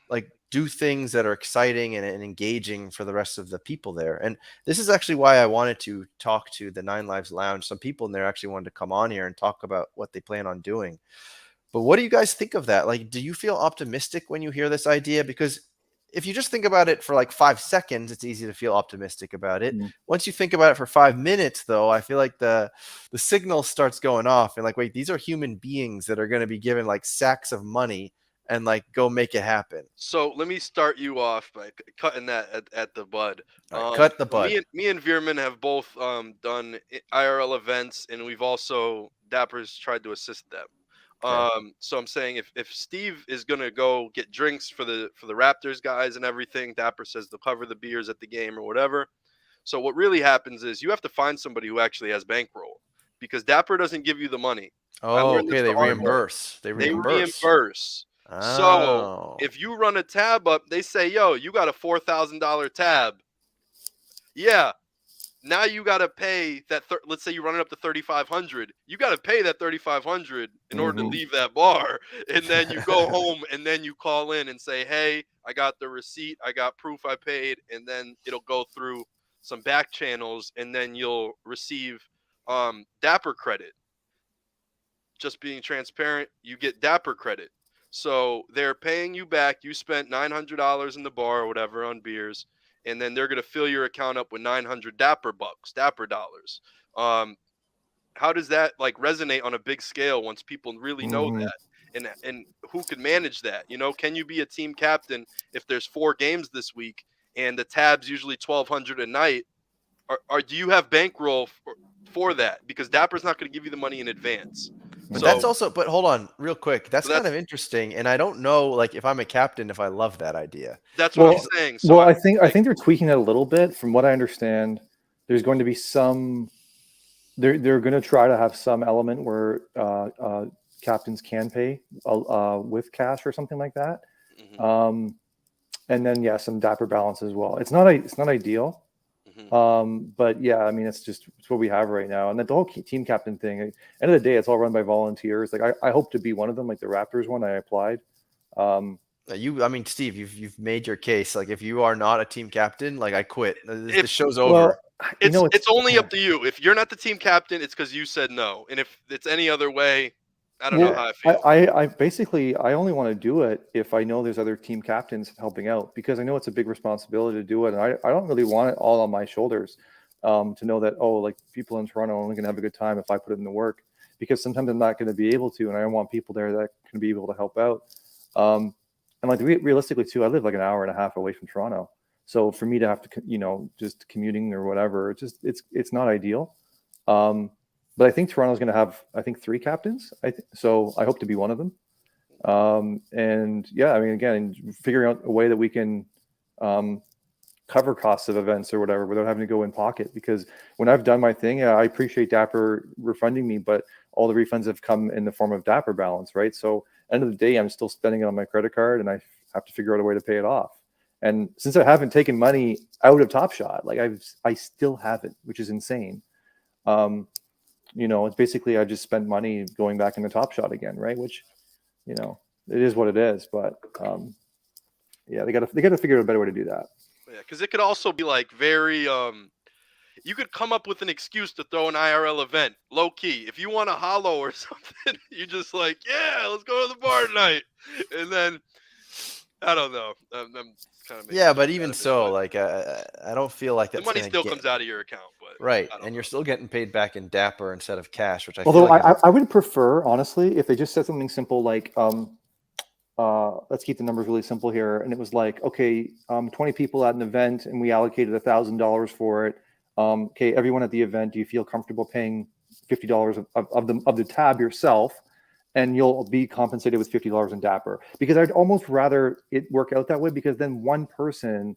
like, do things that are exciting and engaging for the rest of the people there? And this is actually why I wanted to talk to the Nine Lives Lounge. Some people in there actually wanted to come on here and talk about what they plan on doing. But what do you guys think of that? Like, do you feel optimistic when you hear this idea? Because if you just think about it for like 5 seconds, it's easy to feel optimistic about it. Mm. Once you think about it for 5 minutes, though, I feel like the signal starts going off, and like, wait, these are human beings that are going to be given like sacks of money and like go make it happen. So let me start you off by cutting that at the bud. All right, cut the So bud. me and Veerman have both done IRL events, and we've also Dapper's tried to assist them. Okay. So I'm saying if Steve is gonna go get drinks for the Raptors guys and everything, Dapper says they'll cover the beers at the game or whatever. So what really happens is you have to find somebody who actually has bankroll, because Dapper doesn't give you the money. I Oh, learned this okay. They the hard way. reimburse. They reimburse. So Oh. if you run a tab up, they say, "Yo, you got a $4,000 tab." Yeah. Now you got to pay that. Let's say you run it up to 3,500. You got to pay that 3,500 in order to Mhm. leave that bar, and then you go home, and then you call in and say, "Hey, I got the receipt. I got proof I paid," and then it'll go through some back channels, and then you'll receive Dapper credit. Just being transparent, you get Dapper credit. So they're paying you back. You spent $900 in the bar or whatever on beers, and then they're gonna fill your account up with 900 Dapper bucks, Dapper dollars. How does that like resonate on a big scale once people really know Mhm. that? And who can manage that? Can you be a team captain if there's 4 games this week and the tab's usually 1,200 a night? Or do you have bankroll for that? Because Dapper's not going to give you the money in advance. But So that's also, but hold on real quick. That's kind that's of interesting. And I don't know, like, if I'm a captain, if I love that idea. that's what I'm Well, saying. So well, I, I think they're tweaking it a little bit. From what I understand, there's going to be some. They're going to try to have some element where captains can pay with cash or something like that. mhm, And then some Dapper balance as well. It's not ideal. But yeah, I mean, it's what we have right now. And the whole team captain thing, at the end of the day, it's all run by volunteers. Like I hope to be one of them, like the Raptors one. I applied. I mean, Steve, you've made your case. Like, if you are not a team captain, like, I quit. The If- show's Well, over. it's only up to you. If you're not the team captain, it's because you said no. And if it's any other way, I don't know how I feel. I basically I only want to do it if I know there's other team captains helping out, because I know it's a big responsibility to do it, and I don't really want it all on my shoulders. To know that like people in Toronto are only going to have a good time if I put it in the work, because sometimes I'm not going to be able to, and I want people there that can be able to help out. And like realistically too, I live like an hour and a half away from Toronto, so for me to have to just commuting or whatever, it's not ideal. But I think Toronto's going to have 3 captains. So I hope to be one of them. And yeah, I mean, again, figuring out a way that we can cover costs of events or whatever without having to go in pocket. Because when I've done my thing, I appreciate Dapper refunding me, but all the refunds have come in the form of Dapper balance, right? So end of the day, I'm still spending it on my credit card, and I have to figure out a way to pay it off. And since I haven't taken money out of Top Shot, like I still have it, which is insane. It's basically I just spent money going back into Top Shot again, right? Which, it is what it is. But yeah, they gotta figure out a better way to do that. Yeah, because it could also be like very you could come up with an excuse to throw an IRL event, low key. If you want a hollow or something, you just like, yeah, let's go to the bar tonight. And then I don't know. I'm kind of Yeah, but even so, like I don't feel like the that's money gonna still comes out of your account, but right, I don't and you're know. still getting paid back in Dapper instead of cash, which I Although feel like I would prefer, honestly, if they just said something simple like, let's keep the numbers really simple here. And it was like, okay, 20 people at an event and we allocated $1,000 for it. Okay, everyone at the event, do you feel comfortable paying $50 of the tab yourself? And you'll be compensated with $50 in Dapper. Because I'd almost rather it work out that way, because then one person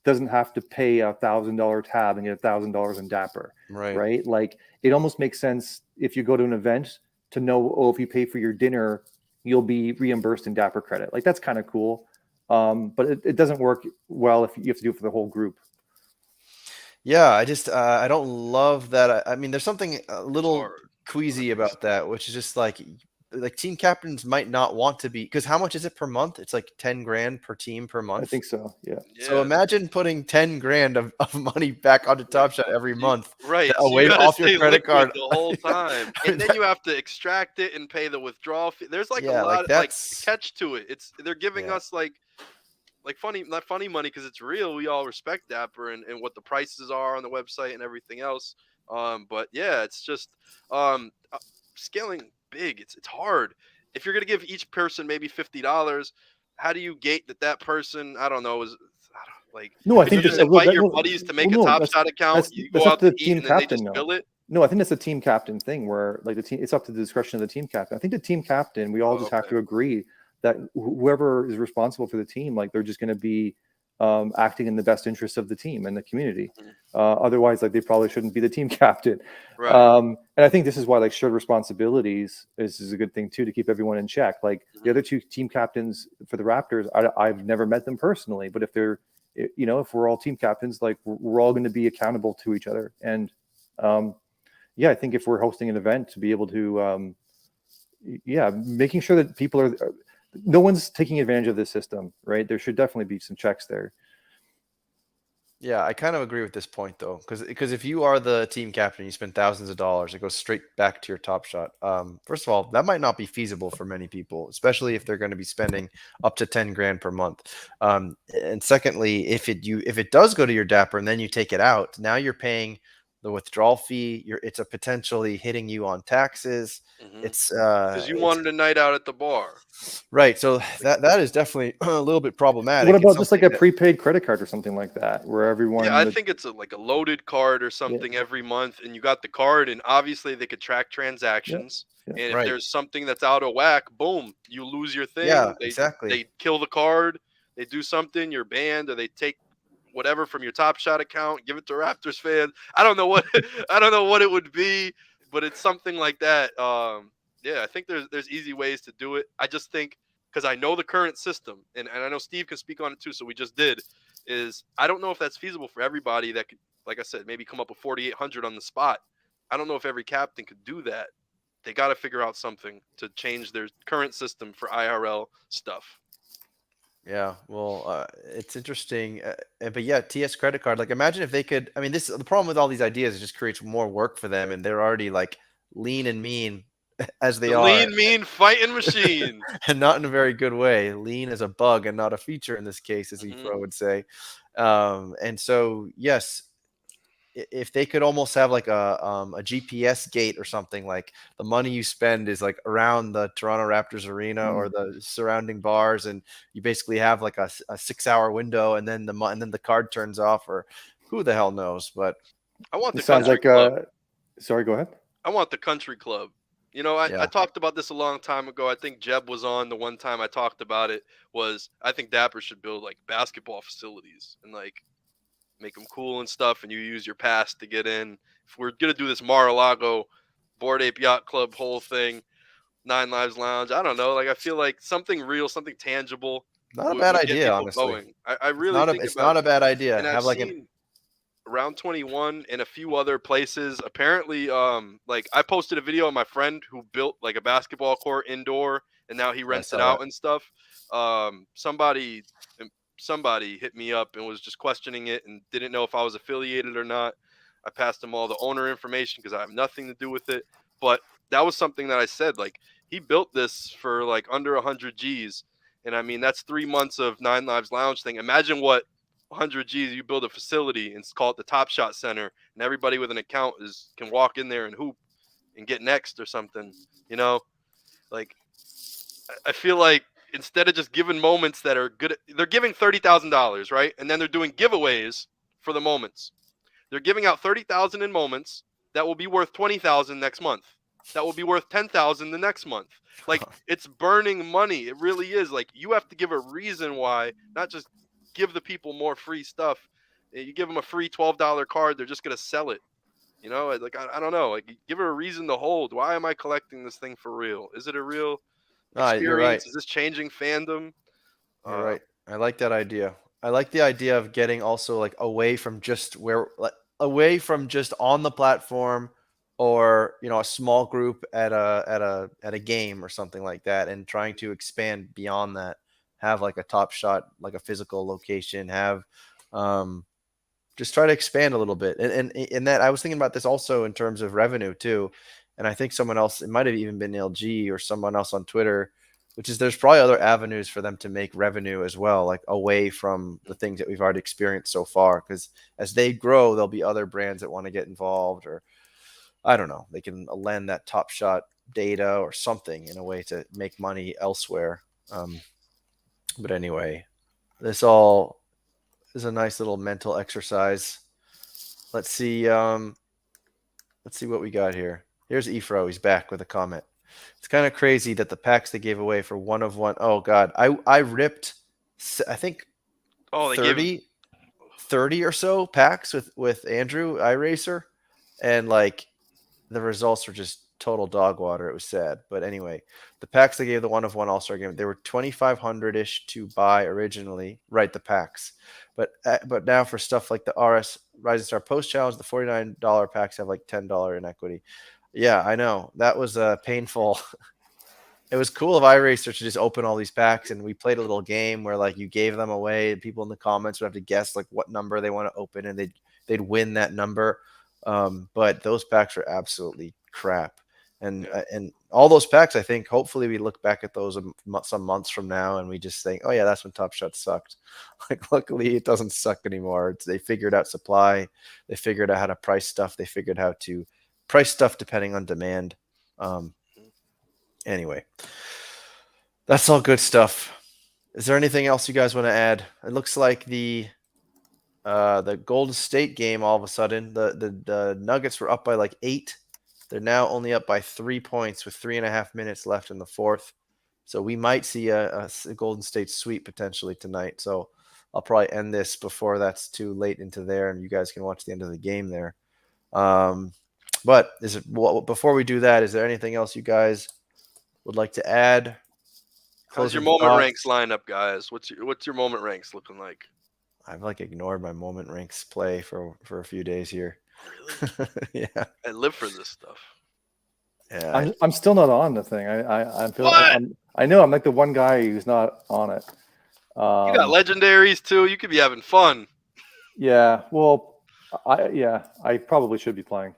doesn't have to pay $1,000 tab and get $1,000 in Dapper. Right? Like, it almost makes sense if you go to an event to know, if you pay for your dinner, you'll be reimbursed in Dapper credit. Like, that's kind of cool. But it doesn't work well if you have to do it for the whole group. Yeah, I just I don't love that. I mean, there's something a little queasy about that, which is just like team captains might not want to be, because how much is it per month? It's like 10 grand per team per month. I think so. Yeah. So imagine putting 10 grand of money back onto Top Shot every month. Right. So you gotta off your stay credit liquid card the whole time. And then you have to extract it and pay the withdrawal fee. There's like a lot like catch to it. They're giving us like funny, not funny money because it's real. We all respect Dapper and what the prices are on the website and everything else. But yeah, it's just scaling big. It's hard. If you're gonna give each person maybe $50, how do you gate that person? I don't know. No, I think you just invite your buddies to make a Top Shot account. You go out to eat and then they just fill it. No, I think that's a team captain thing where like the team, it's up to the discretion of the team captain. I think the team captain, we all just have to agree that whoever is responsible for the team, like they're just going to be acting in the best interest of the team and the community. Otherwise, like they probably shouldn't be the team captain. Right. And I think this is why like shared responsibilities is a good thing too, to keep everyone in check. Like the other two team captains for the Raptors, I've never met them personally, but if they're, if we're all team captains, like we're all going to be accountable to each other. And yeah, I think if we're hosting an event, to be able to, making sure that people are, no one's taking advantage of this system, right? There should definitely be some checks there. Yeah, I kind of agree with this point though, because if you are the team captain, you spend thousands of dollars, it goes straight back to your Top Shot. First of all, that might not be feasible for many people, especially if they're going to be spending up to 10 grand per month. And secondly, if it does go to your Dapper and then you take it out, now you're paying the withdrawal fee. It's a potentially hitting you on taxes. It's because you wanted a night out at the bar, right? So that is definitely a little bit problematic. What about just like a prepaid credit card or something like that, where everyone? Yeah, I think it's like a loaded card or something every month, and you got the card, and obviously they could track transactions. And if there's something that's out of whack, boom, you lose your thing. Yeah, exactly. They kill the card. They do something, you're banned, or they take whatever from your Top Shot account, give it to Raptors fans. I don't know what it would be, but it's something like that. Yeah, I think there's easy ways to do it. I just think, because I know the current system, and I know Steve can speak on it too, so we just did, is I don't know if that's feasible for everybody that could, like I said, maybe come up with 4,800 on the spot. I don't know if every captain could do that. They got to figure out something to change their current system for IRL stuff. Yeah, well, it's interesting, but yeah, TS credit card. Like, imagine if they could. I mean, the problem with all these ideas, it just creates more work for them, and they're already like lean and mean as they are. Lean, mean, fighting machine, and not in a very good way. Lean is a bug and not a feature in this case, as Efro would say. And so, yes, if they could almost have like a GPS gate or something, like the money you spend is like around the Toronto Raptors arena or the surrounding bars, and you basically have like a 6-hour window, and then the card turns off, or who the hell knows. But I want the sounds like club. Sorry, go ahead. I want the country club. I talked about this a long time ago. I think Jeb was on the one time I talked about it. I think Dapper should build like basketball facilities and like make them cool and stuff, and you use your pass to get in. If we're gonna do this Mar-a-Lago Bored Ape Yacht Club whole thing, Nine Lives Lounge. I don't know. Like I feel like something real, something tangible Not a bad would get idea, people honestly. going. I really think It's about not a bad idea. and I've Have like seen Round 21 and a few other places. Apparently, like I posted a video of my friend who built like a basketball court indoor, and now he I rents it saw that. out and stuff. Somebody somebody hit me up and was just questioning it and didn't know if I was affiliated or not. I passed him all the owner information because I have nothing to do with it. But that was something that I said. Like he built this for like under 100 G's, and I mean that's 3 months of Nine Lives Lounge thing. Imagine what 100 G's, you build a facility and call it the Top Shot Center, and everybody with an account can walk in there and hoop and get next or something. You know, like I feel like instead of just giving moments that are good, they're giving $30,000, right? And then they're doing giveaways for the moments. They're giving out 30,000 in moments that will be worth 20,000 next month. That will be worth 10,000 the next month. Like it's burning money. It really is. Like you have to give a reason why, not just give the people more free stuff. You give them a free $12 card, they're just gonna sell it. You know, like I don't know. Like give it a reason to hold. Why am I collecting this thing for real? Is it a real You're right. experience? Is this changing fandom? You're right. I like that idea. I like the idea of getting also like away from just away from just on the platform or a small group at a game or something like that, and trying to expand beyond that. Have like a Top Shot, like a physical location. Have just try to expand a little bit. And in that, I was thinking about this also in terms of revenue too. And I think someone else, it might have even been LG or someone else on Twitter, which is there's probably other avenues for them to make revenue as well, like away from the things that we've already experienced so far. Because as they grow, there'll be other brands that want to get involved, or I don't know, they can lend that Top Shot data or something in a way to make money elsewhere. But anyway, this all is a nice little mental exercise. Let's see. Let's see what we got here. Here's Efro. He's back with a comment. It's kind of crazy that the packs they gave away for one of one. Oh God, I ripped. I think 30 or so packs with Andrew iRacer, and like the results were just total dog water. It was sad, but anyway, the packs they gave the one of one All-Star game, they were 2,500 ish to buy originally, right? The packs, but now for stuff like the RS Rising Star Post Challenge, the $49 packs have like $10 in equity. Yeah, I know that was painful. It was cool of iRacer to just open all these packs, and we played a little game where like you gave them away, and people in the comments would have to guess like what number they want to open, and they'd win that number. But those packs are absolutely crap. And all those packs, I think, hopefully we look back at those some months from now and we just think, oh yeah, that's when Top Shot sucked. Like, luckily it doesn't suck anymore. They figured out supply. They figured out how to price stuff. They figured how to price stuff depending on demand. Anyway, that's all good stuff. Is there anything else you guys want to add? It looks like the Golden State game, all of a sudden, the Nuggets were up by like 8. They're now only up by 3 points with 3.5 minutes left in the fourth. So we might see a Golden State sweep potentially tonight. So I'll probably end this before that's too late into there, and you guys can watch the end of the game there. But before we do that, is there anything else you guys would like to add? How's your moment ranks lineup, guys? What's your moment ranks looking like? I've like ignored my moment ranks play for a few days here. Really? Yeah. I live for this stuff. Yeah. I'm still not on the thing. I know I'm like the one guy who's not on it. You got legendaries too. You could be having fun. Yeah. Well, I probably should be playing.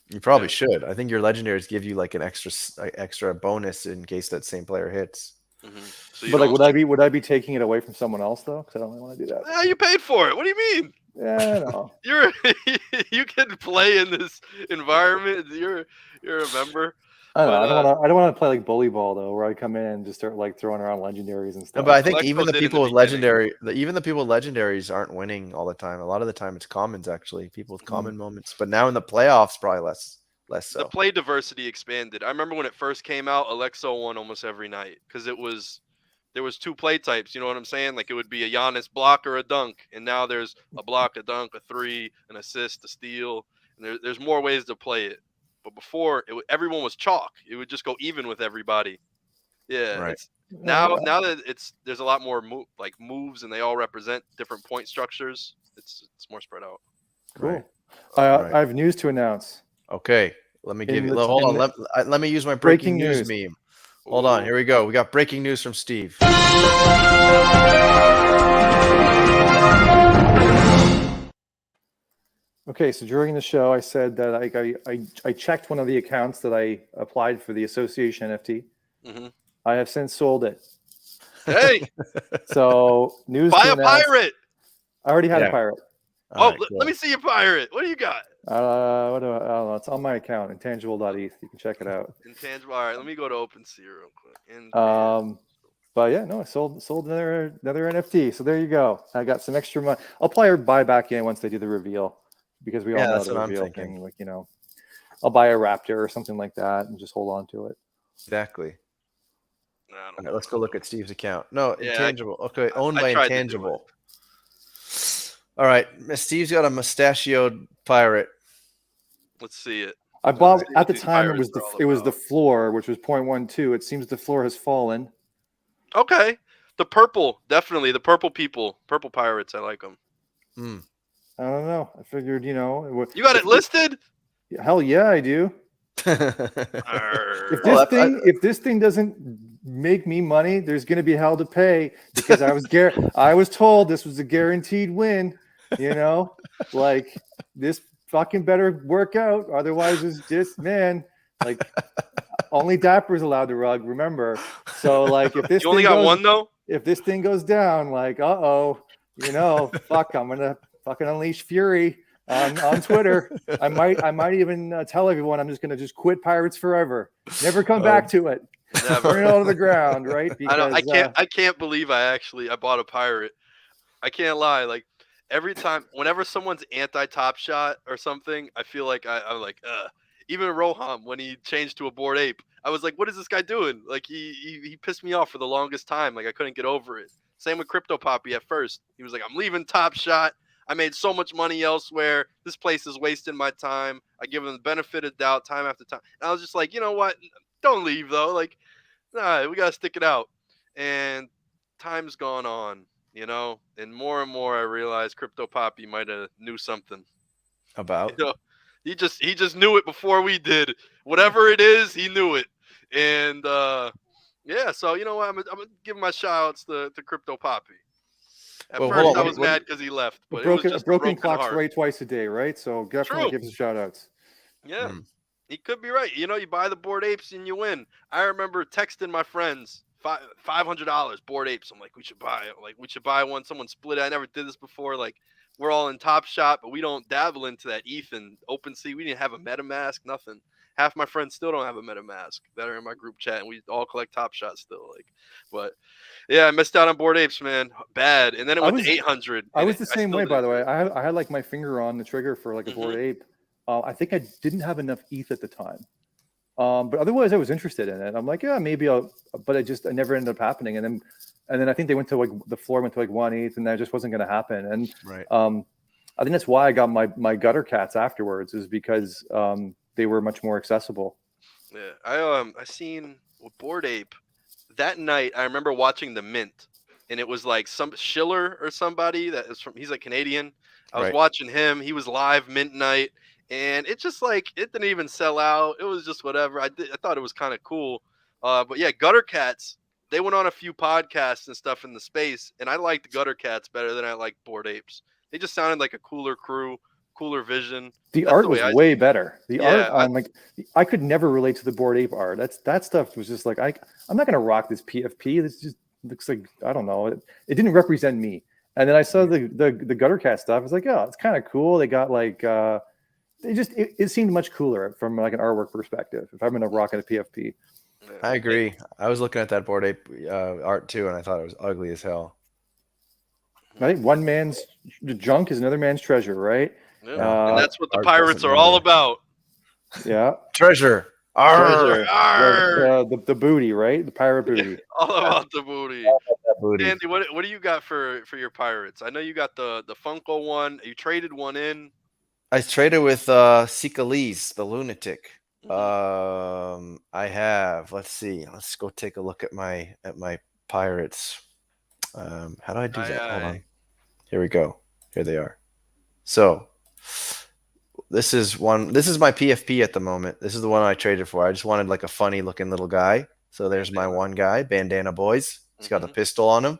You probably should. I think your legendaries give you like an extra bonus in case that same player hits. Mm-hmm. So but like, would I be taking it away from someone else though? Because I don't really want to do that. Yeah, you paid for it. What do you mean? Yeah, no. You can play in this environment. You're a member. I don't want to play like bully ball though, where I come in and just start like throwing around legendaries and stuff. No, but I think even the people with legendaries aren't winning all the time. A lot of the time, it's commons actually. People with common moments, but now in the playoffs, probably less so. The play diversity expanded. I remember when it first came out, Alexo won almost every night because there was 2 play types. You know what I'm saying? Like it would be a Giannis block or a dunk, and now there's a block, a dunk, a 3, an assist, a steal, and there's more ways to play it. But before, everyone was chalk. It would just go even with everybody. Yeah, Right. it's now that there's a lot more moves and they all represent different point structures. It's more spread out. Cool. Right. I have news to announce. Okay. Let me give In you. the- Hold in on. the- Let me use my Breaking breaking news news. meme. Hold on. Here we go. We got breaking news from Steve. Okay, so during the show, I said that I checked one of the accounts that I applied for the association NFT. Mm-hmm. I have since sold it. Hey, So news buy to a announce. pirate. I already had Yeah. a pirate. All right, Let me see your pirate. What do you got? What do I don't know. It's on my account, intangible.eth. You can check it out. Intangible. All right, let me go to OpenSea real quick. But yeah, no, I sold another NFT. So there you go. I got some extra money. I'll probably buy back in once they do the reveal, because we all know that's the what I'm reveal thinking. thing. Like, I'll buy a Raptor or something like that and just hold on to it. Exactly. I don't All right, know. let's go look at Steve's account. No, Yeah, intangible. Okay, owned I by tried to do intangible. All right, Steve's got a mustachioed pirate. Let's see it. I bought see at what the these time it pirates was are all it was the about. floor, which was 0.12. It seems the floor has fallen. Okay, the purple, definitely the purple people, purple pirates. I like them. Hmm. I don't know. I figured, You got it listed? Hell yeah, I do. Arr. If this thing doesn't make me money, there's going to be hell to pay, because I was told this was a guaranteed win. Like, this fucking better work out, otherwise it's just, man, like, only Dapper's allowed the rug. Remember, so like, if this You only thing got goes, one though. if this thing goes down, like, fuck, I'm gonna fucking unleash fury on Twitter. I might even tell everyone I'm just gonna quit Pirates forever, never come back to it, Never. burn it all to the ground, right? I can't believe I bought a pirate. I can't lie. Like, every time, whenever someone's anti-Top Shot or something, I feel like I'm like, ugh. Even Roham, when he changed to a Bored Ape, I was like, what is this guy doing? Like, he pissed me off for the longest time. Like, I couldn't get over it. Same with Crypto Poppy at first. He was like, I'm leaving Top Shot. I made so much money elsewhere. This place is wasting my time. I give him the benefit of doubt time after time. And I was just like, you know what? Don't leave, though. Like, nah, we got to stick it out. And time's gone on, and more I realized Crypto Poppy might have knew something. About. He just knew it before we did. Whatever it is, he knew it. And yeah, so you know what? I'm gonna give my shout outs to Crypto Poppy. At first, I was mad because he left, but it was just a broken clock's heart. right twice a day, right? So definitely give us shout outs. Yeah, he could be right. You buy the Bored Apes and you win. I remember texting my friends $500 Bored Apes. I'm like, we should buy it. Like, we should buy one. Someone split it. I never did this before. Like, we're all in Top Shot, but we don't dabble into that ETH and OpenSea. We didn't have a MetaMask, nothing. Half my friends still don't have a MetaMask that are in my group chat, and we all collect Top Shot still. Like, but yeah, I missed out on Bored Apes, man. Bad. And then it went to 800. I was the same way, by the way. I had like my finger on the trigger for like a Bored Ape. I think I didn't have enough ETH at the time. But otherwise, I was interested in it. I'm like, yeah, maybe I'll. But I never ended up happening. And then I think they went to like the floor went to like 1 ETH, and that just wasn't going to happen. And I think that's why I got my gutter cats afterwards, is because they were much more accessible. Yeah, I seen Bored Ape that night. I remember watching the mint, and it was like some Schiller or somebody that is he's like Canadian. I was watching him. He was live mint night. And it just like, it didn't even sell out. It was just whatever. I thought it was kind of cool. But yeah, Gutter Cats, they went on a few podcasts and stuff in the space. And I liked Gutter Cats better than I liked Bored Apes. They just sounded like a cooler crew, cooler vision. The art was way better. The art on like, I could never relate to the Bored Ape art. That stuff was just like, I'm not going to rock this PFP. This just looks like, I don't know. It didn't represent me. And then I saw the Gutter Cat stuff. I was like, oh, it's kind of cool. They got like, it seemed much cooler from like an artwork perspective. If I'm going to rock at a PFP, I agree. I was looking at that Bored Ape art too, and I thought it was ugly as hell. I think one man's junk is another man's treasure, right? Yeah. And that's what the pirates are all about. Yeah, treasure. Arr. The booty, right? The pirate booty. All about the booty. Andy, what do you got for your pirates? I know you got the Funko one. You traded one in. I traded with Sika Lee's, the lunatic. I have. Let's see. Let's go take a look at my pirates. How do I do that? Hold on. Here we go. Here they are. So this is one. This is my PFP at the moment. This is the one I traded for. I just wanted like a funny looking little guy. So there's my one guy, Bandana Boys. He's got the pistol on him.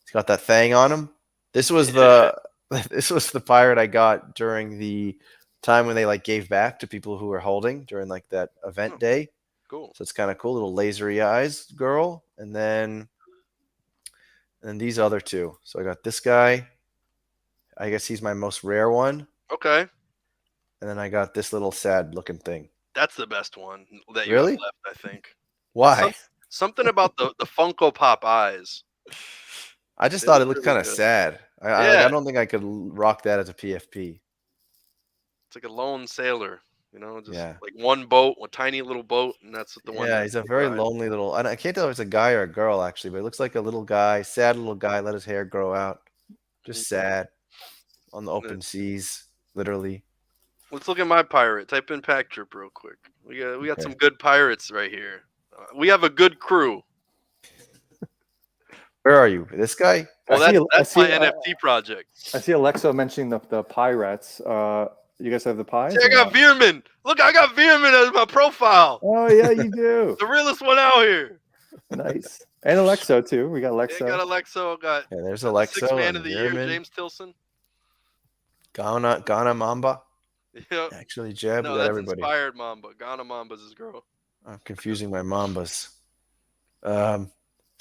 He's got that thing on him. This was the pirate I got during the time when they like gave back to people who were holding during like that event day. Cool. So it's kind of cool. Little lasery eyes girl, and then these other two. So I got this guy. I guess he's my most rare one. Okay. And then I got this little sad looking thing. That's the best one that you Really? have left, I think. Why? Something about the Funko Pop eyes. I just thought it looked kind of good. sad. I don't think I could rock that as a PFP. It's like a lone sailor, just Yeah. like one boat, a tiny little boat, and that's the one. Yeah, he's a very lonely little. I can't tell if it's a guy or a girl actually, but it looks like a little guy, sad little guy. Let his hair grow out, just sad on the open seas, literally. Let's look at my pirate. Type in Pack Trip real quick. We got some good pirates right here. We have a good crew. Where are you? This guy? Well, that's my NFT project. I see Alexa mentioning the pirates. You guys have the pies? See, I got Veerman. Look, I got Veerman as my profile. Oh yeah, you do. The realest one out here. Nice. And Alexo too. We got Alexo. Yeah, got Alexo. There's Alexo. 6th man of the year, James Tilson. Ghana Mamba. Yeah. Actually, Jeb. No, We got that's everybody. Inspired Mamba. Ghana Mamba's his girl. I'm confusing my Mambas. So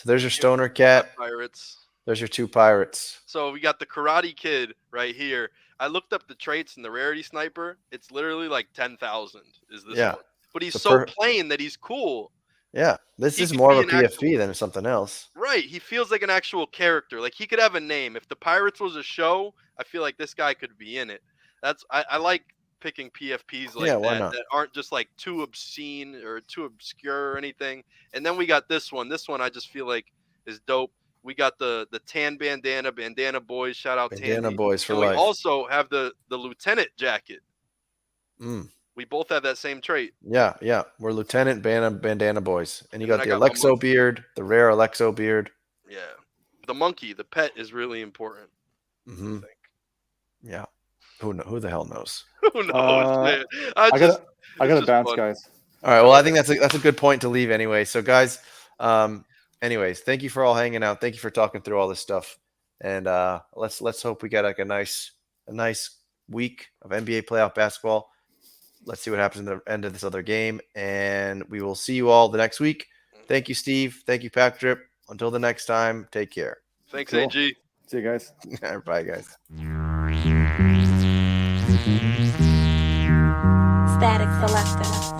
there's your stoner cat. Pirates. There's your two pirates. So we got the Karate Kid right here. I looked up the traits and the rarity sniper. It's literally like 10,000 is this one. But he's so plain that he's cool. Yeah, this is more of a PFP than something else. Right. He feels like an actual character. Like he could have a name. If the Pirates was a show, I feel like this guy could be in it. I like picking PFPs like that aren't just like too obscene or too obscure or anything. And then we got this one. This one I just feel like is dope. We got the tan bandana boys. Shout out Bandana Tandy. Boys for and life. We also have the lieutenant jacket. Mm. We both have that same trait. Yeah. We're Lieutenant Bandana Boys. And you got the Alexo beard, the rare Alexo beard. Yeah. The monkey, the pet is really important. Mm-hmm. I think. Yeah. Who the hell knows? Who knows, man? I gotta bounce, guys. All right. Well, I think that's a good point to leave anyway. So, guys, anyways, thank you for all hanging out. Thank you for talking through all this stuff. And let's hope we get like a nice week of NBA playoff basketball. Let's see what happens in the end of this other game. And we will see you all the next week. Thank you, Steve. Thank you, Pack Drip. Until the next time, take care. Thanks, AG. See you guys. Bye, guys. Static Selector.